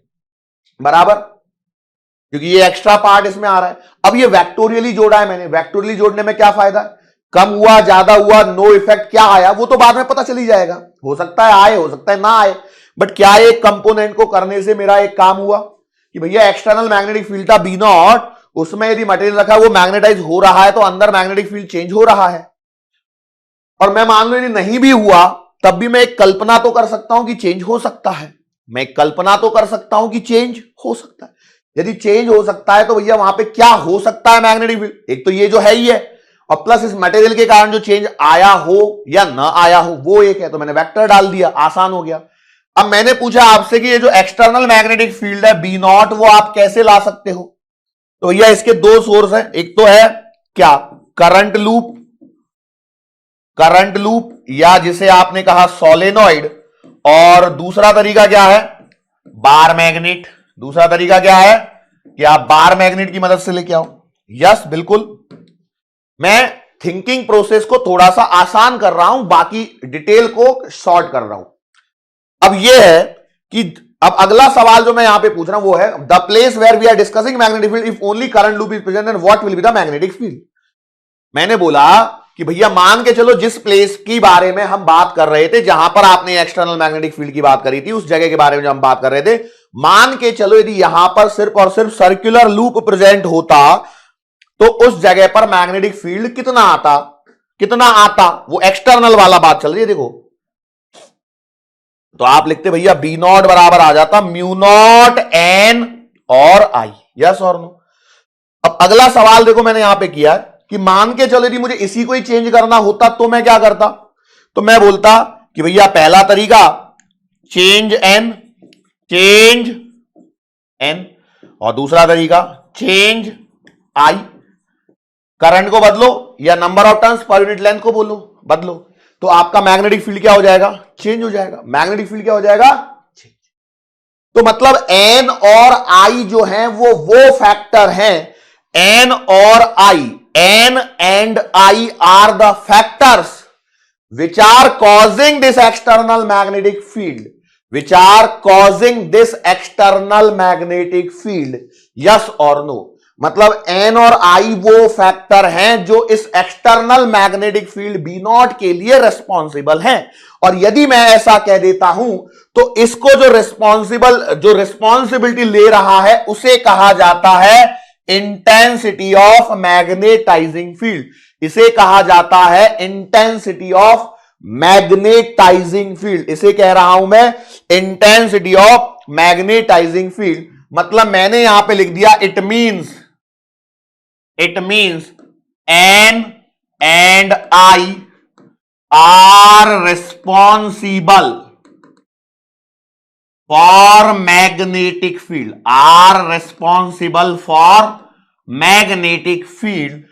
बराबर, क्योंकि ये एक्स्ट्रा पार्ट इसमें आ रहा है। अब ये वेक्टोरियली जोड़ा है मैंने, वेक्टोरियली जोड़ने में क्या फायदा है, कम हुआ ज्यादा हुआ नो इफेक्ट क्या आया वो तो बाद में पता चली जाएगा, हो सकता है आए हो सकता है ना आए, बट क्या एक कंपोनेंट को करने से मेरा एक काम हुआ कि भैया एक्सटर्नल मैग्नेटिक फील्ड था बी नॉट, उसमें यदि मटेरियल रखा है वो मैग्नेटाइज हो रहा है तो अंदर मैग्नेटिक फील्ड चेंज हो रहा है। और मैं मान लो यदि नहीं भी हुआ तब भी मैं एक कल्पना तो कर सकता हूं कि चेंज हो सकता है, मैं एक कल्पना तो कर सकता हूं कि चेंज हो सकता है। यदि चेंज हो सकता है तो भैया वहां पे क्या हो सकता है मैग्नेटिक फील्ड, एक तो ये जो है ही है और प्लस इस मटेरियल के कारण जो चेंज आया हो या ना आया हो वो एक है, तो मैंने वेक्टर डाल दिया, आसान हो गया। अब मैंने पूछा आपसे कि ये जो एक्सटर्नल मैग्नेटिक फील्ड है बी नॉट वो आप कैसे ला सकते हो, तो भैया इसके दो सोर्स हैं, एक तो है क्या करंट लूप, करंट लूप या जिसे आपने कहा सोलेनॉइड, और दूसरा तरीका क्या है बार मैग्नेट। दूसरा तरीका क्या है कि आप बार मैग्नेट की मदद से लेके आओ, यस बिल्कुल। मैं थिंकिंग प्रोसेस को थोड़ा सा आसान कर रहा हूं, बाकी डिटेल को शॉर्ट कर रहा हूं। अब यह है कि अब अगला सवाल जो मैं यहां पे पूछ रहा हूं वो है the place where we are discussing magnetic field if only current loop is present and what will be the magnetic field. मैंने बोला कि भैया मान के चलो जिस प्लेस की बारे में हम बात कर रहे थे जहां पर आपने एक्सटर्नल मैग्नेटिक फील्ड की बात करी थी उस जगह के बारे में जो हम बात कर रहे थे, मान के चलो यदि यहां पर सिर्फ और सिर्फ सर्कुलर लूप प्रेजेंट होता तो उस जगह पर मैग्नेटिक फील्ड कितना आता, कितना आता, वो एक्सटर्नल वाला बात चल रही है देखो। तो आप लिखते भैया बी नॉट बराबर आ जाता म्यू नॉट एन और आई, यस और नो। अब अगला सवाल देखो मैंने यहां पे किया है कि मान के चलो यदि मुझे इसी को ही चेंज करना होता तो मैं क्या करता, तो मैं बोलता कि भैया पहला तरीका चेंज एन, चेंज एन, और दूसरा तरीका चेंज आई, करंट को बदलो या number of turns per unit length को बोलो बदलो, तो आपका मैग्नेटिक फील्ड क्या हो जाएगा, चेंज हो जाएगा। मैग्नेटिक फील्ड क्या हो जाएगा, चेंज। तो मतलब एन और आई जो है वो फैक्टर हैं, एन और I, N and I are the factors which are causing this external magnetic field, which are causing this external magnetic field, yes or no। मतलब n और i वो फैक्टर हैं जो इस external magnetic field B naught के लिए responsible हैं। और यदि मैं ऐसा कह देता हूं तो इसको जो रिस्पॉन्सिबिलिटी ले रहा है उसे कहा जाता है इंटेंसिटी ऑफ मैग्नेटाइजिंग फील्ड, इसे कहा जाता है इंटेंसिटी ऑफ मैग्नेटाइजिंग फील्ड, इसे कह रहा हूं मैं इंटेंसिटी ऑफ मैग्नेटाइजिंग फील्ड। मतलब मैंने यहां पे लिख दिया it means N and I are responsible for magnetic field, are responsible for magnetic field.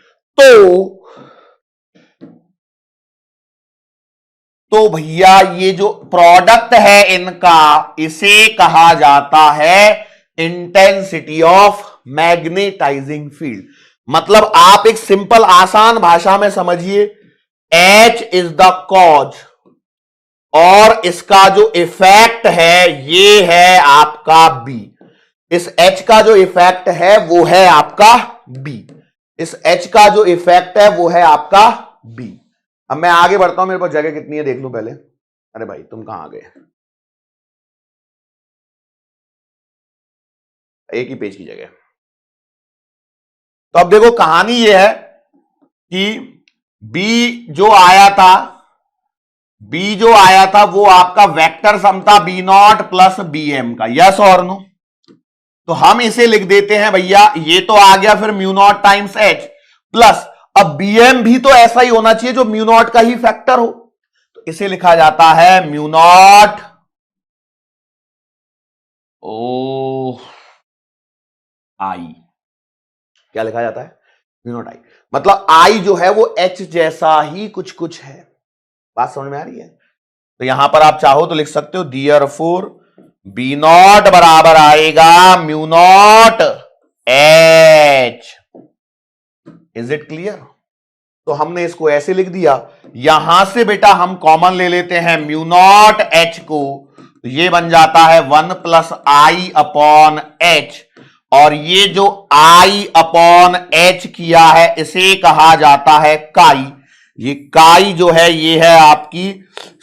तो भैया ये जो प्रोडक्ट है इनका इसे कहा जाता है इंटेंसिटी ऑफ मैग्नेटाइजिंग फील्ड। मतलब आप एक सिंपल आसान भाषा में समझिए, H इज द कॉज और इसका जो इफेक्ट है ये है आपका B। इस H का जो इफेक्ट है वो है आपका B। इस H का जो इफेक्ट है वो है आपका B। अब मैं आगे बढ़ता हूं, मेरे पास जगह कितनी है देख लूं पहले। अरे भाई तुम कहां आ गए, एक ही पेज की जगह। तो अब देखो कहानी ये है कि B जो आया था, B जो आया था वो आपका वेक्टर सम था B नॉट प्लस BM का, यस और नो। तो हम इसे लिख देते हैं भैया, ये तो आ गया फिर mu not times H plus, अब BM भी तो ऐसा ही होना चाहिए जो म्यू नॉट का ही फैक्टर हो, तो इसे लिखा जाता है म्यू नॉट ओ आई। क्या लिखा जाता है? Mu not I. मतलब आई जो है वो H जैसा ही कुछ कुछ है। बात समझ में आ रही है? तो यहां पर आप चाहो तो लिख सकते हो देयरफॉर बी नॉट बराबर आएगा mu naught H। Is it clear? तो हमने इसको ऐसे लिख दिया। यहां से बेटा हम कॉमन ले लेते हैं म्यू नॉट H को, तो ये बन जाता है 1 प्लस आई अपॉन H, और ये जो I अपॉन H किया है इसे कहा जाता है काई। ये काई जो है ये है आपकी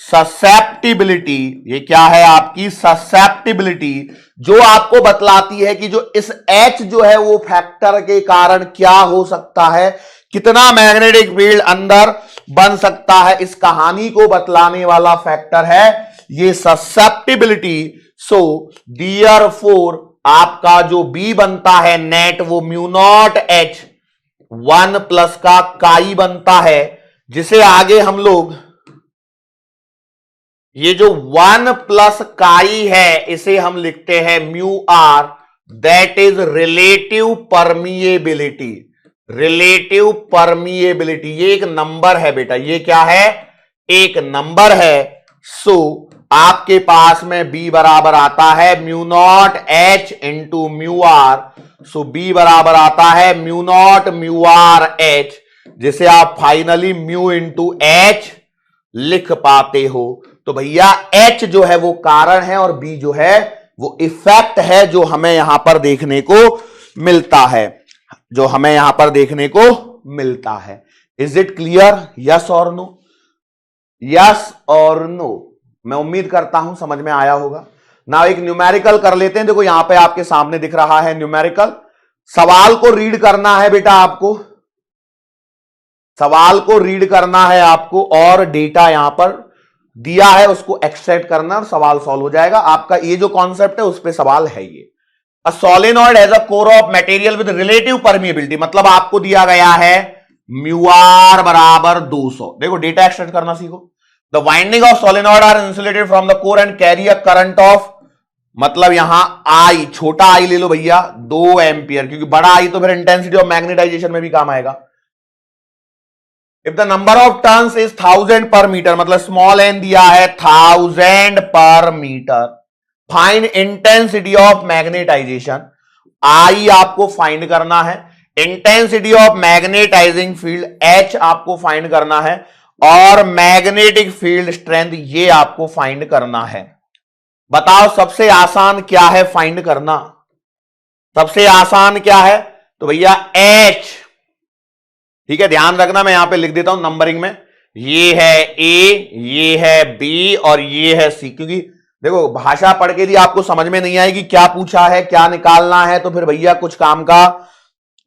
ससेप्टिबिलिटी। ये क्या है? आपकी ससेप्टिबिलिटी, जो आपको बतलाती है कि जो इस H जो है वो फैक्टर के कारण क्या हो सकता है, कितना मैग्नेटिक फील्ड अंदर बन सकता है, इस कहानी को बतलाने वाला फैक्टर है ये ससेप्टिबिलिटी। सो देयरफॉर आपका जो B बनता है नेट वो म्यू नॉट H 1 प्लस का काई बनता है, जिसे आगे हम लोग ये जो 1 प्लस काई है इसे हम लिखते हैं mu R, that is relative permeability. Relative permeability ये एक नंबर है बेटा, ये क्या है? एक नंबर है। सो आपके पास में B बराबर आता है mu naught H into mu R. So B बराबर आता है mu naught mu R H, जिसे आप फाइनली म्यू इंटू H लिख पाते हो। तो भैया H जो है वो कारण है और B जो है वो इफेक्ट है, जो हमें यहां पर देखने को मिलता है, जो हमें यहां पर देखने को मिलता है। Is it clear? यस और नो? यस और नो? मैं उम्मीद करता हूं समझ में आया होगा ना। एक न्यूमेरिकल कर लेते हैं। देखो यहां पे आपके सामने दिख रहा है न्यूमेरिकल। सवाल को रीड करना है बेटा आपको, सवाल को रीड करना है आपको, और डेटा यहां पर दिया है उसको एक्सट्रैक्ट करना और सवाल सॉल्व हो जाएगा। आपका ये जो कॉन्सेप्ट है उस पे सवाल है ये। A solenoid has a core of material with relative permeability, मतलब आपको दिया गया है म्यू आर बराबर 200। देखो डेटा एक्सट्रैक्ट करना सीखो। The winding of solenoid are insulated from the core and carry a current of, मतलब यहां आई, छोटा आई ले लो भैया 2 एंपियर, क्योंकि बड़ा आई तो फिर इंटेंसिटी ऑफ मैग्नेटाइजेशन में भी काम आएगा। If the number of turns is 1000 पर मीटर, मतलब स्मॉल एन दिया है 1000 पर metre, find intensity of magnetisation. I आपको फाइंड करना है, intensity of magnetising field H आपको फाइंड करना है, और मैग्नेटिक फील्ड स्ट्रेंथ ये आपको फाइंड करना है। बताओ सबसे आसान क्या है फाइंड करना? सबसे आसान क्या है? तो भैया H। ठीक है, ध्यान रखना मैं यहां पे लिख देता हूं नंबरिंग में, ये है A, ये है B और ये है C, क्योंकि देखो भाषा पढ़ के यदि आपको समझ में नहीं आएगी क्या पूछा है क्या निकालना है तो फिर भैया कुछ काम का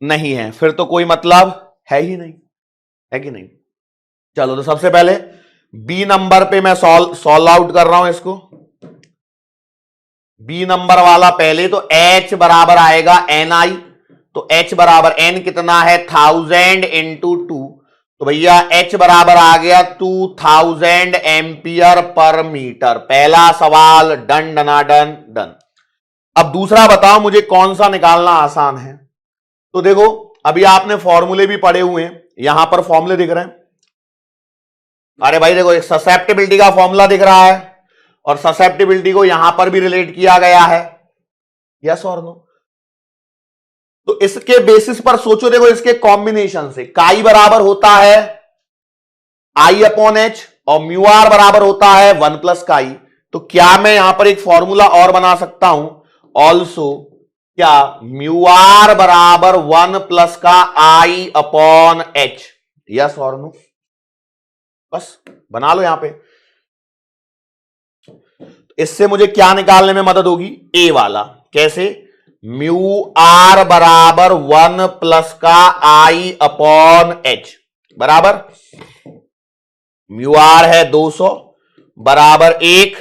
नहीं है, फिर तो कोई मतलब है ही नहीं, है कि नहीं? चलो तो सबसे पहले B नंबर पे मैं सॉल्व आउट कर रहा हूं इसको। B नंबर वाला पहले तो H बराबर आएगा NI, तो H बराबर N कितना है 1000 इंटू 2, तो भैया H बराबर आ गया 2000 एम्पियर पर मीटर। पहला सवाल डन डना डन डन। अब दूसरा बताओ मुझे कौन सा निकालना आसान है? तो देखो अभी आपने फॉर्मूले भी पढ़े हुए हैं, यहां पर फॉर्मूले दिख रहे हैं। अरे भाई देखो एक ससेप्टिबिलिटी का फॉर्मूला दिख रहा है और ससेप्टिबिलिटी को यहां पर भी रिलेट किया गया है, यस और नो? तो इसके बेसिस पर सोचो, देखो इसके कॉम्बिनेशन से काई बराबर होता है आई अपॉन एच और म्यू आर बराबर होता है 1 प्लस का आई। तो क्या मैं यहां पर एक फॉर्मूला और बना सकता हूं, ऑल्सो क्या म्यू आर बराबर 1 प्लस का आई अपॉन एच, यस और नो? बस बना लो यहां पे। इससे मुझे क्या निकालने में मदद होगी, ए वाला। कैसे? म्यू आर बराबर 1 प्लस का आई अपॉन एच बराबर म्यू आर है 200 बराबर 1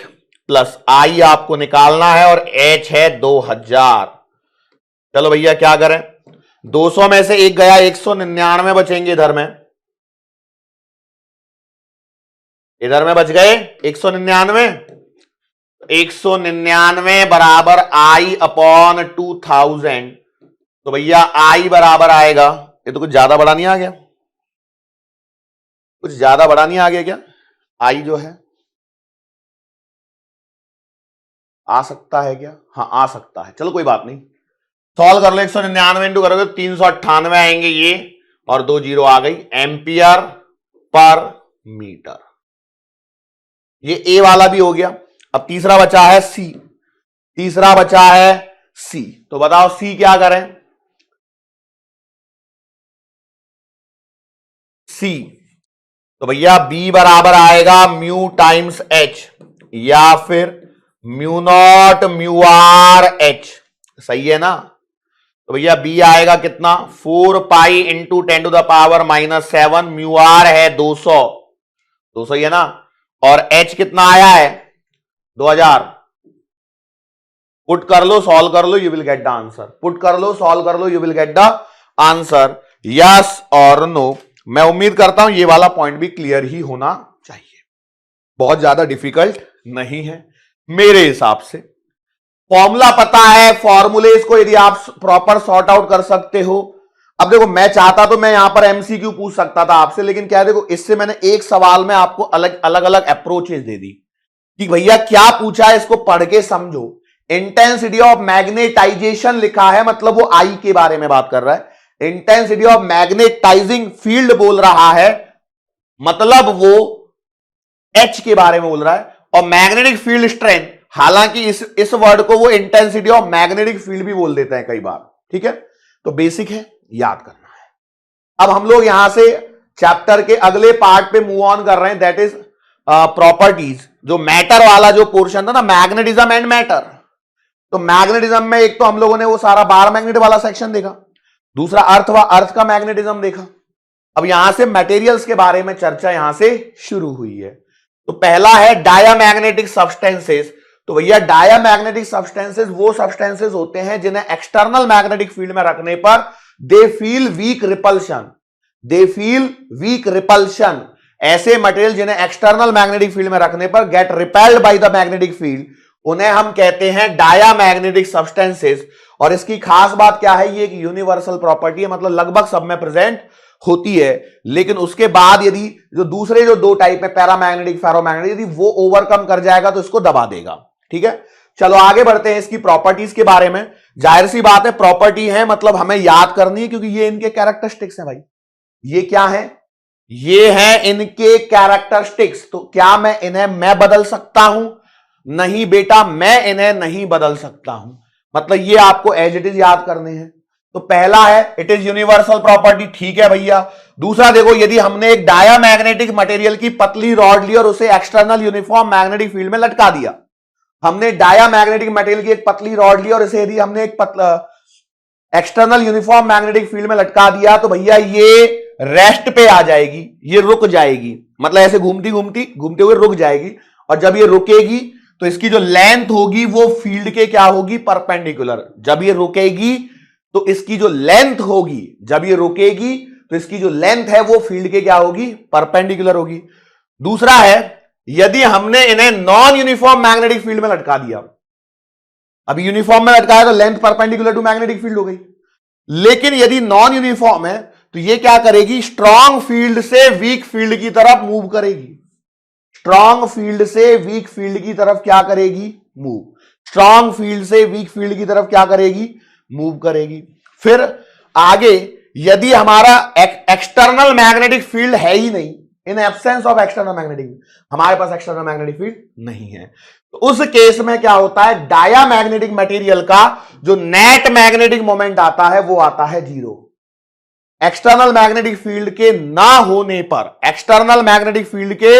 प्लस आई आपको निकालना है और एच है 2000। चलो भैया क्या करें, 200 में से एक गया, 199 बचेंगे इधर में। इधर में बच गए 199, 199 बराबर आई अपॉन 2000। तो भैया आई बराबर आएगा, ये तो कुछ ज्यादा बड़ा नहीं आ गया, कुछ ज्यादा बड़ा नहीं आ गया क्या? आई जो है आ सकता है क्या? हाँ आ सकता है, चलो कोई बात नहीं, सॉल्व कर लो। 199 इंटू करोगे तो 398 आएंगे ये, और 2 जीरो आ गई, एम्पियर पर मीटर। ये ए वाला भी हो गया। अब तीसरा बचा है सी, तीसरा बचा है सी। तो बताओ सी क्या करें? सी तो भैया बी बराबर आएगा म्यू टाइम्स एच, या फिर mu naught mu R H, सही है ना? तो भैया बी आएगा कितना, 4 pi into 10 to the power -7, mu R है 200, 200 ही है ना, और एच कितना आया है 2000। पुट कर लो, सॉल्व कर लो, you will get the answer. Put कर लो, सॉल्व कर लो, you will get the answer, yes और नो। मैं उम्मीद करता हूं ये वाला पॉइंट भी क्लियर ही होना चाहिए, बहुत ज्यादा डिफिकल्ट नहीं है मेरे हिसाब से। फॉर्मूला पता है, फॉर्मूले को यदि आप प्रॉपर सॉर्ट आउट कर सकते हो। अब देखो मैं चाहता तो मैं यहां पर एमसीक्यू पूछ सकता था आपसे, लेकिन क्या देखो इससे मैंने एक सवाल में आपको अलग अलग अप्रोचेस दे दी कि भैया क्या पूछा है इसको पढ़ के समझो। इंटेंसिटी ऑफ मैग्नेटाइजेशन लिखा है, मतलब वो आई के बारे में बात कर रहा है। इंटेंसिटी ऑफ मैग्नेटाइजिंग फील्ड बोल रहा है, मतलब वो एच के बारे में बोल रहा है। और मैग्नेटिक फील्ड स्ट्रेंथ, हालांकि इस वर्ड को वो इंटेंसिटी ऑफ मैग्नेटिक फील्ड भी बोल देते हैं कई बार, ठीक है? तो बेसिक है, याद करना है। अब हम लोग यहां से चैप्टर के अगले पार्ट पे मूव ऑन कर रहे हैं, दैट इज प्रॉपर्टीज। जो मैटर वाला जो पोर्शन था ना, मैग्नेटिज्म एंड मैटर। तो मैग्नेटिज्म में एक तो हम लोगों ने वो सारा बार मैग्नेट वाला सेक्शन देखा, दूसरा अर्थ का मैग्नेटिज्म देखा। अब यहां से मटेरियल्स के बारे में चर्चा यहां से शुरू हुई है। तो पहला है डायामैग्नेटिक सब्सटेंसेस। तो भैया डायामैग्नेटिक सब्सटेंसेस वो सब्सटेंसेस होते हैं जिन्हें एक्सटर्नल मैग्नेटिक फील्ड में रखने पर they feel weak repulsion, they feel weak repulsion. ऐसे मटेरियल जिन्हें एक्सटर्नल मैग्नेटिक फील्ड में रखने पर get repelled by the magnetic field, उन्हें हम कहते हैं डायामैग्नेटिक सब्सटेंसेस। और इसकी खास बात क्या है, ये एक यूनिवर्सल प्रॉपर्टी है, मतलब लगभग सब में प्रेजेंट होती है। लेकिन उसके बाद यदि जो दूसरे जो दो टाइप है, पैरामैग्नेटिक फेरोमैग्नेटिक, यदि वो ओवरकम कर जाएगा तो इसको दबा देगा, ठीक है? चलो आगे बढ़ते हैं इसकी प्रॉपर्टीज के बारे में। जाहिर सी बात है प्रॉपर्टी है मतलब हमें याद करनी है, क्योंकि ये इनके कैरेक्टरिस्टिक्स हैं भाई। ये क्या है? ये है इनके कैरेक्टरिस्टिक्स। तो क्या मैं इन्हें मैं बदल सकता हूं? नहीं बेटा, मैं इन्हें नहीं बदल सकता हूं। मतलब ये आपको एज इट इज याद करने हैं। तो पहला है इट इज यूनिवर्सल प्रॉपर्टी, ठीक है भैया। दूसरा देखो, यदि हमने एक डायामैग्नेटिक मटेरियल की पतली रॉड ली और उसे एक्सटर्नल यूनिफॉर्म मैग्नेटिक फील्ड में लटका दिया, हमने डायामैग्नेटिक मटेरियल की एक पतली रॉड ली और इसे यदि हमने एक एक्सटर्नल यूनिफॉर्म मैग्नेटिक फील्ड में लटका दिया, तो भैया ये रेस्ट पे आ जाएगी, ये रुक जाएगी, मतलब ऐसे घूमती घूमते हुए रुक जाएगी। और जब ये रुकेगी तो इसकी जो लेंथ होगी वो फील्ड के क्या होगी, परपेंडिकुलर। जब ये रुकेगी तो इसकी जो लेंथ होगी, जब ये रुकेगी तो इसकी जो लेंथ है वो फील्ड के क्या होगी, परपेंडिकुलर होगी। दूसरा है, यदि हमने इन्हें नॉन यूनिफॉर्म मैग्नेटिक फील्ड में लटका दिया, अभी यूनिफॉर्म में लटकाया तो length perpendicular to magnetic field हो गई। लेकिन यदि नॉन यूनिफॉर्म है तो ये क्या करेगी, स्ट्रॉन्ग फील्ड से वीक फील्ड की तरफ मूव करेगी। स्ट्रॉन्ग फील्ड से वीक फील्ड की तरफ क्या करेगी, मूव। स्ट्रॉन्ग फील्ड से वीक फील्ड की तरफ क्या करेगी, मूव करेगी। फिर आगे, यदि हमारा एक्सटर्नल मैग्नेटिक फील्ड है ही नहीं, in absence of external magnetic, हमारे पास एक्सटर्नल मैग्नेटिक फील्ड नहीं है, तो उस केस में क्या होता है, डायामैग्नेटिक मटेरियल का जो नेट मैग्नेटिक मोमेंट आता है वो आता है 0। एक्सटर्नल मैग्नेटिक फील्ड के ना होने पर, एक्सटर्नल मैग्नेटिक फील्ड के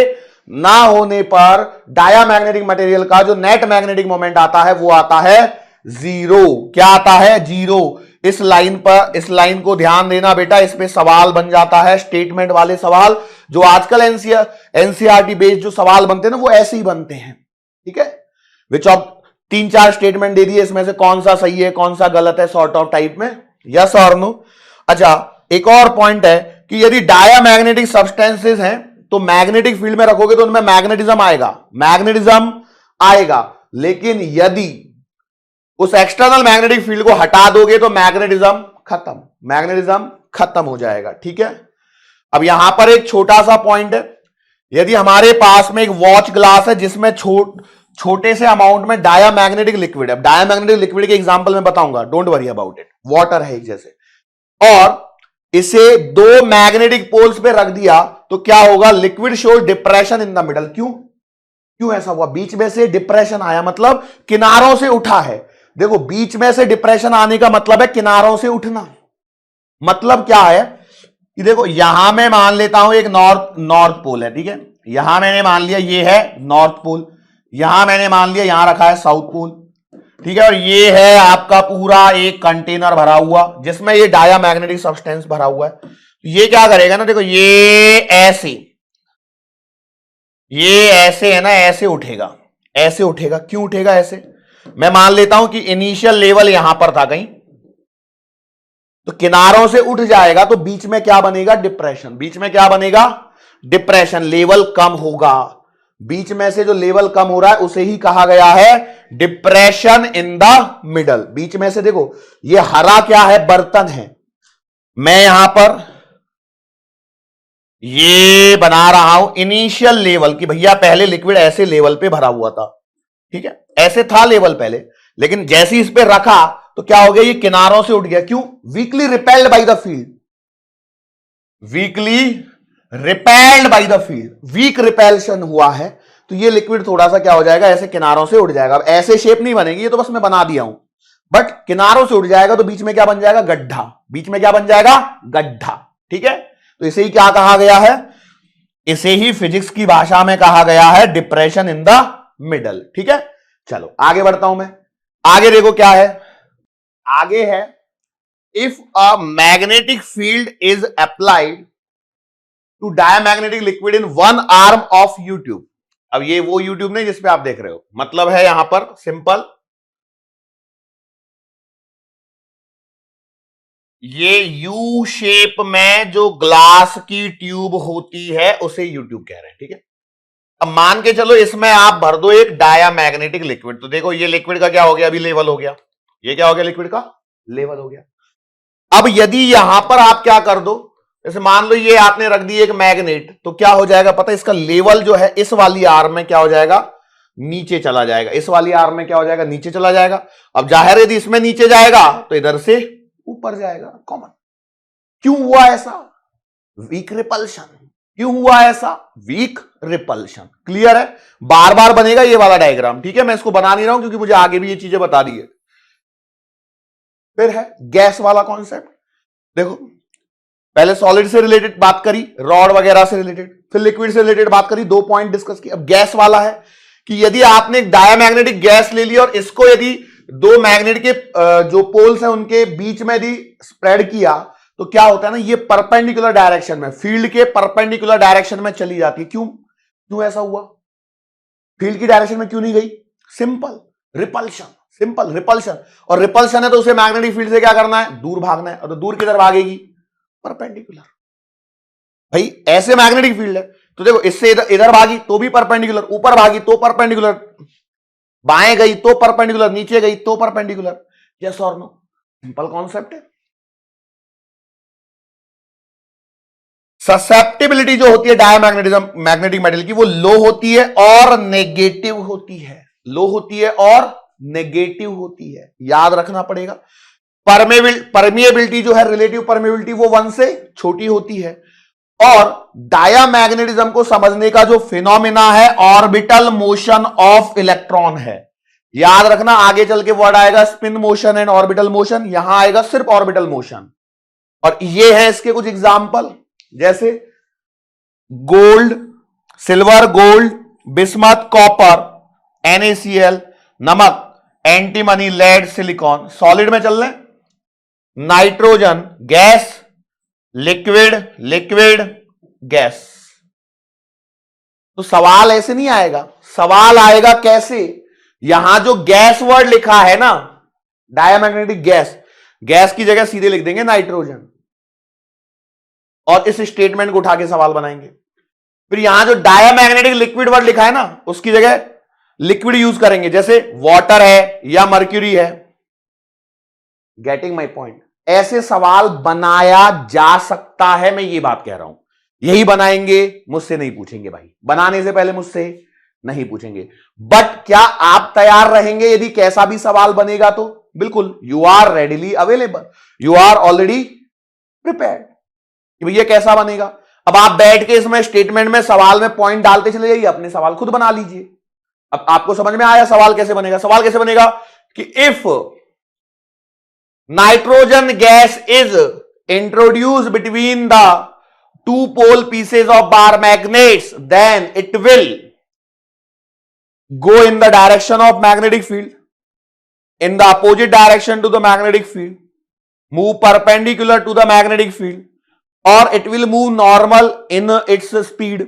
ना होने पर डायामैग्नेटिक मटेरियल का जो नेट मैग्नेटिक मोमेंट आता है वो आता है 0। क्या आता है, 0। इस लाइन पर, इस लाइन को ध्यान देना बेटा, इस पे सवाल बन जाता है, स्टेटमेंट वाले सवाल जो आजकल एनसीईआरटी बेस्ड जो सवाल बनते हैं ना वो ऐसे ही बनते हैं, ठीक है। विच ऑफ 3-4 स्टेटमेंट दे दिए, इसमें से कौन सा सही है कौन सा गलत है, सॉर्ट ऑफ टाइप में, यस और नो। अच्छा, एक और पॉइंट है कि यदि डायामैग्नेटिक सब्सटेंसेस हैं तो मैग्नेटिक फील्ड में रखोगे तो उनमें मैग्नेटिज्म आएगा, लेकिन यदि उस एक्सटर्नल मैग्नेटिक फील्ड को हटा दोगे तो मैग्नेटिज्म खत्म हो जाएगा, ठीक है। अब यहां पर एक छोटा सा पॉइंट है, यदि हमारे पास में एक वॉच ग्लास है जिसमें छोटे से अमाउंट में डायामैग्नेटिक लिक्विड है, डायामैग्नेटिक लिक्विड के एग्जांपल में बताऊंगा, don't worry about it, water है एक जैसे, और इसे 2 मैग्नेटिक पोल्स पे रख दिया तो क्या होगा, liquid show depression in the middle. क्यों ऐसा हुआ, बीच में से डिप्रेशन आया, मतलब किनारों से उठा है। देखो, बीच में से डिप्रेशन आने का मतलब है किनारों से उठना। मतलब क्या है कि देखो, यहां मैं मान लेता हूं एक नॉर्थ पोल है, ठीक है, यहां मैंने मान लिया ये है नॉर्थ पोल, यहां मैंने मान लिया यहां रखा है साउथ पोल, ठीक है, और ये है आपका पूरा एक कंटेनर भरा हुआ जिसमें ये डायामैग्नेटिक सब्सटेंस भरा हुआ है। ये क्या करेगा ना, देखो ये ऐसे है ना, ऐसे उठेगा। क्यों उठेगा ऐसे, मैं मान लेता हूं कि इनिशियल लेवल यहां पर था कहीं, तो किनारों से उठ जाएगा तो बीच में क्या बनेगा, डिप्रेशन, लेवल कम होगा। बीच में से जो लेवल कम हो रहा है उसे ही कहा गया है डिप्रेशन इन द मिडल। बीच में से देखो, ये हरा क्या है, बर्तन है, मैं यहां पर ये बना रहा हूं इनिशियल लेवल कि भैया पहले लिक्विड ऐसे लेवल पे भरा हुआ था, ठीक है, ऐसे था लेवल पहले, लेकिन जैसे इस पे रखा तो क्या हो गया, ये किनारों से उठ गया। क्यों, weakly repelled by the field, weak repulsion हुआ है, तो ये लिक्विड थोड़ा सा क्या हो जाएगा, ऐसे किनारों से उठ जाएगा। अब ऐसे शेप नहीं बनेगी, ये तो बस मैं बना दिया हूं, बट किनारों से उठ जाएगा तो बीच में क्या बन जाएगा, गड्ढा, ठीक है। तो इसे ही क्या कहा गया है, इसे ही फिजिक्स की भाषा में कहा गया है डिप्रेशन इन द मिडल, ठीक है। चलो आगे बढ़ता हूं मैं, आगे देखो क्या है, आगे है if a magnetic field is applied to diamagnetic liquid in 1 arm of U tube. अब ये वो यूट्यूब नहीं जिसपे आप देख रहे हो, मतलब है यहां पर सिंपल, ये यू शेप में जो ग्लास की ट्यूब होती है उसे यू ट्यूब कह रहे हैं, ठीक है। अब मान के चलो इसमें आप भर दो एक डायामैग्नेटिक लिक्विड, तो देखो ये लिक्विड का क्या हो गया, अभी लेवल हो गया, ये क्या हो गया, लिक्विड का लेवल हो गया। अब यदि यहां पर आप क्या कर दो, जैसे मान लो ये आपने रख दी एक मैग्नेट, तो क्या हो जाएगा पता है, इसका लेवल जो है इस वाली आर्म में क्या हो जाएगा, नीचे चला जाएगा, इस वाली आर्म में क्या हो जाएगा, नीचे चला जाएगा। अब जाहिर है यदि इसमें नीचे जाएगा तो इधर से ऊपर जाएगा, कॉमन। क्यों हुआ ऐसा, वीक रिपल्शन। क्यों हुआ ऐसा, वीक रिपल्शन। क्लियर है, बार बार बनेगा ये वाला डायग्राम, ठीक है, मैं इसको बना नहीं रहा हूं क्योंकि मुझे आगे भी ये चीजें बता दी है। फिर है गैस वाला कॉन्सेप्ट, देखो पहले सॉलिड से रिलेटेड बात करी, रॉड वगैरह से रिलेटेड, फिर लिक्विड से रिलेटेड बात करी, 2 पॉइंट डिस्कस की। अब गैस वाला है कि यदि आपने एक डायामैग्नेटिक गैस ले लिया और इसको यदि 2 मैग्नेट के जो पोल्स हैं उनके बीच में यदि स्प्रेड किया तो क्या होता है ना, ये परपेंडिकुलर डायरेक्शन में, फील्ड के परपेंडिकुलर डायरेक्शन में चली जाती है। क्यों ऐसा हुआ, फील्ड की डायरेक्शन में क्यों नहीं गई, सिंपल रिपल्शन, और रिपल्शन है तो उसे मैग्नेटिक फील्ड से क्या करना है, दूर भागना है, और तो दूर किधर भागेगी, परपेंडिकुलर। भाई ऐसे मैग्नेटिक फील्ड है तो देखो इससे इधर भागी तो भी परपेंडिकुलर, ऊपर भागी तो परपेंडिकुलर, बाएं गई तो परपेंडिकुलर, नीचे गई तो परपेंडिकुलर, यस और नो, सिंपल कॉन्सेप्ट है। ससेप्टिबिलिटी जो होती है डायामैग्नेटिज्म मैग्नेटिक मेटल की, वो लो होती है और नेगेटिव होती है, याद रखना पड़ेगा। परमेबिलिटी जो है, रिलेटिव परमेबिलिटी, वो 1 से छोटी होती है, और डायामैग्नेटिज्म को समझने का जो फिनोमिना है ऑर्बिटल मोशन ऑफ इलेक्ट्रॉन है। याद रखना, आगे चल के वर्ड आएगा spin motion and orbital motion, यहां आएगा सिर्फ ऑर्बिटल मोशन। और ये है इसके कुछ एग्जाम्पल, जैसे gold, silver, gold, bismuth, copper, NaCl, नमक, एंटीमनी, लेड, सिलिकॉन। सॉलिड में चल रहे, nitrogen, gas, liquid, liquid, gas. तो सवाल ऐसे नहीं आएगा, सवाल आएगा कैसे, यहां जो गैस वर्ड लिखा है ना, डायामैग्नेटिक गैस, गैस की जगह सीधे लिख देंगे नाइट्रोजन और इस स्टेटमेंट को उठा के सवाल बनाएंगे। फिर यहां जो डायामैग्नेटिक लिक्विड वर्ड लिखा है ना, उसकी जगह लिक्विड यूज करेंगे, जैसे वाटर है या मर्क्यूरी है। Getting my point? ऐसे सवाल बनाया जा सकता है, मैं ये बात कह रहा हूं। यही बनाएंगे, मुझसे नहीं पूछेंगे भाई, बनाने से पहले मुझसे नहीं पूछेंगे। बट क्या आप तैयार रहेंगे यदि कैसा भी सवाल बनेगा तो? बिल्कुल, you are readily available, you are already prepared कि भैया कैसा बनेगा। अब आप बैठ के इसमें स्टेटमेंट में सवाल में पॉइंट डालते चले जाइए, अपने सवाल खुद बना लीजिए। अब आपको समझ में आया सवाल कैसे बनेगा? सवाल कैसे बनेगा कि if nitrogen gas is introduced between the two pole pieces of bar magnets, then it will go in the direction of magnetic field, in the opposite direction to the magnetic field, move perpendicular to the magnetic field, or it will move normal in its speed।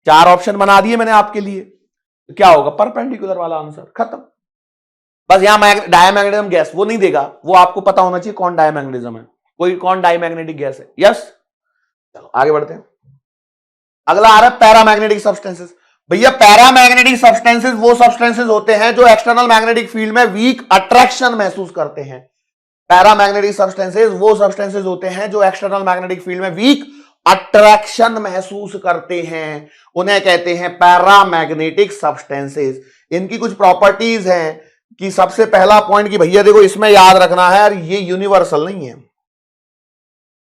चार option बना दिए मैंने आपके लिए, तो क्या होगा? Perpendicular वाला आंसर, खत्म। बस यहां डायमैग्नेटिज्म गैस वो नहीं देगा, वो आपको पता होना चाहिए कौन डायमैग्नेटिज्म है, कोई कौन डायमैग्नेटिक गैस है। यस, चलो आगे बढ़ते हैं। अगला आ रहा है पैरामैग्नेटिक सब्सटेंसेस। भैया पैरामैग्नेटिक सब्सटेंसेस वो सब्सटेंसेस होते हैं जो एक्सटर्नल मैग्नेटिक फील्ड में वीक अट्रैक्शन महसूस करते हैं। पैरामैग्नेटिक सब्सटेंसेस वो सब्सटेंसेस होते हैं जो एक्सटर्नल मैग्नेटिक फील्ड में वीक अट्रैक्शन महसूस करते हैं, उन्हें कहते हैं पैरामैग्नेटिक सब्सटेंसेस। इनकी कुछ प्रॉपर्टीज हैं कि सबसे पहला पॉइंट कि भैया देखो इसमें याद रखना है, ये यूनिवर्सल नहीं है,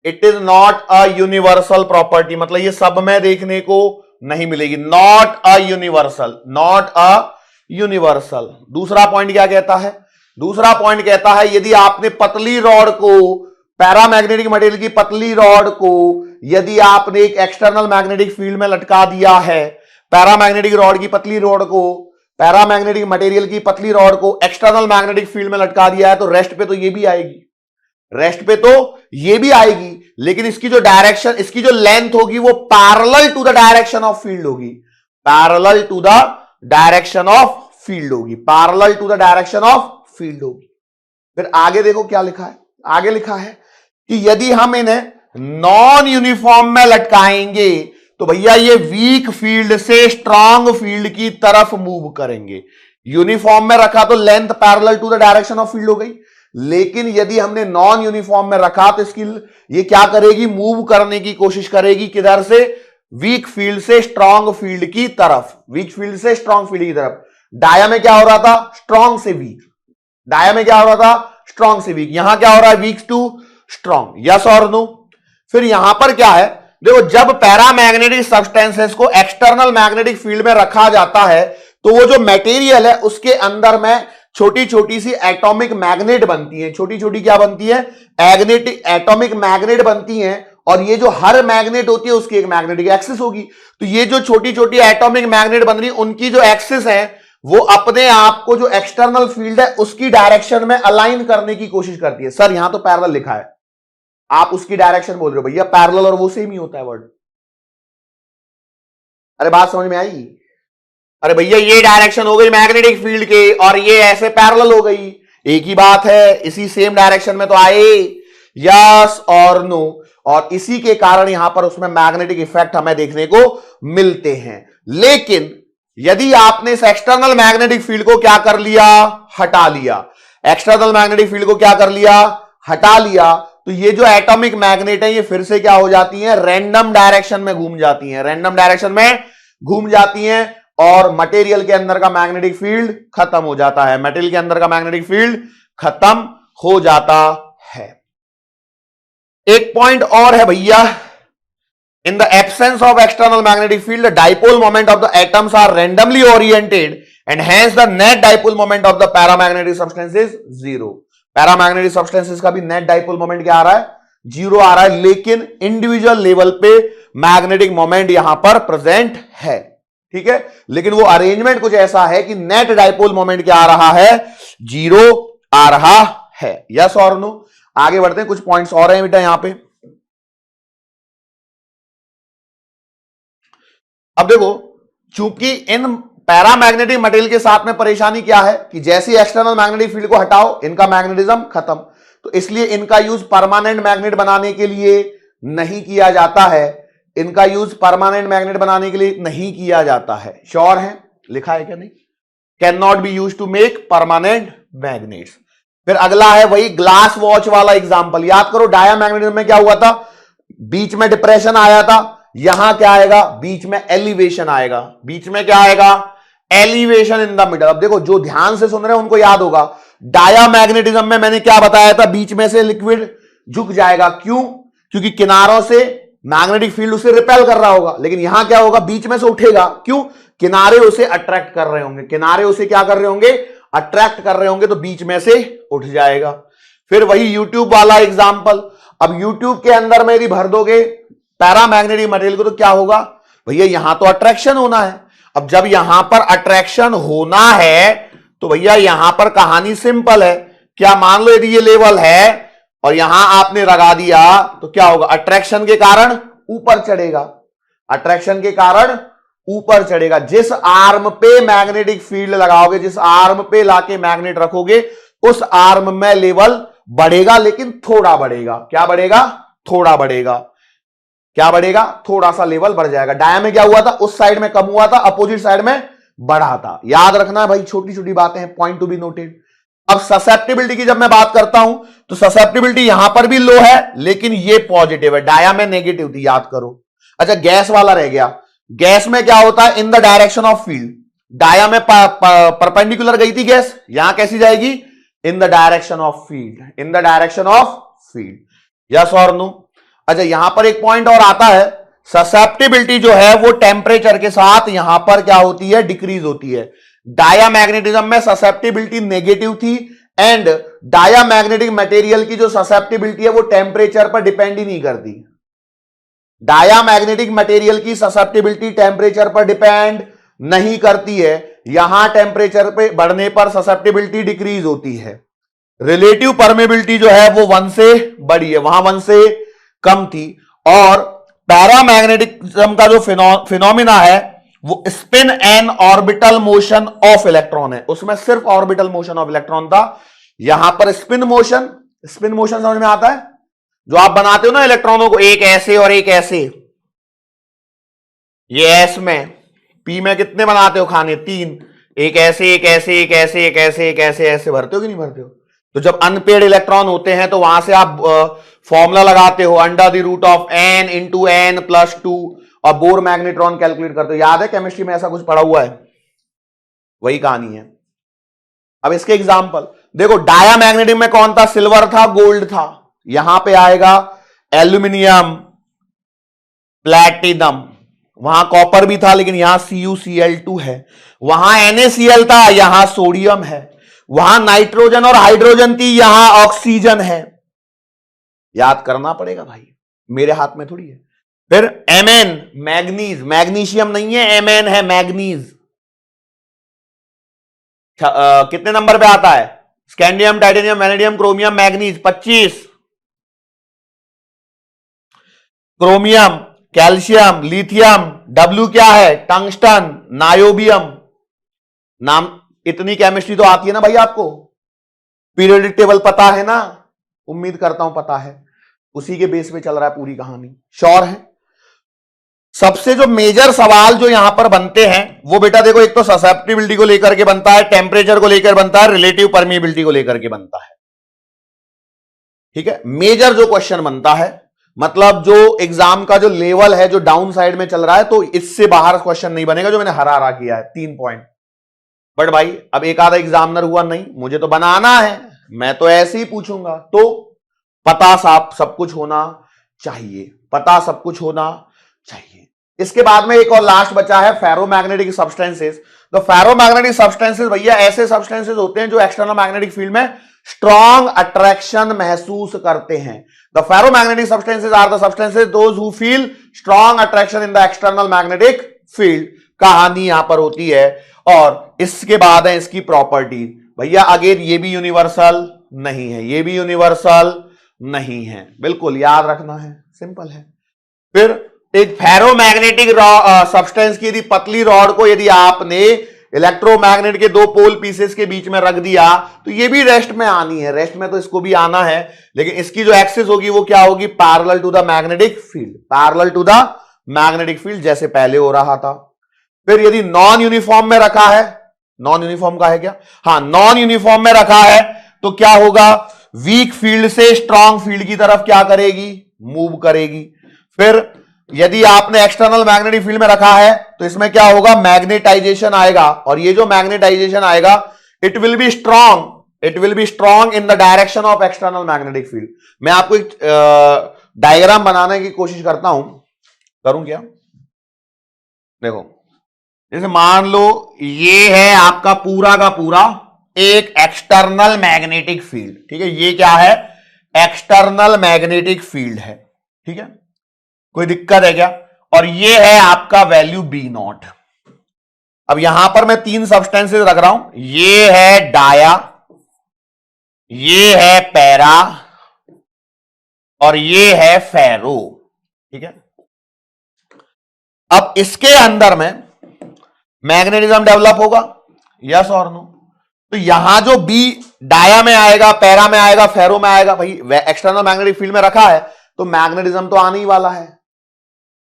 it is not a universal property, मतलब ये सब में देखने को नहीं मिलेगी। Not a universal, not a universal. दूसरा पॉइंट क्या कहता है? दूसरा पॉइंट कहता है यदि आपने पतली रॉड को, पैरामैग्नेटिक मटेरियल की पतली रॉड को यदि आपने एक एक्सटर्नल मैग्नेटिक फील्ड में लटका दिया है, पैरामैग्नेटिक रॉड की पतली रॉड को, पैरामैग्नेटिक मटेरियल की पतली रॉड को एक्सटर्नल मैग्नेटिक फील्ड में लटका दिया है, तो रेस्ट पे तो ये भी आएगी, रेस्ट पे तो ये भी आएगी, लेकिन इसकी जो डायरेक्शन, इसकी जो लेंथ होगी वो parallel to the direction of field होगी, parallel to the direction of field होगी, parallel to the direction of field होगी। फिर आगे देखो क्या लिखा है, आगे लिखा है कि यदि हम इन्हें नॉन यूनिफॉर्म में लटकाएंगे तो भैया ये वीक फील्ड से स्ट्रांग फील्ड की तरफ मूव करेंगे। यूनिफॉर्म में रखा तो length parallel to the direction of field हो गई, लेकिन यदि हमने नॉन यूनिफॉर्म में रखा तो इसकी ये क्या करेगी? मूव करने की कोशिश करेगी, किधर से? वीक फील्ड से स्ट्रांग फील्ड की तरफ, वीक फील्ड से स्ट्रांग फील्ड की तरफ। डाया में क्या हो रहा था? स्ट्रांग से वीक। डाया में क्या हो रहा था? स्ट्रांग से वीक। यहां क्या हो रहा है? Weak to strong. यस और नो? फिर यहां पर क्या है, देखो जब पैरामैग्नेटिक सब्सटेंसेस को एक्सटर्नल मैग्नेटिक फील्ड में रखा जाता है तो वो जो मटेरियल है उसके अंदर में छोटी छोटी सी एटॉमिक मैग्नेट बनती हैं। छोटी छोटी क्या बनती है? एटॉमिक मैग्नेट बनती हैं, और ये जो हर मैग्नेट होती है उसकी एक मैग्नेटिक एक्सिस होगी। तो ये जो छोटी छोटी एटॉमिक मैग्नेट बन रही, उनकी जो एक्सिस है वो अपने आप को जो एक्सटर्नल फील्ड है उसकी डायरेक्शन में अलाइन करने की कोशिश करती है। सर यहां तो पैरेलल लिखा है, आप उसकी डायरेक्शन बोल रहे हो। भैया पैरेलल और वो सेम ही होता है वर्ड। अरे बात समझ में आई? अरे भैया ये डायरेक्शन हो गई मैग्नेटिक फील्ड के और ये ऐसे पैरेलल हो गई, एक ही बात है, इसी सेम डायरेक्शन में तो आए। यस और नो? और इसी के कारण यहां पर उसमें मैग्नेटिक इफेक्ट हमें देखने को मिलते हैं। लेकिन यदि आपने इस एक्सटर्नल मैग्नेटिक फील्ड को क्या कर लिया? हटा लिया। एक्सटर्नल मैग्नेटिक फील्ड को क्या कर लिया? हटा लिया। तो ये जो एटॉमिक मैग्नेट है ये फिर से क्या हो जाती हैं? रैंडम डायरेक्शन में घूम जाती हैं, रैंडम डायरेक्शन में घूम जाती हैं, और मटेरियल के अंदर का मैग्नेटिक फील्ड खत्म हो जाता है, मटेरियल के अंदर का मैग्नेटिक फील्ड खत्म हो जाता है। एक पॉइंट और है भैया, In the absence of external magnetic field, the dipole moment of the atoms are randomly oriented and hence the net dipole moment of the paramagnetic substance is zero. Paramagnetic substances का भी net dipole moment क्या आ रहा है? Zero आ रहा है, लेकिन individual level पे magnetic moment यहां पर प्रेजेंट है, ठीक है, लेकिन वो अरेंजमेंट कुछ ऐसा है कि नेट डाइपोल मोमेंट क्या आ रहा है? जीरो आ रहा है। यस और नो? आगे बढ़ते हैं, कुछ पॉइंट्स और हैं बेटा यहां पे। अब देखो, चूंकि इन पैरामैग्नेटिक मटेरियल के साथ में परेशानी क्या है कि जैसे एक्सटर्नल मैग्नेटिक फील्ड को हटाओ इनका मैग्नेटिज्म खत्म, तो इसलिए इनका यूज परमानेंट मैग्नेट बनाने के लिए नहीं किया जाता है। इनका यूज परमानेंट मैग्नेट बनाने के लिए नहीं किया जाता है। श्योर है? लिखा है क्या? नहीं, can not be use to make permanent magnets. फिर अगला है वही ग्लास वॉच वाला एग्जांपल। याद करो डायामैग्नेटिज्म में क्या हुआ था? बीच में डिप्रेशन आया था, यहां क्या आएगा? बीच में एलिवेशन आएगा। बीच में क्या आएगा? Elevation in the middle. अब देखो, जो ध्यान से सुन रहे हैं उनको याद होगा, डायामैग्नेटिज्म में मैंने क्या बताया था? बीच में से लिक्विड झुक जाएगा। क्यों? क्योंकि किनारों से मैग्नेटिक फील्ड उसे रिपेल कर रहा होगा, लेकिन यहां क्या होगा? बीच में से उठेगा। क्यों? किनारे उसे अट्रैक्ट कर रहे होंगे। किनारे उसे क्या कर रहे होंगे? अट्रैक्ट कर रहे होंगे, तो बीच में से उठ जाएगा। फिर वही यूट्यूब वाला एग्जांपल। अब यूट्यूब के अंदर में यदि भर दोगे पैरामैग्नेटिक मटेरियल को, तो क्या होगा भैया? यहां तो अट्रैक्शन होना है। अब जब यहां पर अट्रैक्शन होना है तो भैया यहां पर कहानी सिंपल है। क्या मान लो यदि ये लेवल है और यहां आपने लगा दिया, तो क्या होगा? अट्रैक्शन के कारण ऊपर चढ़ेगा। अट्रैक्शन के कारण ऊपर चढ़ेगा। जिस आर्म पे मैग्नेटिक फील्ड लगाओगे, जिस आर्म पे लाके मैग्नेट रखोगे, उस आर्म में लेवल बढ़ेगा, लेकिन थोड़ा बढ़ेगा। क्या बढ़ेगा? थोड़ा बढ़ेगा। क्या बढ़ेगा? थोड़ा सा लेवल बढ़ जाएगा। डाया में क्या हुआ था? उस साइड में कम हुआ था, अपोजिट साइड में बढ़ा था। याद रखना भाई, छोटी छोटी बातें हैं, पॉइंट टू बी नोटेड। अब ससेप्टिबिलिटी की जब मैं बात करता हूं, तो ससेप्टिबिलिटी यहां पर भी लो है, लेकिन ये पॉजिटिव है। डाया में नेगेटिव थी, याद करो। अच्छा, गैस वाला रह गया। गैस में क्या होता है? In the direction of field. Dia में परपेंडिकुलर गई थी गैस, यहां कैसी जाएगी? In the direction of field. In the direction of field. Yes और नो? अच्छा, यहां पर एक पॉइंट और आता है, ससेप्टिबिलिटी जो है वो टेम्परेचर के साथ यहां पर क्या होती है? डिक्रीज होती है। डायामैग्नेटिज्म में ससेप्टिबिलिटी नेगेटिव थी, एंड डायामैग्नेटिक मटेरियल की जो ससेप्टिबिलिटी है वो टेम्परेचर पर डिपेंड ही नहीं करती। डायामैग्नेटिक मटेरियल की ससेप्टिबिलिटी टेम्परेचर पर डिपेंड नहीं करती है। यहां टेम्परेचर पे बढ़ने पर ससेप्टिबिलिटी डिक्रीज होती है। रिलेटिव परमेबिलिटी जो है वो 1 से बड़ी है, वहां 1 से कम थी। और पैरामैग्नेटिज्म का जो फिनोमिना है वो spin and orbital motion of electron है। उसमें सिर्फ ऑर्बिटल मोशन ऑफ इलेक्ट्रॉन था। यहां पर स्पिन मोशन, स्पिन मोशन समझ में आता है? जो आप बनाते हो ना इलेक्ट्रॉनों को, एक ऐसे और एक ऐसे, ये एस में, पी में कितने बनाते हो खाने? 3। एक ऐसे, एक ऐसे, एक ऐसे, एक ऐसे, एक ऐसे, ऐसे भरते हो कि नहीं भरते हो? तो जब अनपेड इलेक्ट्रॉन होते हैं तो वहां से आप फॉर्मूला लगाते हो, under the root of n into n plus 2, और बोर मैग्नेट्रॉन कैलकुलेट करते हो। याद है केमिस्ट्री में ऐसा कुछ पढ़ा हुआ है? वही कहानी है। अब इसके एग्जांपल देखो, डायामैग्नेटिक में कौन था? सिल्वर था, गोल्ड था। यहां पे आएगा एल्यूमिनियम, प्लैटिनम। वहां कॉपर भी था, लेकिन यहां CuCl2 है। वहां NaCl था, यहां सोडियम है। वहां नाइट्रोजन और हाइड्रोजन थी, यहां ऑक्सीजन है। याद करना पड़ेगा भाई, मेरे हाथ में थोड़ी है। फिर Mn, मैग्नीज, मैग्नीशियम नहीं है, Mn है, मैग्नीज। कितने नंबर पे आता है? Scandium, titanium, vanadium, chromium, manganese 25। Chromium, calcium, lithium. W क्या है? Tungsten, niobium. नाम, इतनी केमिस्ट्री तो आती है ना भाई आपको? पीरियोडिक टेबल पता है ना? उम्मीद करता हूं पता है। उसी के बेस पे चल रहा है पूरी कहानी। श्योर है? सबसे जो मेजर सवाल जो यहां पर बनते हैं वो बेटा देखो, एक तो ससेप्टिबिलिटी को लेकर के बनता है, टेम्परेचर को लेकर बनता है, रिलेटिव परमिएबिलिटी को लेकर के बनता है। ठीक है, मेजर जो क्वेश्चन बनता है, मतलब जो एग्जाम का जो लेवल है जो डाउन साइड में चल रहा है, तो इससे बाहर क्वेश्चन नहीं बनेगा जो मैंने हरा हरा किया है 3 पॉइंट। बट भाई अब एक आधा एग्जामिनर हुआ नहीं, मुझे तो बनाना है, मैं तो ऐसे ही पूछूंगा। तो पता सब कुछ होना चाहिए, पता सब कुछ होना चाहिए। इसके बाद में एक और लास्ट बचा है फेरोमैग्नेटिक सब्सटेंसेस। तो फेरोमैग्नेटिक सब्सटेंसेस भैया ऐसे सब्सटेंसेस होते हैं जो एक्सटर्नल मैग्नेटिक फील्ड में स्ट्रॉन्ग अट्रैक्शन महसूस करते हैं। The ferromagnetic substances are the substances those who feel strong attraction in the external magnetic field. कहानी यहां पर होती है। और इसके बाद है इसकी प्रॉपर्टीज। भैया अगेन ये भी यूनिवर्सल नहीं है, ये भी यूनिवर्सल नहीं है, बिल्कुल याद रखना है, सिंपल है। फिर एक फेरोमैग्नेटिक सब्सटेंस की यदि पतली रॉड को यदि आपने इलेक्ट्रोमैग्नेट के दो पोल पीसेस के बीच में रख दिया तो ये भी रेस्ट में आनी है, रेस्ट में तो इसको भी आना है, लेकिन इसकी जो एक्सिस होगी वो क्या होगी, parallel to the magnetic field, parallel to the magnetic field जैसे पहले हो रहा था। फिर यदि नॉन यूनिफॉर्म में रखा है, नॉन यूनिफॉर्म का है क्या, हाँ नॉन यूनिफॉर्म में रखा है तो क्या होगा, वीक फील्ड से स्ट्रॉन्ग फील्ड की तरफ क्या करेगी, मूव करेगी। फिर यदि आपने एक्सटर्नल मैग्नेटिक फील्ड में रखा है तो इसमें क्या होगा, मैग्नेटाइजेशन आएगा, और ये जो मैग्नेटाइजेशन आएगा it will be strong in the direction of external magnetic field. मैं आपको एक डायग्राम बनाने की कोशिश करता हूं, करूं क्या, देखो जैसे मान लो ये है आपका पूरा का पूरा एक एक्सटर्नल मैग्नेटिक फील्ड, ठीक है, ये क्या है, एक्सटर्नल मैग्नेटिक फील्ड है, ठीक है, कोई दिक्कत है क्या, और ये है आपका वैल्यू B0। अब यहां पर मैं तीन सब्सटेंसेस रख रहा हूं, ये है डाया, ये है पैरा और ये है फेरो, ठीक है। अब इसके अंदर में मैग्नेटिज्म डेवलप होगा, यस और नो। तो यहां जो बी डाया में आएगा, पैरा में आएगा, फेरो में आएगा, भाई एक्सटर्नल मैग्नेटिक फील्ड में रखा है तो मैग्नेटिज्म तो आने ही वाला है,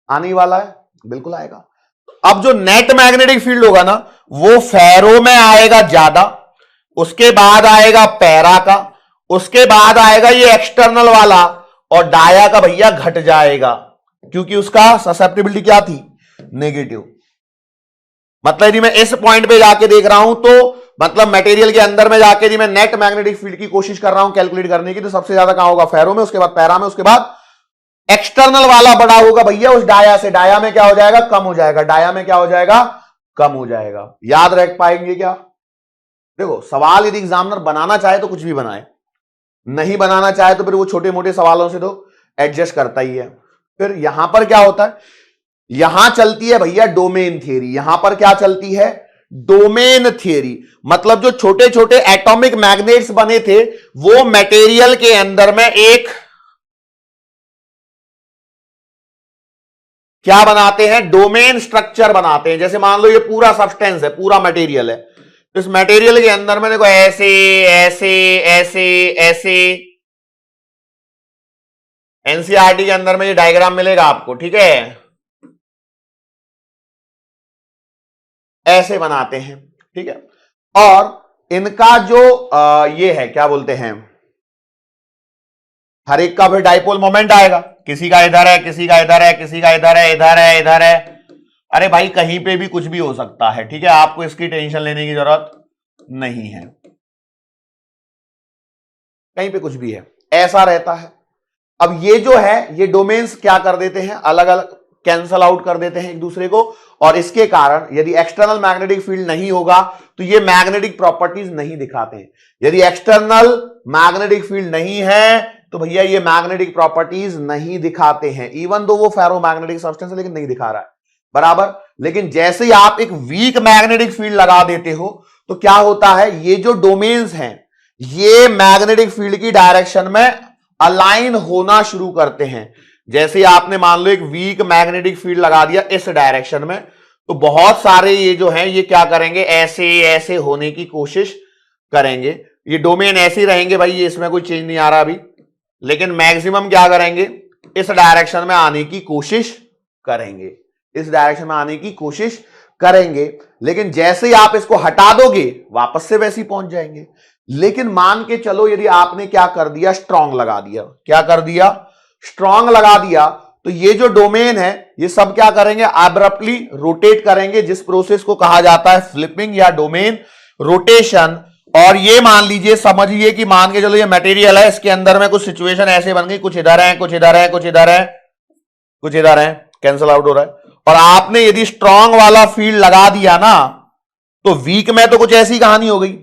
आने ही वाला है, बिल्कुल आएगा। अब जो नेट मैग्नेटिक फील्ड होगा ना वो फेरो में आएगा ज्यादा, उसके बाद आएगा पैरा का, उसके बाद आएगा ये एक्सटर्नल वाला, और डाया का भैया घट जाएगा क्योंकि उसका ससेप्टिबिलिटी क्या थी, नेगेटिव। मतलब यदि मैं इस पॉइंट पे जाके देख रहा हूं तो मतलब मटेरियल के अंदर में जाके यदि मैं नेट मैग्नेटिक फील्ड की कोशिश कर रहा हूं कैलकुलेट करने की, तो सबसे ज्यादा कहां होगा, फेरो में, उसके बाद पैरा में, उसके बाद एक्सटर्नल वाला बड़ा होगा भैया उस डाया से, डाया में क्या हो जाएगा, कम हो जाएगा, डाया में क्या हो जाएगा, कम हो जाएगा। याद रख पाएंगे क्या, देखो सवाल यदि एग्जामिनर बनाना चाहे तो कुछ भी बनाए, नहीं बनाना चाहे तो फिर वो छोटे मोटे सवालों से तो एडजस्ट करता ही है। फिर यहां पर क्या होता है, यहां चलती है भैया डोमेन थियरी, यहां पर क्या चलती है, डोमेन थियरी, मतलब जो छोटे छोटे एटॉमिक मैग्नेट्स बने थे वो मटेरियल के अंदर में एक क्या बनाते हैं, डोमेन स्ट्रक्चर बनाते हैं। जैसे मान लो ये पूरा सब्सटेंस है, पूरा मटेरियल है, तो इस मटेरियल के अंदर में देखो ऐसे ऐसे ऐसे ऐसे, एनसीईआरटी के अंदर में ये डायग्राम मिलेगा आपको, ठीक है, ऐसे बनाते हैं, ठीक है। और इनका जो ये है क्या बोलते हैं, हर एक का फिर डाइपोल मोमेंट आएगा, किसी का इधर है, किसी का इधर है, किसी का इधर है, इधर है, इधर है, अरे भाई कहीं पे भी कुछ भी हो सकता है, ठीक है, आपको इसकी टेंशन लेने की जरूरत नहीं है, कहीं पे कुछ भी है, ऐसा रहता है। अब ये जो है ये डोमेन्स क्या कर देते हैं, अलग अलग कैंसल आउट कर देते हैं एक दूसरे को, और इसके कारण यदि एक्सटर्नल मैग्नेटिक फील्ड नहीं होगा तो ये मैग्नेटिक प्रॉपर्टीज नहीं दिखाते हैं। यदि एक्सटर्नल मैग्नेटिक फील्ड नहीं है तो भैया ये मैग्नेटिक प्रॉपर्टीज नहीं दिखाते हैं, इवन दो वो फेरोमैग्नेटिक सब्सटेंस है लेकिन नहीं दिखा रहा है, बराबर। लेकिन जैसे ही आप एक वीक मैग्नेटिक फील्ड लगा देते हो तो क्या होता है, ये जो डोमेन्स हैं ये मैग्नेटिक फील्ड की डायरेक्शन में अलाइन होना शुरू करते हैं। जैसे आपने मान लो एक वीक मैग्नेटिक फील्ड लगा दिया इस डायरेक्शन में, तो बहुत सारे ये जो हैं ये क्या करेंगे, ऐसे ऐसे होने की कोशिश करेंगे, ये डोमेन ऐसे ही रहेंगे भाई, ये इसमें कोई चेंज नहीं आ रहा अभी, लेकिन मैक्सिमम क्या करेंगे, इस डायरेक्शन में आने की कोशिश करेंगे, इस डायरेक्शन में आने की कोशिश करेंगे, लेकिन जैसे ही आप इसको हटा दोगे वापस से वैसे ही पहुंच जाएंगे। लेकिन मान के चलो यदि आपने क्या कर दिया, स्ट्रॉन्ग लगा दिया, क्या कर दिया, स्ट्रॉन्ग लगा दिया, तो ये जो डोमेन है ये सब क्या करेंगे, अब्रप्टली रोटेट करेंगे, जिस प्रोसेस को कहा जाता है फ्लिपिंग या डोमेन रोटेशन। और ये मान लीजिए, समझिए कि मान के चलो ये मटेरियल है, इसके अंदर में कुछ सिचुएशन ऐसे बन गई, कुछ इधर है, कुछ इधर है, कुछ इधर है, कुछ इधर है, कैंसल आउट हो रहा है। और आपने यदि स्ट्रांग वाला फील्ड लगा दिया ना, तो वीक में तो कुछ ऐसी कहानी हो गई।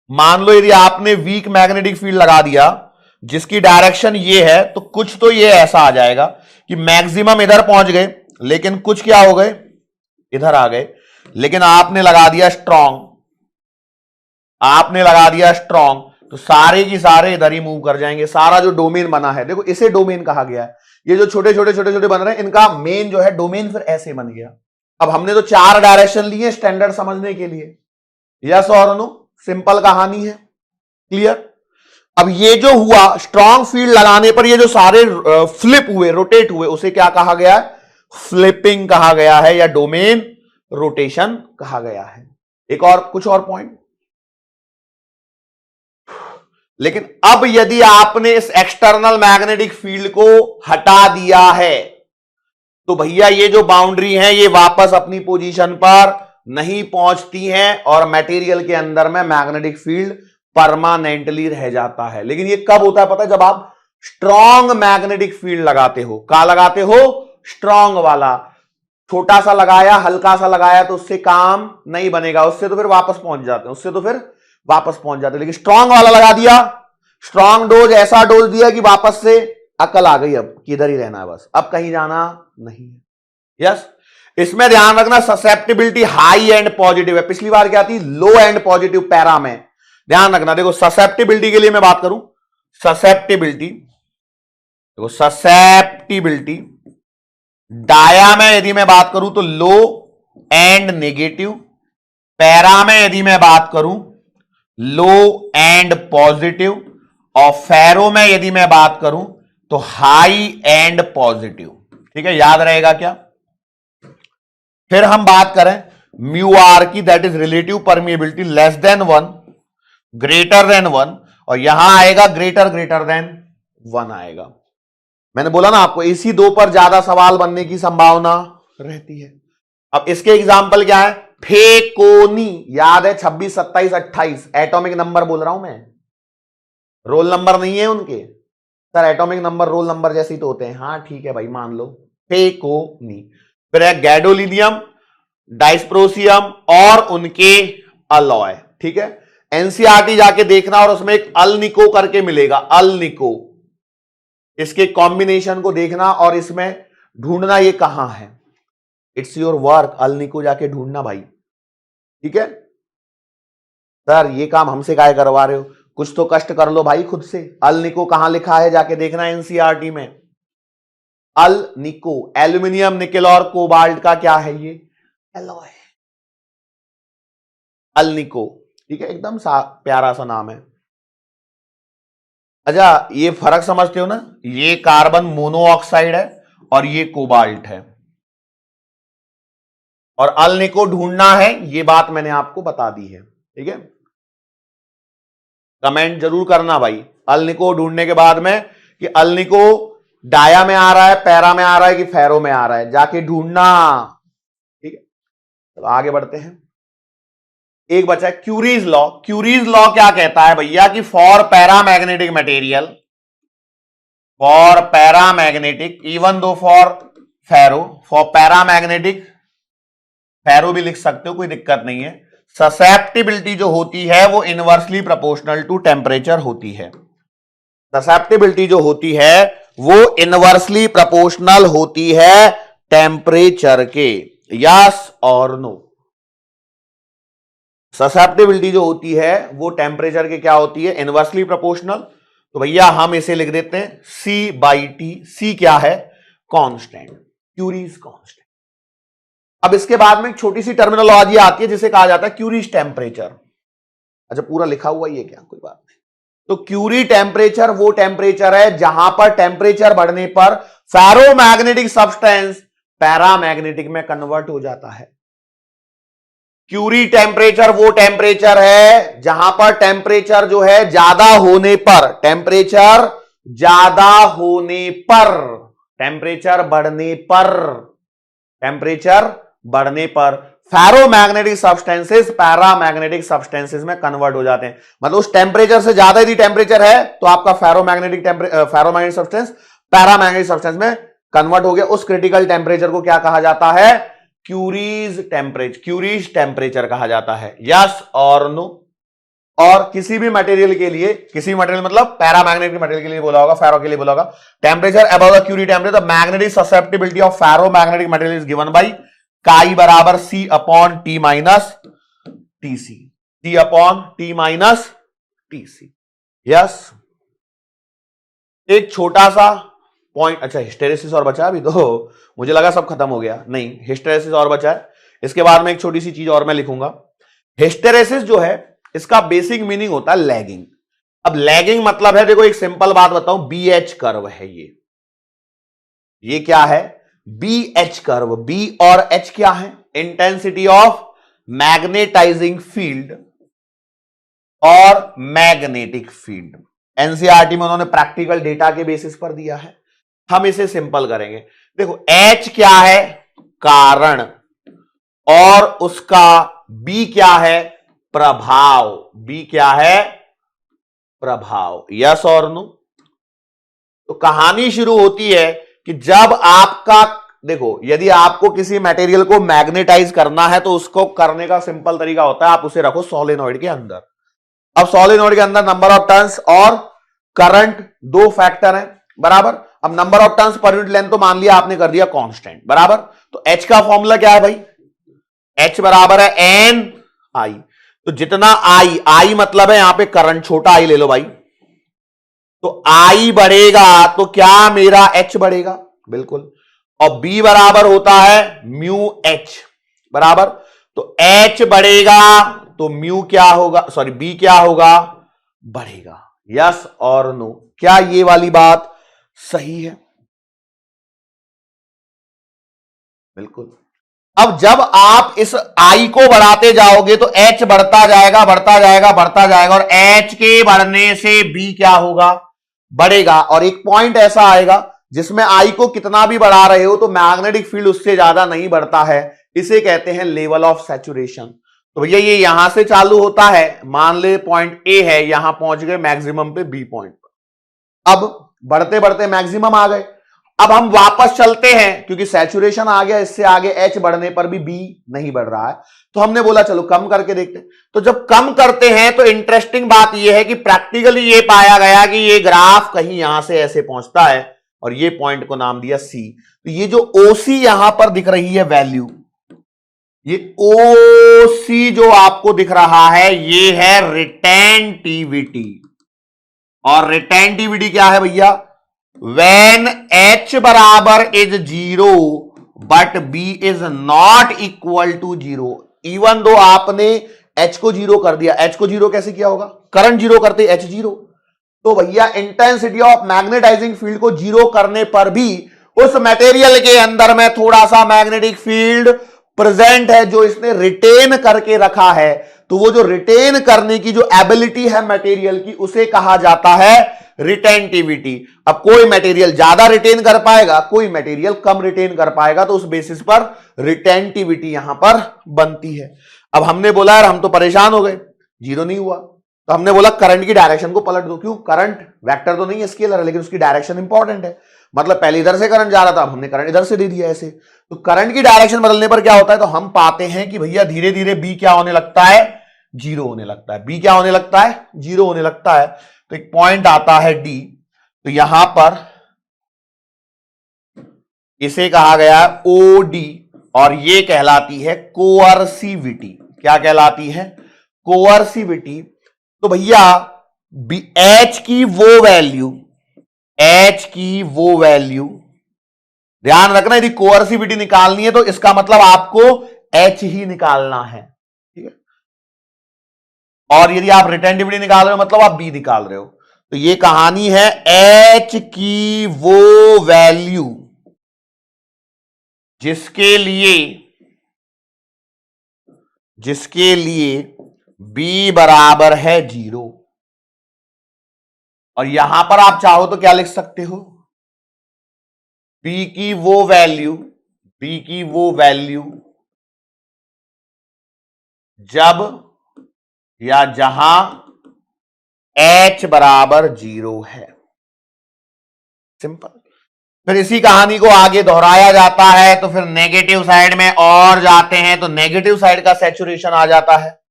मान लो यदि आपने वीक मैग्नेटिक फील्ड लगा दिया जिसकी डायरेक्शन ये है, तो कुछ तो ये ऐसा आ जाएगा कि मैक्सिमम इधर पहुंच गए, लेकिन कुछ क्या हो गए, इधर आ गए। लेकिन आपने लगा दिया स्ट्रांग, आपने लगा दिया स्ट्रांग, तो सारे की सारे इधर ही मूव कर जाएंगे। सारा जो डोमेन बना है, देखो इसे डोमेन कहा गया है। ये जो छोटे छोटे छोटे छोटे बन रहे हैं, इनका मेन जो है डोमेन फिर ऐसे बन गया। अब हमने तो 4 डायरेक्शन लिए स्टैंडर्ड समझने के लिए, यस और नो, सिंपल कहानी है, क्लियर। अब ये जो हुआ स्ट्रांग फील्ड लगाने पर ये जो सारे फ्लिप हुए, रोटेट हुए, उसे क्या कहा गया है, फ्लिपिंग कहा गया है या डोमेन रोटेशन कहा गया है। एक और कुछ और पॉइंट, लेकिन अब यदि आपने इस एक्सटर्नल मैग्नेटिक फील्ड को हटा दिया है, तो भैया ये जो बाउंड्री है ये वापस अपनी पोजीशन पर नहीं पहुंचती हैं और मटेरियल के अंदर में मैग्नेटिक फील्ड परमानेंटली रह जाता है। लेकिन ये कब होता है पता है, जब आप स्ट्रॉन्ग मैग्नेटिक फील्ड लगाते हो। क्या लगाते हो, स्ट्रॉन्ग वाला। छोटा सा लगाया, हल्का सा लगाया तो उससे काम नहीं बनेगा, उससे तो फिर वापस पहुंच जाते हैं, उससे तो फिर वापस पहुंच जाते हैं। लेकिन स्ट्रॉन्ग वाला लगा दिया, स्ट्रॉन्ग डोज, ऐसा डोज दिया कि वापस से अकल आ गई, अब किधर ही रहना है बस, अब कहीं जाना नहीं है। यस, इसमें ध्यान रखना ससेप्टिबिलिटी हाई एंड पॉजिटिव है। पिछली बार क्या थी, लो एंड पॉजिटिव पैरा में, ध्यान रखना। देखो ससेप्टिबिलिटी के लिए मैं बात करूं, ससेप्टिबिलिटी, देखो ससेप्टिबिलिटी डाया में यदि मैं बात करूं तो लो एंड नेगेटिव, पैरा में यदि मैं बात करूं लो एंड पॉजिटिव, और फेरो में यदि मैं बात करूं तो हाई एंड पॉजिटिव। ठीक है, याद रहेगा क्या। फिर हम बात करें म्यू आर की, that is relative permeability, less than 1 greater than 1, और यहां आएगा ग्रेटर ग्रेटर देन 1 आएगा। मैंने बोला ना आपको, इसी 2 पर ज्यादा सवाल बनने की संभावना रहती है। अब इसके एग्जाम्पल क्या है, फेकोनी, याद है 26, 27, 28 एटॉमिक नंबर बोल रहा हूं मैं, रोल नंबर नहीं है उनके। Sir atomic number roll number जैसे ही तो होते हैं, हाँ ठीक है भाई मान लो, फेकोनी। फिर है गैडोलिनियम, डाइस्प्रोसियम और उनके अलॉय। ठीक है, एनसीईआरटी जाके देखना और उसमें एक अल्निको करके मिलेगा, अल्निको, इसके कॉम्बिनेशन को देखना और इसमें ढूंढना ये कहां है। इट्स योर वर्क, अल्निको जाके ढूंढना भाई। ठीक है सर, ये काम हमसे काहे करवा रहे हो, कुछ तो कष्ट कर लो भाई खुद से। अल्निको कहां लिखा है जाके देखना एनसीईआरटी में, अल्निको, एल्यूमिनियम, निकेल और कोबाल्ट का क्या है ये, एलॉय, अल्निको। ठीक है, एकदम प्यारा सा नाम है। अच्छा, ये फर्क समझते हो ना, ये कार्बन मोनोऑक्साइड है और ये कोबाल्ट है, और अल्निको ढूंढना है, ये बात मैंने आपको बता दी है। ठीक है, कमेंट जरूर करना भाई अल्निको ढूंढने के बाद में कि अल्निको डाया में आ रहा है, पैरा में आ रहा है कि फेरो में आ रहा है, जाके ढूंढना। ठीक है, तो आगे बढ़ते हैं। एक बचा है क्यूरीज लॉ। क्यूरीज लॉ क्या कहता है भैया कि for paramagnetic material, for paramagnetic, even though for ferro, for paramagnetic, ferro भी लिख सकते हो, कोई दिक्कत नहीं है। ससेप्टिबिलिटी जो होती है वो इनवर्सली प्रोपोर्शनल टू टेम्परेचर होती है। ससेप्टिबिलिटी जो होती है वो इनवर्सली प्रोपोर्शनल होती है टेम्परेचर के, यस और नो। ससेप्टिबिलिटी जो होती है वो टेम्परेचर के क्या होती है, इनवर्सली प्रोपोर्शनल। तो भैया हम इसे लिख देते हैं C/T। C क्या है, कांस्टेंट, क्यूरीज कांस्टेंट। अब इसके बाद में एक छोटी सी टर्मिनोलॉजी आती है जिसे कहा जाता है क्यूरीज टेम्परेचर। अच्छा पूरा लिखा हुआ ही है क्या, कोई बात नहीं। तो क्यूरी टेम्परेचर वो टेम्परेचर है जहां पर टेम्परेचर बढ़ने पर फेरोमैग्नेटिक सब्सटेंस पैरामैग्नेटिक में कन्वर्ट हो जाता है। क्यूरी टेम्परेचर वो टेम्परेचर है जहां पर टेम्परेचर जो है ज्यादा होने पर, टेम्परेचर ज्यादा होने पर, टेम्परेचर बढ़ने पर, टेम्परेचर बढ़ने पर फेरोमैग्नेटिक सब्सटेंसेस पैरामैग्नेटिक सब्सटेंसेस में कन्वर्ट हो जाते हैं। मतलब उस टेम्परेचर से ज्यादा यदि टेम्परेचर है तो आपका फेरोमैग्नेटिक सब्सटेंस पैरामैग्नेटिक सब्सटेंस में कन्वर्ट हो गया, उस क्रिटिकल टेम्परेचर को क्या कहा जाता है? क्यूरीज टेम्परेचर कहा जाता है। यस और नो? और किसी भी मटेरियल के लिए, किसी मटेरियल मतलब पैरामैग्नेटिक मटेरियल के लिए बोला होगा, फेरो के लिए बोला होगा, temperature above the Curie temperature, the magnetic susceptibility of ferromagnetic material is given by chi बराबर C upon T minus TC, T upon T minus TC. Yes, एक छोटा सा पॉइंट, अच्छा हिस्टेरेसिस और बचा अभी तो, मुझे लगा सब खत्म हो गया, नहीं हिस्टेरेसिस और बचा है। इसके बाद में एक छोटी सी चीज और मैं लिखूंगा। हिस्टेरेसिस जो है इसका बेसिक मीनिंग होता है लैगिंग। अब लैगिंग मतलब है, देखो एक सिंपल बात बताऊं, बी एच कर्व है ये क्या है? B H curve. बी और एच क्या है? इंटेंसिटी ऑफ मैग्नेटाइजिंग फील्ड और मैग्नेटिक फील्ड। एनसीईआरटी में उन्होंने प्रैक्टिकल डेटा के बेसिस पर दिया है, हम इसे सिंपल करेंगे। देखो एच क्या है? कारण, और उसका बी क्या है? प्रभाव। बी क्या है? प्रभाव। यस और नो? तो कहानी शुरू होती है कि जब आपका, देखो यदि आपको किसी मटेरियल को मैग्नेटाइज करना है तो उसको करने का सिंपल तरीका होता है, आप उसे रखो सोलेनॉइड के अंदर। अब सोलेनॉइड के अंदर नंबर ऑफ टर्न्स और करंट दो फैक्टर हैं, बराबर। अब number of turns per unit length तो मान लिया आपने कर दिया कांस्टेंट, बराबर। तो एच का फॉर्मूला क्या है भाई? एच बराबर है एन आई। तो जितना आई मतलब है यहां पे करंट, छोटा आई ले लो भाई। तो आई बढ़ेगा तो क्या मेरा एच बढ़ेगा? बिल्कुल। और बी बराबर होता है म्यू एच, बराबर। तो एच बढ़ेगा तो म्यू क्या होगा, सॉरी बी क्या होगा? बढ़ेगा। यस और नो? क्या ये वाली बात सही है? बिल्कुल। अब जब आप इस आई को बढ़ाते जाओगे तो एच बढ़ता जाएगा, बढ़ता जाएगा, बढ़ता जाएगा, और एच के बढ़ने से बी क्या होगा? बढ़ेगा। और एक पॉइंट ऐसा आएगा जिसमें आई को कितना भी बढ़ा रहे हो तो मैग्नेटिक फील्ड उससे ज्यादा नहीं बढ़ता है, इसे कहते हैं लेवल ऑफ सैचुरेशन। तो भैया ये यहां से चालू होता है, मान ले पॉइंट ए है, यहां पहुंच गए मैक्सिमम पे बी पॉइंट पर। अब बढ़ते बढ़ते मैक्सिमम आ गए, अब हम वापस चलते हैं क्योंकि सैचुरेशन आ गया, इससे आगे एच बढ़ने पर भी बी नहीं बढ़ रहा है, तो हमने बोला चलो कम करके देखते हैं। तो जब कम करते हैं तो इंटरेस्टिंग बात यह है कि प्रैक्टिकली ये पाया गया कि ये ग्राफ कहीं यहां से ऐसे पहुंचता है और ये पॉइंट को नाम दिया सी। तो ये जो ओसी यहां पर दिख रही है वैल्यू, ये ओसी जो आपको दिख रहा है ये है रिटेंटिविटी। और रिटेंटिविटी क्या है भैया? when h बराबर is 0 but b is not equal to 0, even though आपने h को 0 कर दिया। h को 0 कैसे किया होगा? करंट 0 करते h 0। तो भैया इंटेंसिटी ऑफ मैग्नेटाइजिंग फील्ड को 0 करने पर भी उस मटेरियल के अंदर में थोड़ा सा मैग्नेटिक फील्ड प्रेजेंट है जो इसने रिटेन करके रखा है। तो वो जो रिटेन करने की जो एबिलिटी है मटेरियल की, उसे कहा जाता है रिटेंटिविटी। अब कोई मटेरियल ज्यादा रिटेन कर पाएगा, कोई मटेरियल कम रिटेन कर पाएगा, तो उस बेसिस पर रिटेंटिविटी यहां पर बनती है। अब हमने बोला यार हम तो परेशान हो गए, 0 नहीं हुआ, तो हमने बोला करंट की डायरेक्शन को पलट दो। क्यों? करंट वेक्टर तो नहीं है, स्केलर है, लेकिन उसकी डायरेक्शन इंपॉर्टेंट है। मतलब पहले इधर से करंट जा रहा था, अब हमने करंट इधर से दे दिया ऐसे। तो करंट की डायरेक्शन बदलने पर क्या होता है? तो हम पाते हैं कि भैया धीरे धीरे बी क्या होने लगता है? 0 होने लगता है। बी क्या होने लगता है? 0 होने लगता है। तो एक पॉइंट आता है डी, तो यहां पर इसे कहा गया ओ डी, और ये कहलाती है कोअर्सिविटी। क्या कहलाती है? कोअर्सिविटी। तो भैया एच की वो वैल्यू ध्यान रखना, यदि कोअर्सिविटी निकालनी है तो इसका मतलब आपको एच ही निकालना है, ठीक है। और यदि आप रिटेंटिविटी निकाल रहे हो मतलब आप बी निकाल रहे हो। तो ये कहानी है एच की वो वैल्यू जिसके लिए बी बराबर है 0। और यहां पर आप चाहो तो क्या लिख सकते हो? बी की वो वैल्यू जब या जहां h बराबर 0 है। सिंपल। फिर इसी कहानी को आगे दोहराया जाता है, तो फिर नेगेटिव साइड में और जाते हैं तो नेगेटिव साइड का सैचुरेशन आ जाता है।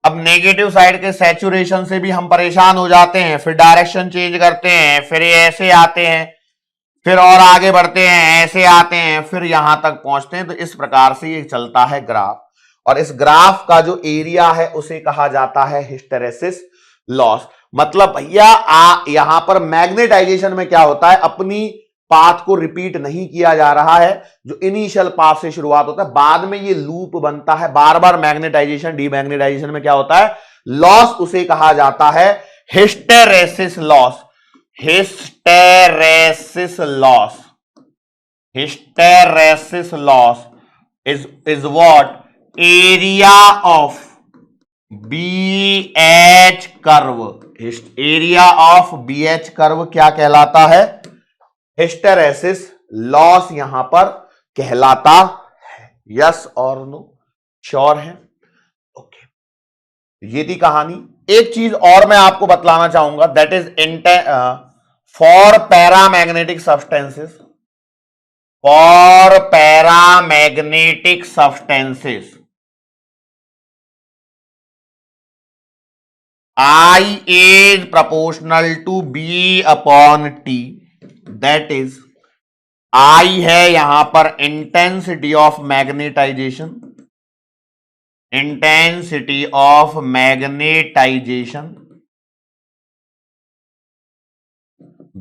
अब नेगेटिव साइड के सैचुरेशन से भी हम परेशान हो जाते हैं, फिर डायरेक्शन चेंज करते हैं, फिर ये ऐसे आते हैं, फिर और आगे बढ़ते हैं, ऐसे आते हैं, फिर यहां तक पहुंचते हैं। तो इस प्रकार से ये चलता है ग्राफ, और इस ग्राफ का जो एरिया है उसे कहा जाता है हिस्टेरेसिस लॉस। मतलब भैया यहां पर मैग्नेटाइजेशन में क्या होता है, अपनी पाथ को रिपीट नहीं किया जा रहा है, जो इनिशियल पाथ से शुरुआत होता है, बाद में ये लूप बनता है बार बार। मैग्नेटाइजेशन डीमैग्नेटाइजेशन में क्या होता है, लॉस, उसे कहा जाता है hysteresis loss. Hysteresis loss, hysteresis loss is what, area of BH curve. Area of BH curve क्या कहलाता है, हिस्टेरेसिस लॉस यहां पर कहलाता है। यस और नो, श्योर है? ओके, ये थी कहानी। एक चीज और मैं आपको बतलाना चाहूंगा, that is for paramagnetic substances, for paramagnetic substances I is proportional to B upon T, that is I है यहां पर intensity of magnetisation, intensity of magnetisation,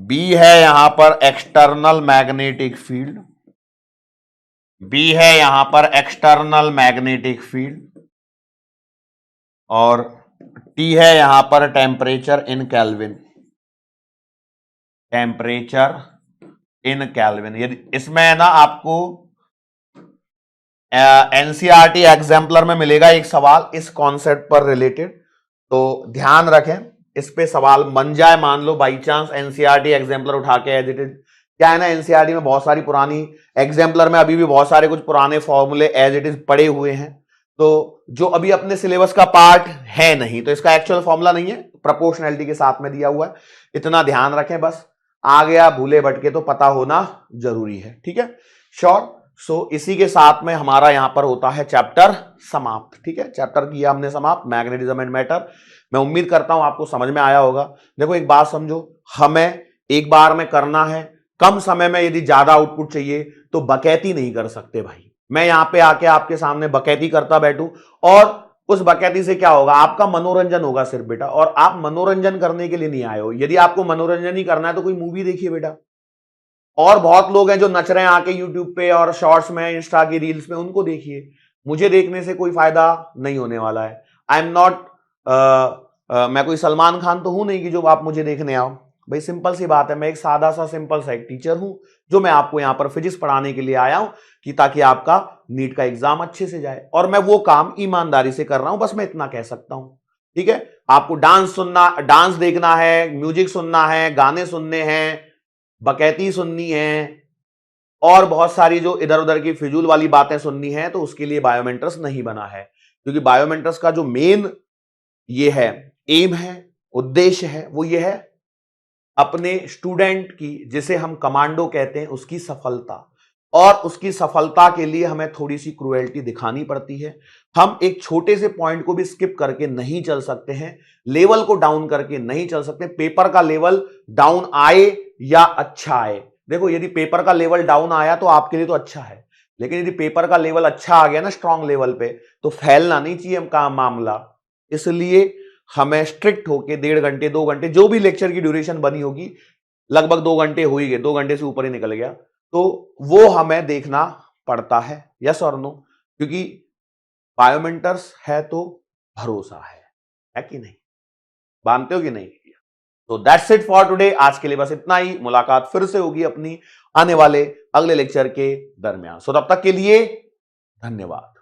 B है यहां पर एक्सटर्नल मैग्नेटिक फील्ड, B है यहां पर एक्सटर्नल मैग्नेटिक फील्ड, और T है यहां पर temperature in kelvin, temperature in kelvin. यदि इसमें ना आपको एनसीईआरटी एग्जाम्पलर में मिलेगा एक सवाल इस कॉन्सेप्ट पर रिलेटेड, तो ध्यान रखें, इस पे सवाल बन जाए, मान लो बाई चांस एनसीईआरटी एग्जाम्पलर उठा के एज इट इज। क्या है ना, एनसीईआरटी में बहुत सारी पुरानी एग्जाम्पलर में अभी भी बहुत सारे कुछ पुराने फॉर्मूले एज इट इज पड़े हुए हैं, तो जो अभी अपने सिलेबस का पार्ट है नहीं, तो इसका एक्चुअल फॉर्मूला नहीं है, प्रोपोर्शनैलिटी के साथ में दिया हुआ है। इतना ध्यान रखें बस, आ गया भूले भटके तो पता होना जरूरी है, ठीक है, श्योर। सो इसी के साथ में हमारा यहां पर होता है चैप्टर समाप्त, ठीक है। चैप्टर किया हमने समाप्त, मैग्नेटिज्म एंड मैटर। मैं उम्मीद करता हूं आपको समझ में आया होगा। देखो एक बात समझो, हमें एक बार में करना है, कम समय में यदि ज्यादा आउटपुट चाहिए तो बकैती नहीं कर सकते भाई। मैं यहां पे आके आपके सामने बकैती करता बैठूं, और उस बकैती से क्या होगा, आपका मनोरंजन होगा सिर्फ बेटा, और आप मनोरंजन करने के लिए नहीं आए हो। यदि आपको मनोरंजन ही करना है तो कोई मूवी देखिए बेटा। और बहुत लोग हैं जो नच रहे हैं आके यूट्यूब पे और शॉर्ट्स में, इंस्टा की रील्स में, उनको देखिए। मुझे देखने से कोई फायदा नहीं होने वाला है। आई एम नॉट, मैं कोई सलमान खान तो हूं नहीं कि जो आप मुझे देखने आओ भाई। सिंपल सी बात है, मैं एक सादा सा सिंपल सा एक टीचर हूं, जो मैं आपको यहां पर फिजिक्स पढ़ाने के लिए आया हूं कि ताकि आपका नीट का एग्जाम अच्छे से जाए, और मैं वो काम ईमानदारी से कर रहा हूं, बस मैं इतना कह सकता हूं, ठीक है। आपको डांस सुनना, डांस देखना है, म्यूजिक सुनना है, गाने सुनने हैं, बकैती सुननी है, और बहुत सारी जो इधर उधर की फिजूल वाली बातें सुननी है, तो उसके लिए बायोमेंटर्स नहीं बना है। क्योंकि बायोमेंटर्स का जो मेन ये है, एम है, उद्देश्य है, वो ये है अपने स्टूडेंट की, जिसे हम कमांडो कहते हैं, उसकी सफलता। और उसकी सफलता के लिए हमें थोड़ी सी क्रुएल्टी दिखानी पड़ती है। हम एक छोटे से पॉइंट को भी स्किप करके नहीं चल सकते हैं, लेवल को डाउन करके नहीं चल सकते। पेपर का लेवल डाउन आए या अच्छा आए, देखो यदि पेपर का लेवल डाउन आया तो आपके लिए तो अच्छा है, लेकिन यदि पेपर का लेवल अच्छा आ गया ना स्ट्रांग लेवल पे, तो फैलना नहीं चाहिए का मामला। इसलिए हमें स्ट्रिक्ट होके 1.5 घंटे 2 घंटे, जो भी लेक्चर की ड्यूरेशन बनी होगी, लगभग 2 घंटे हो ही गए, 2 घंटे से ऊपर ही निकल गया, तो वो हमें देखना पड़ता है। यस और नो, क्योंकि बायोमेंटर्स है तो भरोसा है कि नहीं, मानते हो कि नहीं? तो दैट्स इट फॉर टुडे। आज के लिए बस इतना ही। मुलाकात फिर से होगी अपनी आने वाले अगले लेक्चर के दरमियान। सो तब तक के लिए धन्यवाद।